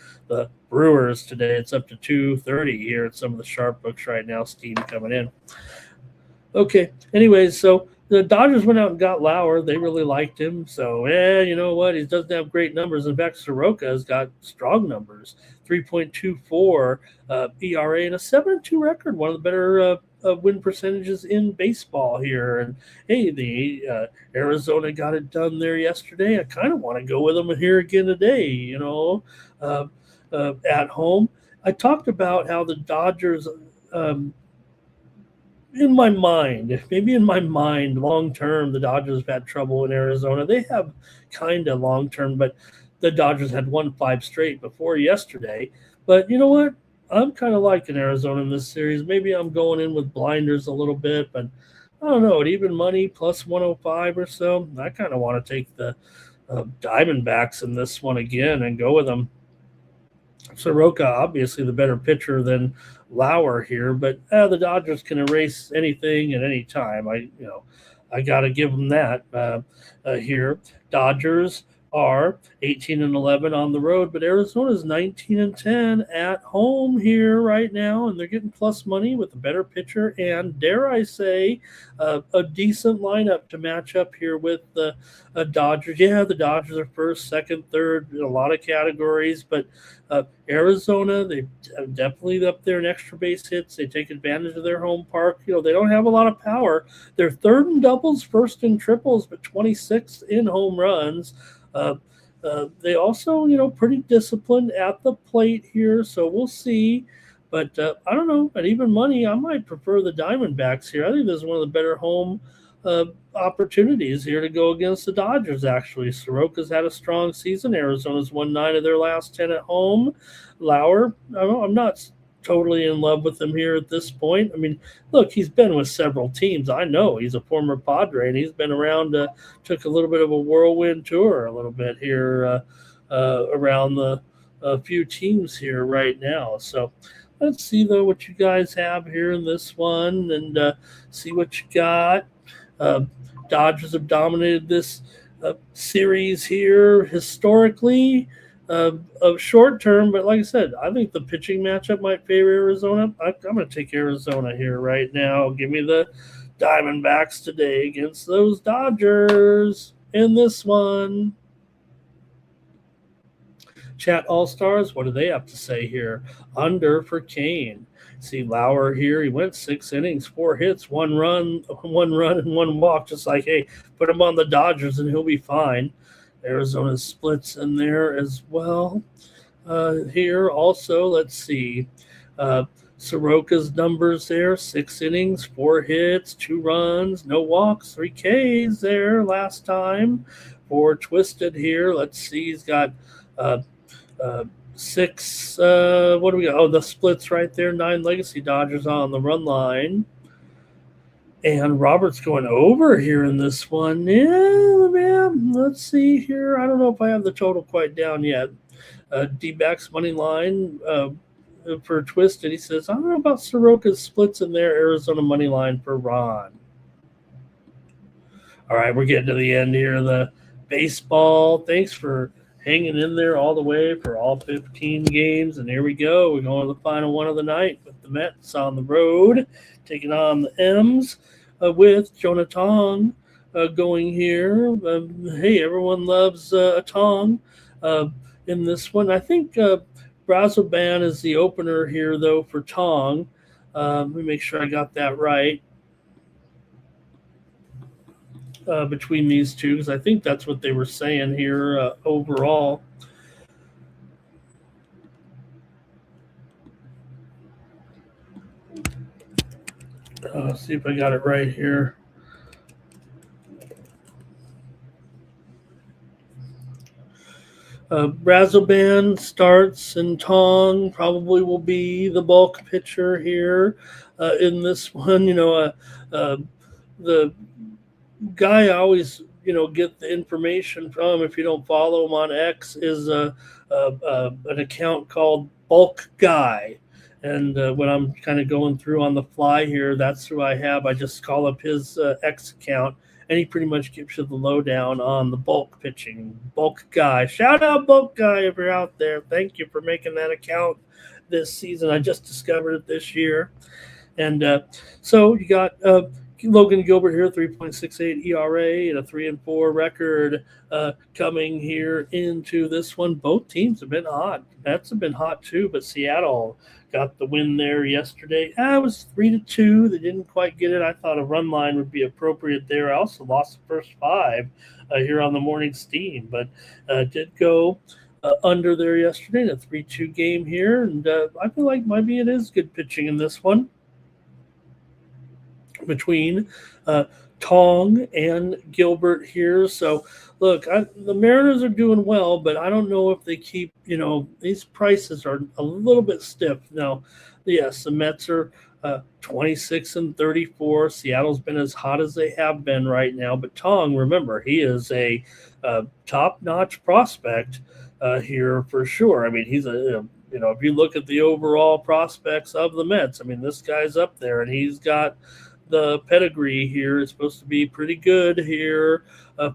Brewers today. It's up to $2.30 here at some of the sharp books right now. Steam coming in. Okay, anyways, so the Dodgers went out and got Lauer. They really liked him. So, you know what? He doesn't have great numbers. In fact, Soroka has got strong numbers. 3.24 ERA and a 7-2 record. One of the better win percentages in baseball here. And, hey, the Arizona got it done there yesterday. I kind of want to go with them here again today, at home. I talked about how the Dodgers in my mind, long-term, the Dodgers have had trouble in Arizona. They have kind of long-term, but the Dodgers had won 5 straight before yesterday. But you know what? I'm kind of liking Arizona in this series. Maybe I'm going in with blinders a little bit, but I don't know. At even money, plus 105 or so, I kind of want to take the Diamondbacks in this one again and go with them. Soroka, obviously the better pitcher than Lauer here, but the Dodgers can erase anything at any time. I got to give them that here. Dodgers are 18-11 on the road, but Arizona's 19-10 at home here right now, and they're getting plus money with a better pitcher and, dare I say, a decent lineup to match up here with the Dodgers. Yeah, the Dodgers are first, second, third in a lot of categories, but Arizona, they definitely up there in extra base hits. They take advantage of their home park. They don't have a lot of power. They're third in doubles, first in triples, but 26th in home runs. They also, pretty disciplined at the plate here, so we'll see. But I don't know. At even money, I might prefer the Diamondbacks here. I think this is one of the better home opportunities here to go against the Dodgers, actually. Soroka's had a strong season. Arizona's won 9 of their last 10 at home. Lauer, I'm not totally in love with him here at this point. I mean, look, he's been with several teams. I know he's a former Padre, and he's been around, took a little bit of a whirlwind tour a little bit here around the few teams here right now. So let's see, though, what you guys have here in this one and see what you got. Dodgers have dominated this series here historically of short term, but like I said, I think the pitching matchup might favor Arizona. I'm going to take Arizona here right now. Give me the Diamondbacks today against those Dodgers in this one. Chat All-Stars, what do they have to say here? Under for Kane. See Lauer here. He went 6 innings, 4 hits, 1 run, and 1 walk. Just like, hey, put him on the Dodgers and he'll be fine. Arizona splits in there as well. Here also, let's see. Soroka's numbers there, 6 innings, 4 hits, 2 runs, no walks, 3 Ks there last time. For Twisted here, let's see. He's got 6, what do we got? Oh, the splits right there, 9 legacy Dodgers on the run line. And Robert's going over here in this one. Yeah, man, let's see here. I don't know if I have the total quite down yet. D-backs money line for Twisted. He says, I don't know about Soroka's splits in there. Arizona money line for Ron. All right, we're getting to the end here of the baseball. Thanks for hanging in there all the way for all 15 games. And here we go. We're going to the final one of the night with the Mets on the road, taking on the M's with Jonah Tong going here. Hey, everyone loves a Tong in this one. I think Brazoban is the opener here, though, for Tong. Let me make sure I got that right. Between these two, because I think that's what they were saying here overall. See if I got it right here. Brazoban starts, and Tong probably will be the bulk pitcher here in this one. You know, the guy I always, get the information from, if you don't follow him on X, is an account called Bulk Guy. And when I'm kind of going through on the fly here, that's who I have. I just call up his X account, and he pretty much gives you the lowdown on the bulk pitching. Bulk Guy. Shout out Bulk Guy if you're out there. Thank you for making that account this season. I just discovered it this year. And so you got Logan Gilbert here, 3.68 ERA and a 3-4 record coming here into this one. Both teams have been hot. Mets have been hot too, but Seattle got the win there yesterday. It was 3-2. They didn't quite get it. I thought a run line would be appropriate there. I also lost the first 5 here on the morning steam, but did go under there yesterday in a 3-2 game here. And I feel like maybe it is good pitching in this one between Tong and Gilbert here. So, look, the Mariners are doing well, but I don't know if they keep, these prices are a little bit stiff. Now, yes, the Mets are 26-34. Seattle's been as hot as they have been right now. But Tong, remember, he is a top-notch prospect here for sure. I mean, he's if you look at the overall prospects of the Mets, I mean, this guy's up there, and he's got the pedigree here. Is supposed to be pretty good here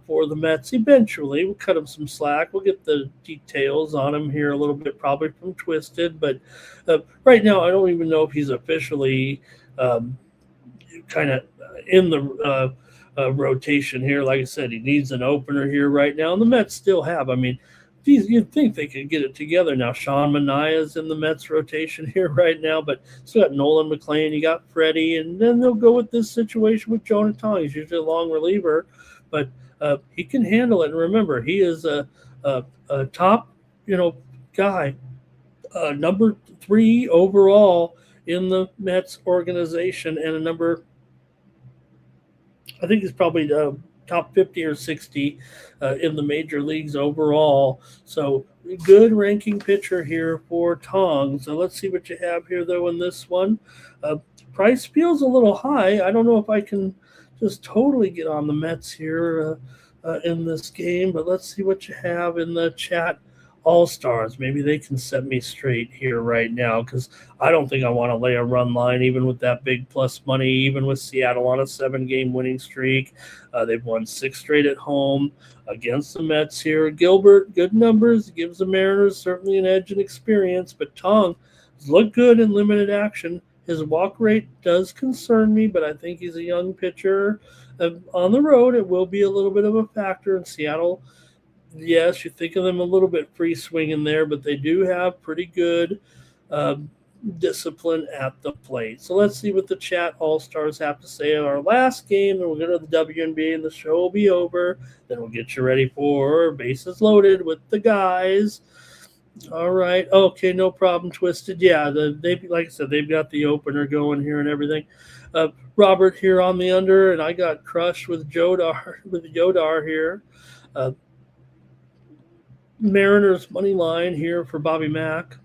for the Mets. Eventually, we'll cut him some slack. We'll get the details on him here a little bit, probably from Twisted. But right now, I don't even know if he's officially kind of in the rotation here. Like I said, he needs an opener here right now, and the Mets still have. I mean, you'd think they could get it together now. Sean Manaea's in the Mets rotation here right now, but still got Nolan McLean, you got Freddie, and then they'll go with this situation with Jonah Tong. He's usually a long reliever, but he can handle it. And remember, he is a top, guy, number 3 overall in the Mets organization, and I think he's probably top 50 or 60 in the major leagues overall. So good ranking pitcher here for Tong. So let's see what you have here, though, in this one. Price feels a little high. I don't know if I can just totally get on the Mets here in this game, but let's see what you have in the chat all-stars. Maybe they can set me straight here right now, because I don't think I want to lay a run line even with that big plus money, even with Seattle on a 7-game winning streak. They've won 6 straight at home against the Mets here. Gilbert, good numbers, gives the Mariners certainly an edge in experience, but Tong has looked good in limited action. His walk rate does concern me, but I think he's a young pitcher. On the road, it will be a little bit of a factor in Seattle. Yes, you think of them a little bit free swinging there, but they do have pretty good discipline at the plate. So let's see what the chat all-stars have to say in our last game. Then we'll go to the WNBA and the show will be over. Then we'll get you ready for Bases Loaded with the guys. All right. Okay, no problem, Twisted. Yeah, they like I said, they've got the opener going here and everything. Robert here on the under, and I got crushed with Yodar here. Mariners money line here for Bobby Mack.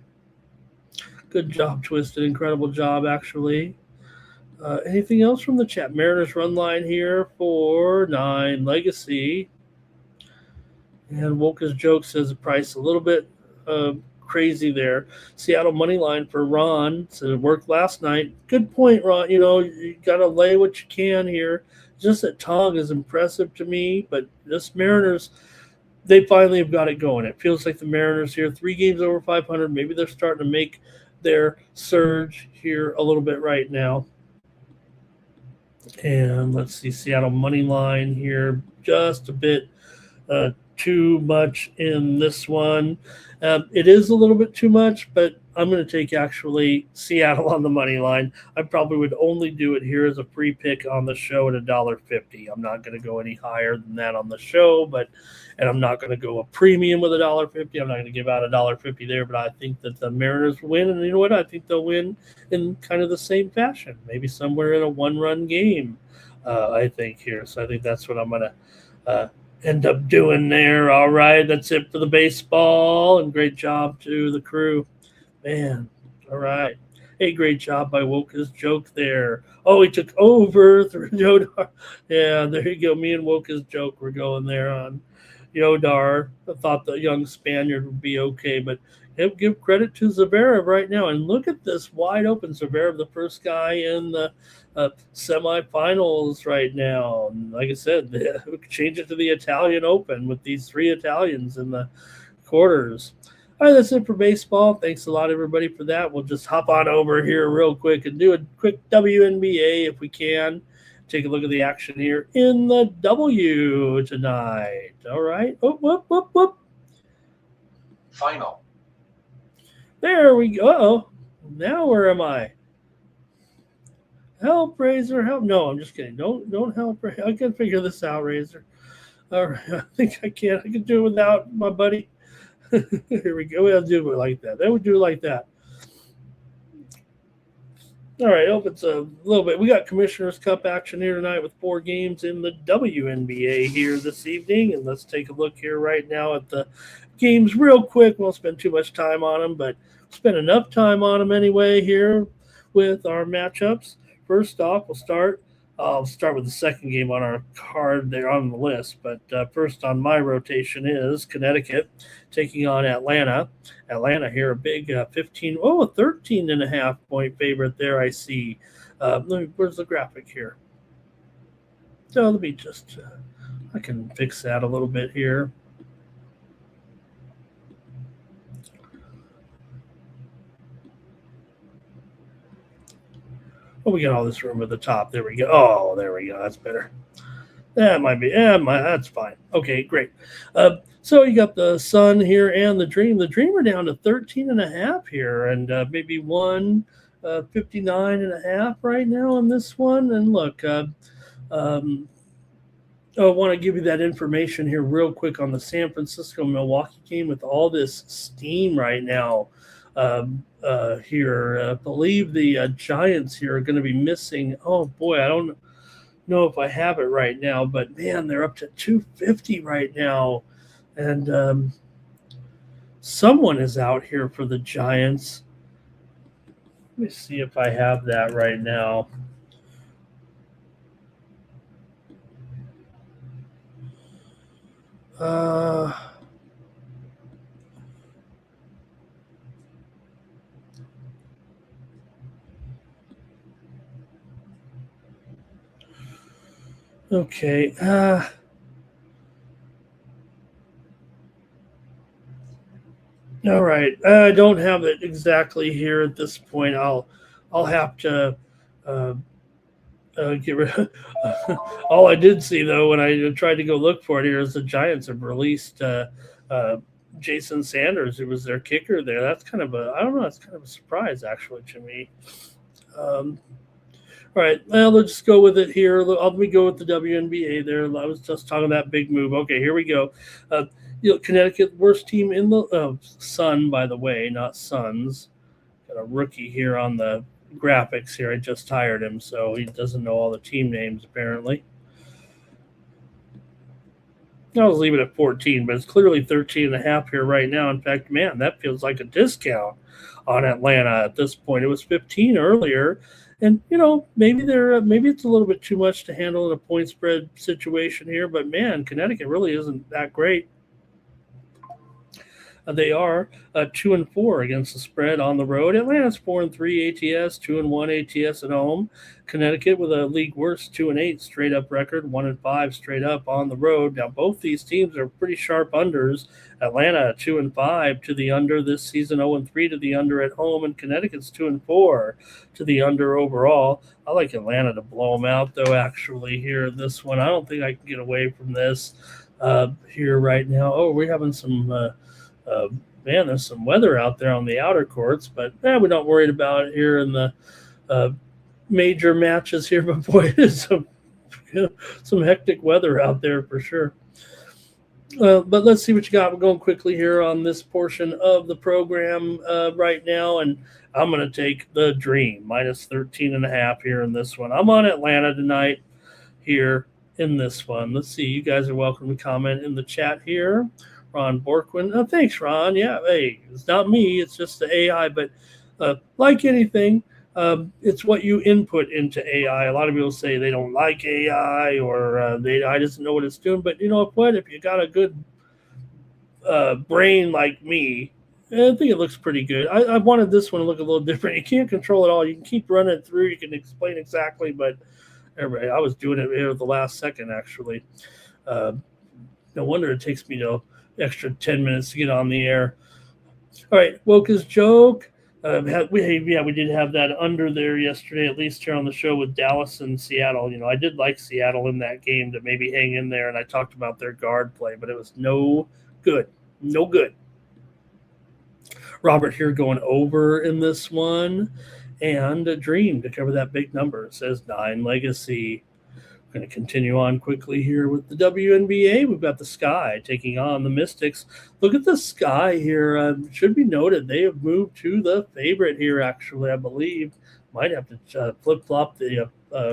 Good job, Twisted. Incredible job, actually. Anything else from the chat? Mariners run line here for 9 Legacy. And Woka's joke says the price a little bit crazy there. Seattle money line for Ron. So it worked last night. Good point, Ron. You got to lay what you can here. Just that Tong is impressive to me, but this Mariners, they finally have got it going. It feels like the Mariners here, 3 games over 500. Maybe they're starting to make their surge here a little bit right now. And let's see, Seattle money line here, just a bit too much in this one. It is a little bit too much, but I'm going to take actually Seattle on the money line. I probably would only do it here as a free pick on the show at $1.50. I'm not going to go any higher than that on the show, and I'm not going to go a premium with $1.50. I'm not going to give out $1.50 there, but I think that the Mariners win, and you know what? I think they'll win in kind of the same fashion, maybe somewhere in a 1-run game. I think here, so I think that's what I'm going to end up doing there. All right, that's it for the baseball, and great job to the crew. Man, all right. Hey, great job by Woka's joke there. Oh, he took over through Yodar. Yeah, there you go. Me and Woka's joke were going there on Yodar. I thought the young Spaniard would be okay, but give credit to Zverev right now. And look at this wide open Zverev, the first guy in the semifinals right now. And like I said, we could change it to the Italian Open with these 3 Italians in the quarters. All right, that's it for baseball. Thanks a lot, everybody, for that. We'll just hop on over here real quick and do a quick WNBA if we can. Take a look at the action here in the W tonight. All right. Oh, whoop, whoop, whoop. Final. There we go. Uh-oh. Now where am I? Help, Razor. Help. No, I'm just kidding. Don't help. I can figure this out, Razor. All right. I think I can. I can do it without my buddy. Here we go. We'll do it like that. They would do it like that. All right. Hope it's a little bit. We got Commissioner's Cup action here tonight with 4 games in the WNBA here this evening. And let's take a look here right now at the games real quick. Won't spend too much time on them, but spend enough time on them anyway here with our matchups. First off, I'll start with the second game on our card there on the list. But first on my rotation is Connecticut taking on Atlanta. Atlanta here, a big 13.5 point favorite there, I see. Where's the graphic here? So let me just, I can fix that a little bit here. Oh, we got all this room at the top. There we go. Oh, there we go. That's better. That might be. That's fine. Okay, great. So you got the Sun here and the Dream. The Dream are down to 13.5 here, and maybe 159.5 right now on this one. And look, I want to give you that information here real quick on the San Francisco-Milwaukee game with all this steam right now. Here, I believe the Giants here are going to be missing. Oh boy, I don't know if I have it right now, but man, they're up to 250 right now. And someone is out here for the Giants. Let me see if I have that right now. Okay. All right. I don't have it exactly here at this point. I'll have to get rid of all I did see, though, when I tried to go look for it here is the Giants have released Jason Sanders, who was their kicker there. That's kind of I don't know, that's kind of a surprise, actually, to me. All right, well, let's just go with it here. Let me go with the WNBA there. I was just talking that big move. Okay, here we go. Connecticut, worst team in the Sun, by the way, not Suns. Got a rookie here on the graphics here. I just hired him, so he doesn't know all the team names, apparently. I'll leave it at 14, but it's clearly 13.5 here right now. In fact, man, that feels like a discount on Atlanta at this point. It was 15 earlier. And, maybe it's a little bit too much to handle in a point spread situation here, but man, Connecticut really isn't that great. They are 2-4 against the spread on the road. Atlanta's 4-3 ATS, 2-1 ATS at home. Connecticut with a league worst 2-8 straight up record, 1-5 straight up on the road. Now both these teams are pretty sharp unders. Atlanta 2-5 to the under this season, 0-3 to the under at home, and Connecticut's 2-4 to the under overall. I like Atlanta to blow them out, though. Actually, here in this one, I don't think I can get away from this here right now. Oh, we're having some. Man, there's some weather out there on the outer courts, but we're not worried about it here in the major matches here. But boy, it is some hectic weather out there for sure. But let's see what you got. We're going quickly here on this portion of the program right now, and I'm going to take the Dream minus 13.5 here in this one. I'm on Atlanta tonight here in this one. Let's see. You guys are welcome to comment in the chat here. Ron Borkwin. Oh, thanks, Ron. Yeah, hey, it's not me. It's just the AI. But like anything, it's what you input into AI. A lot of people say they don't like AI or AI doesn't know what it's doing. But you know what? If you got a good brain like me, I think it looks pretty good. I wanted this one to look a little different. You can't control it all. You can keep running it through. You can explain exactly. But everybody, I was doing it here at the last second, actually. No wonder it takes me extra 10 minutes to get on the air. All right, Woke's joke. We did have that under there yesterday, at least here on the show with Dallas and Seattle. I did like Seattle in that game to maybe hang in there, and I talked about their guard play, but it was no good. No good. Robert here going over in this one, and a Dream to cover that big number. It says 9 legacy. Going to continue on quickly here with the WNBA. We've got the Sky taking on the Mystics. Look at the Sky here. Should be noted they have moved to the favorite here, actually, I believe. Might have to flip-flop the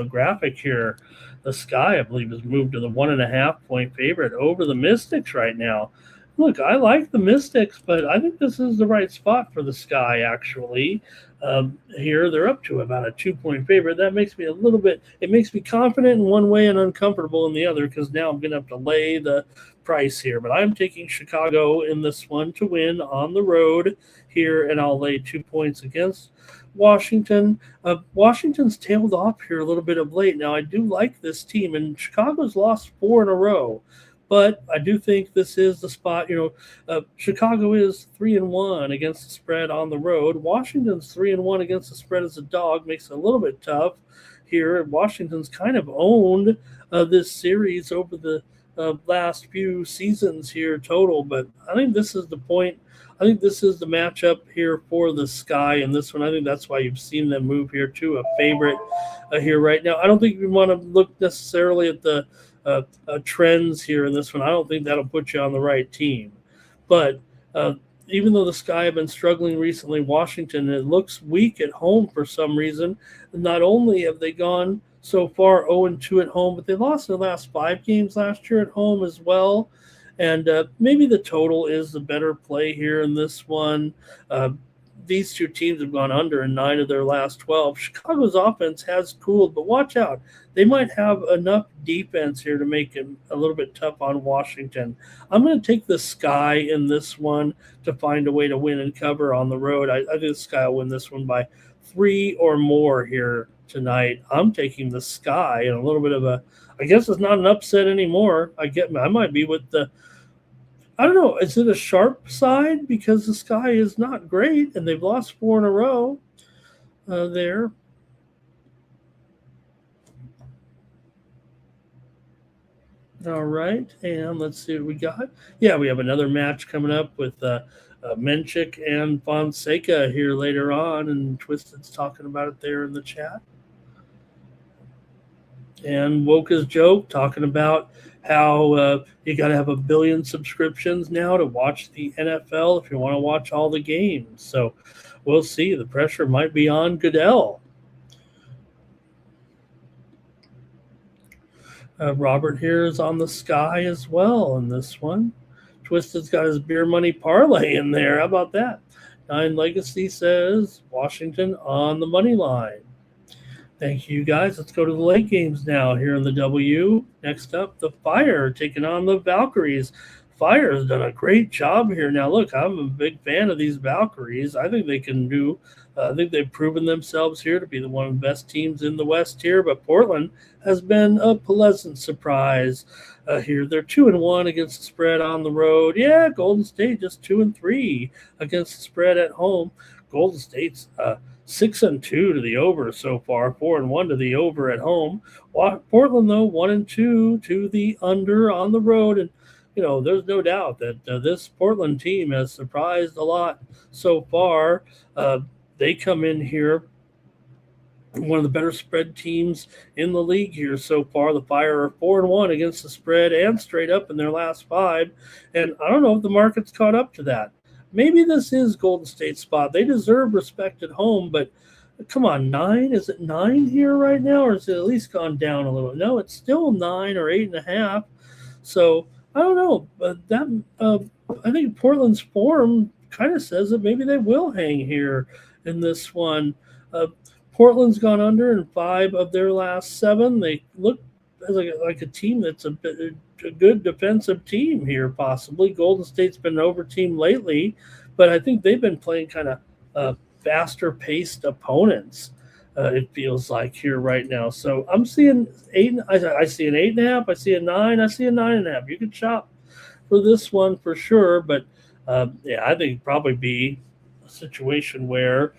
graphic here. The Sky, I believe, has moved to the 1.5-point favorite over the Mystics right now. Look, I like the Mystics, but I think this is the right spot for the Sky, actually. Here, they're up to about a 2-point favorite. That makes me it makes me confident in one way and uncomfortable in the other, because now I'm going to have to lay the price here. But I'm taking Chicago in this one to win on the road here, and I'll lay 2 points against Washington. Washington's tailed off here a little bit of late. Now, I do like this team, and Chicago's lost 4 in a row. But I do think this is the spot. Chicago is 3-1 against the spread on the road. Washington's 3-1 against the spread as a dog. Makes it a little bit tough here. Washington's kind of owned this series over the last few seasons here total. But I think this is the point. I think this is the matchup here for the Sky in this one. I think that's why you've seen them move here to a favorite here right now. I don't think we want to look necessarily at the trends here in this one. I don't think that'll put you on the right team. But even though the Sky have been struggling recently, Washington, it looks weak at home for some reason. Not only have they gone so far, 0-2 at home, but they lost their last 5 games last year at home as well. And maybe the total is the better play here in this one. These two teams have gone under in 9 of their last 12. Chicago's offense has cooled, but watch out. They might have enough defense here to make it a little bit tough on Washington. I'm going to take the Sky in this one to find a way to win and cover on the road. I think the Sky will win this one by 3 or more here tonight. I'm taking the Sky and a little bit of a, I guess it's not an upset anymore. I might be with the, I don't know, is it a sharp side? Because the Sky is not great, and they've lost 4 in a row there. All right, and let's see what we got. Yeah, we have another match coming up with Menchik and Fonseca here later on, and Twisted's talking about it there in the chat. And Woka's joke talking about how you got to have 1 billion subscriptions now to watch the NFL if you want to watch all the games. So we'll see. The pressure might be on Goodell. Robert here is on the Sky as well in this one. Twisted's got his beer money parlay in there. How about that? 9 Legacy says Washington on the money line. Thank you, guys. Let's go to the late games now here in the W. Next up, the Fire taking on the Valkyries. Fire has done a great job here. Now, look, I'm a big fan of these Valkyries. I think they can do I think they've proven themselves here to be one of the best teams in the West here, but Portland has been a pleasant surprise here. They're 2-1 against the spread on the road. Yeah, Golden State just 2-3 against the spread at home. Golden State's 6-2 to the over so far, 4-1 to the over at home. Portland, though, 1-2 to the under on the road. And, you know, there's no doubt that this Portland team has surprised a lot so far. They come in here one of the better spread teams in the league here so far. The Fire are 4-1 against the spread and straight up in their last 5. And I don't know if the market's caught up to that. Maybe this is Golden State's spot. They deserve respect at home, but come on, 9? Is it 9 here right now, or has it at least gone down a little? No, it's still 9 or 8.5. So I don't know, but that I think Portland's form kind of says that maybe they will hang here in this one. Portland's gone under in 5 of their last 7. They look like a team that's a good defensive team here, possibly. Golden State's been an over team lately, but I think they've been playing kind of faster-paced opponents, it feels like, here right now. So I'm seeing 8. I see an 8.5. I see a 9. I see a 9.5. You could shop for this one for sure, but yeah, I think it'd probably be a situation where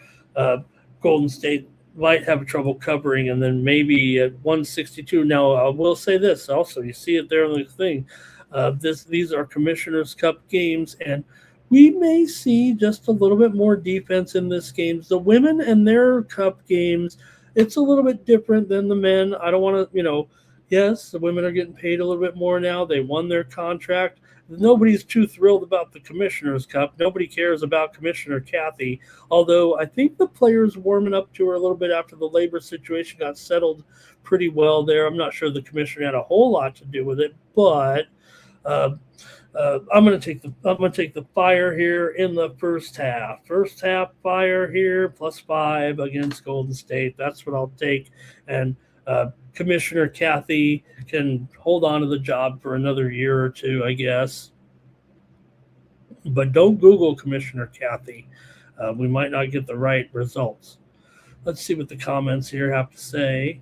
Golden State might have trouble covering, and then maybe at 162. Now, I will say this also. You see it there on the thing. These are Commissioner's Cup games, and we may see just a little bit more defense in this game. The women and their cup games, it's a little bit different than the men. I don't want to, yes, the women are getting paid a little bit more now. They won their contract. Nobody's too thrilled about the Commissioner's Cup. Nobody cares about Commissioner Kathy, although I think the players warming up to her a little bit after the labor situation got settled pretty well there. I'm not sure the commissioner had a whole lot to do with it, but I'm going to take the Fire here in the first half. First half Fire here +5 against Golden State. That's what I'll take, and Commissioner Kathy can hold on to the job for another year or two, I guess. But don't Google Commissioner Kathy. We might not get the right results. Let's see what the comments here have to say.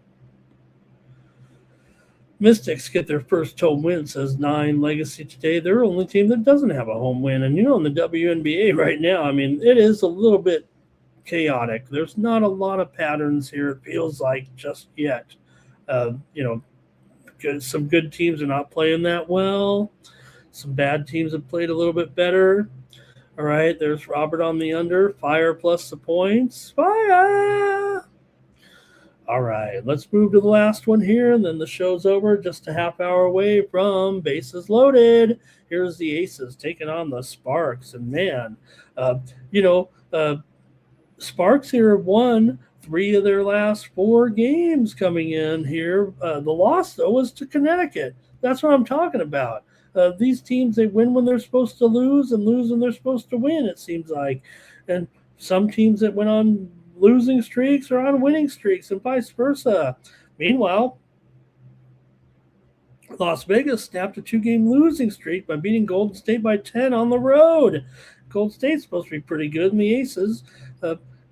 Mystics get their first home win, says 9 Legacy today. They're the only team that doesn't have a home win. And, in the WNBA right now, it is a little bit chaotic. There's not a lot of patterns here, it feels like, just yet. Some good teams are not playing that well. Some bad teams have played a little bit better. All right, there's Robert on the under. Fire plus the points. Fire! All right, let's move to the last one here, and then the show's over. Just a half hour away from Bases Loaded. Here's the Aces taking on the Sparks. And, man, Sparks here have won 3 of their last 4 games coming in here. The loss, though, was to Connecticut. That's what I'm talking about. These teams, they win when they're supposed to lose and lose when they're supposed to win, it seems like. And some teams that went on losing streaks are on winning streaks and vice versa. Meanwhile, Las Vegas snapped a 2-game losing streak by beating Golden State by 10 on the road. Golden State's supposed to be pretty good, and the Aces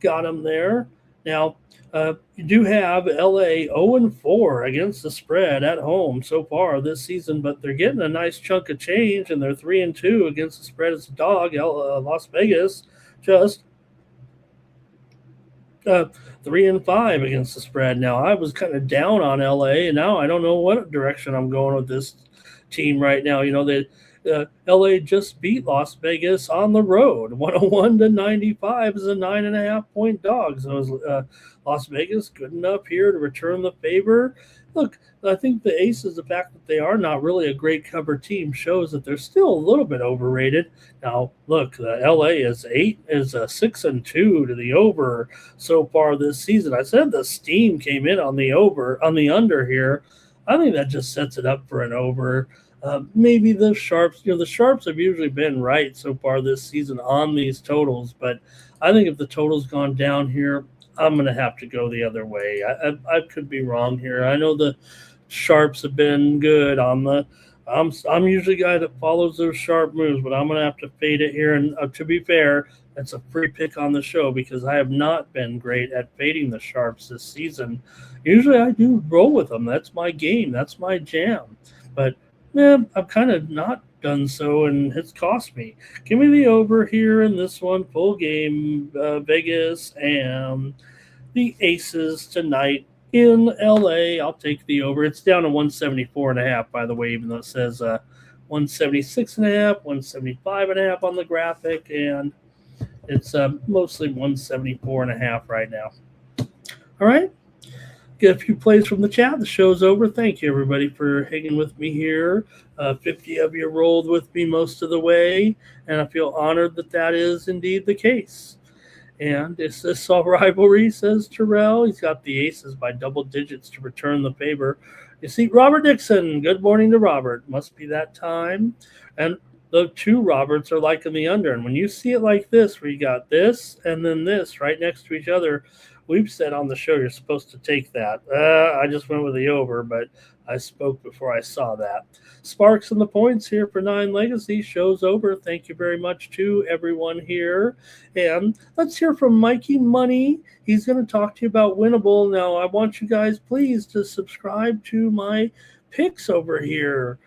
got them there. Now, you do have LA 0-4 against the spread at home so far this season, but they're getting a nice chunk of change, and they're 3-2 against the spread as a dog. Las Vegas just 3-5 against the spread. Now, I was kind of down on LA, and now I don't know what direction I'm going with this team right now. You know, LA just beat Las Vegas on the road, 101-95 as a 9.5-point dog. So is Las Vegas good enough here to return the favor? Look, I think the Aces, the fact that they are not really a great cover team, shows that they're still a little bit overrated. Now, look, LA is 6-2 to the over so far this season. I said the steam came in on the under here. I think that just sets it up for an over. Maybe the Sharps, the Sharps have usually been right so far this season on these totals, but I think if the total's gone down here, I'm going to have to go the other way. I could be wrong here. I know the Sharps have been good on the I'm usually a guy that follows those sharp moves, but I'm going to have to fade it here. And to be fair, that's a free pick on the show because I have not been great at fading the Sharps this season. Usually I do roll with them. That's my game. That's my jam. But, man, I've kind of not done so, and it's cost me. Give me the over here in this one, full game, Vegas, and the Aces tonight in LA. I'll take the over. It's down to 174.5, by the way, even though it says 176.5, 175.5 on the graphic, and it's mostly 174.5 right now. All right. Get a few plays from the chat. The show's over. Thank you, everybody, for hanging with me here. 50 of you rolled with me most of the way, and I feel honored that that is indeed the case. And is this all rivalry, says Terrell. He's got the Aces by double digits to return the favor. You see, Robert Dixon. Good morning to Robert. Must be that time. And the two Roberts are liking the under. And when you see it like this, where you got this and then this right next to each other, we've said on the show you're supposed to take that. I just went with the over, but I spoke before I saw that. Sparks and the points here for 9 Legacy. Show's over. Thank you very much to everyone here. And let's hear from Mikey Money. He's going to talk to you about Winnable. Now, I want you guys, please, to subscribe to my picks over here.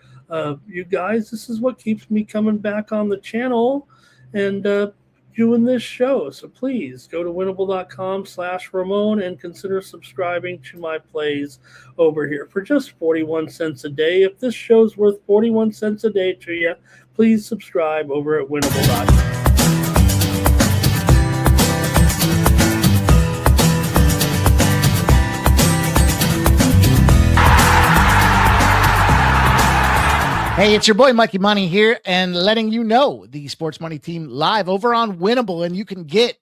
You guys, this is what keeps me coming back on the channel and doing this show. So please go to winnable.com/Ramon and consider subscribing to my plays over here for just 41 cents a day. If this show's worth 41 cents a day to you, please subscribe over at winnable.com. Hey, it's your boy Mikey Money here and letting you know the Sports Money team live over on Winnable, and you can get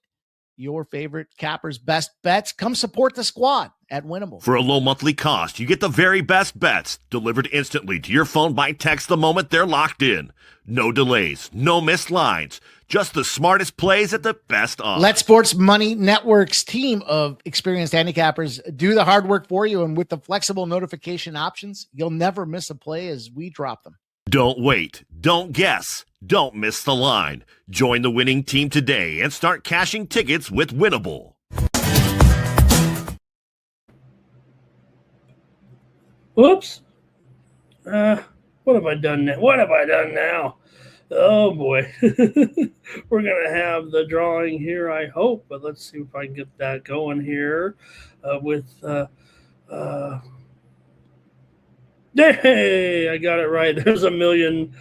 your favorite cappers' best bets. Come support the squad at Winnable. For a low monthly cost, you get the very best bets delivered instantly to your phone by text the moment they're locked in. No delays, no missed lines, just the smartest plays at the best odds. Let Sports Money Network's team of experienced handicappers do the hard work for you, and with the flexible notification options, you'll never miss a play as we drop them. Don't wait. Don't guess. Don't miss the line. Join the winning team today and start cashing tickets with Winnable. Whoops. What have I done now? Oh, boy. We're going to have the drawing here, I hope. But let's see if I can get that going here Hey, I got it right. There's a million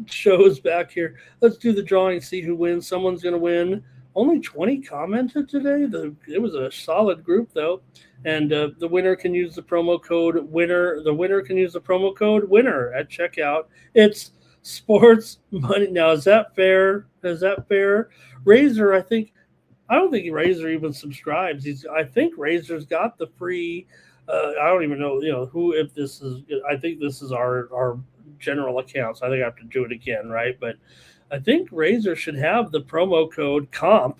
shows back here. Let's do the drawing, see who wins. Someone's going to win. Only 20 commented today. It was a solid group, though. And the winner can use the promo code WINNER. The winner can use the promo code WINNER at checkout. It's Sports Money. Now, is that fair? Razor, I think I don't think Razor even subscribes. I think Razor's got the free. I don't even know, who, if this is. I think this is our general account, so I think I have to do it again, right? But I think Razor should have the promo code COMP.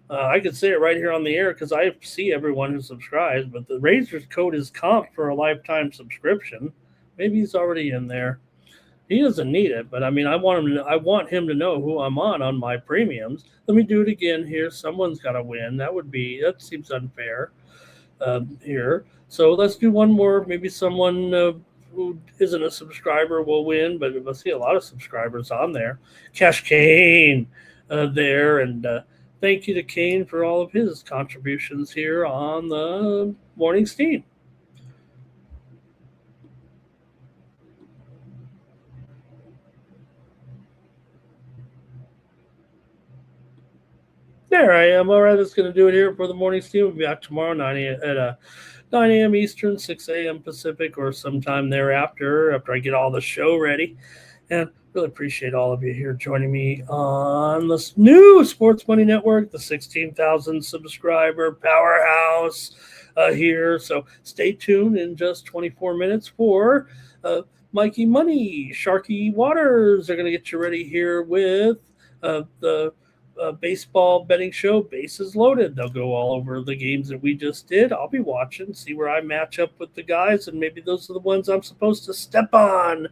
I could say it right here on the air because I see everyone who subscribes, but the Razor's code is COMP for a lifetime subscription. Maybe he's already in there. He doesn't need it, but I mean, I want him to know who I'm on my premiums. Let me do it again here. Someone's got to win. That seems unfair here. So let's do one more. Maybe someone who isn't a subscriber will win, but we'll see a lot of subscribers on there. Cash Kane there, and thank you to Kane for all of his contributions here on the Morning Steam. There I am. All right, that's going to do it here for the Morning Steam. We'll be back tomorrow 9 a.m. Eastern, 6 a.m. Pacific, or sometime thereafter after I get all the show ready. And really appreciate all of you here joining me on this new Sports Money Network, the 16,000 subscriber powerhouse here. So stay tuned in just 24 minutes for Mikey Money. Sharky Waters are going to get you ready here with the baseball betting show, Bases Loaded. They'll go all over the games that we just did. I'll be watching, see where I match up with the guys, and maybe those are the ones I'm supposed to step on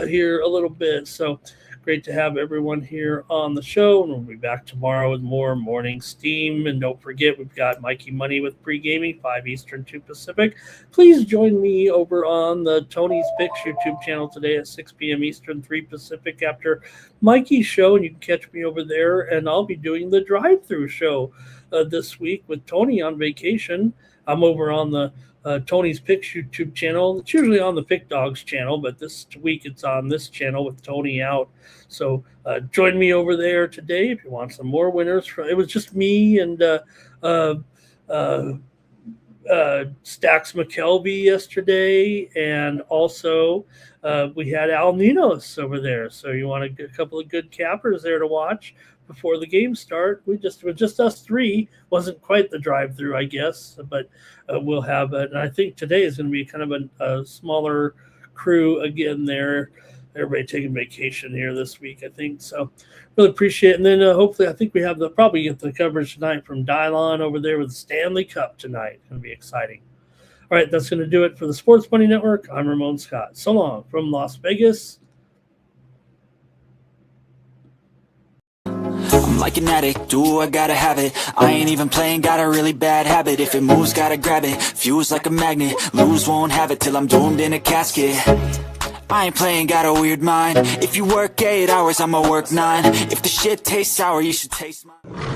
here a little bit. So great to have everyone here on the show, and we'll be back tomorrow with more Morning Steam. And don't forget, we've got Mikey Money with pre-gaming, 5 Eastern, 2 Pacific. Please join me over on the Tony's Picks YouTube channel today at 6 p.m. Eastern, 3 Pacific after Mikey's show, and you can catch me over there. And I'll be doing the drive-through show this week with Tony on vacation. I'm over on the Tony's Picks YouTube channel. It's usually on the Pick Dogs channel, but this week it's on this channel with Tony out. So join me over there today if you want some more winners. It was just me and Stax McKelvey yesterday, and also we had Al Ninos over there. So you want a couple of good cappers there to watch before the game start. It was just us three. Wasn't quite the drive-through, I guess, but we'll have it. And I think today is going to be kind of a smaller crew again there. Everybody taking vacation here this week, I think. So really appreciate it. And then hopefully, I think we have probably get the coverage tonight from Taillon over there with the Stanley Cup tonight. It's going to be exciting. All right, that's going to do it for the Sports Money Network. I'm Ramon Scott. So long from Las Vegas. I'm like an addict, do I gotta have it. I ain't even playing, got a really bad habit. If it moves, gotta grab it, fuse like a magnet. Lose, won't have it till I'm doomed in a casket. I ain't playing, got a weird mind. If you work 8 hours, I'ma work 9. If the shit tastes sour, you should taste mine.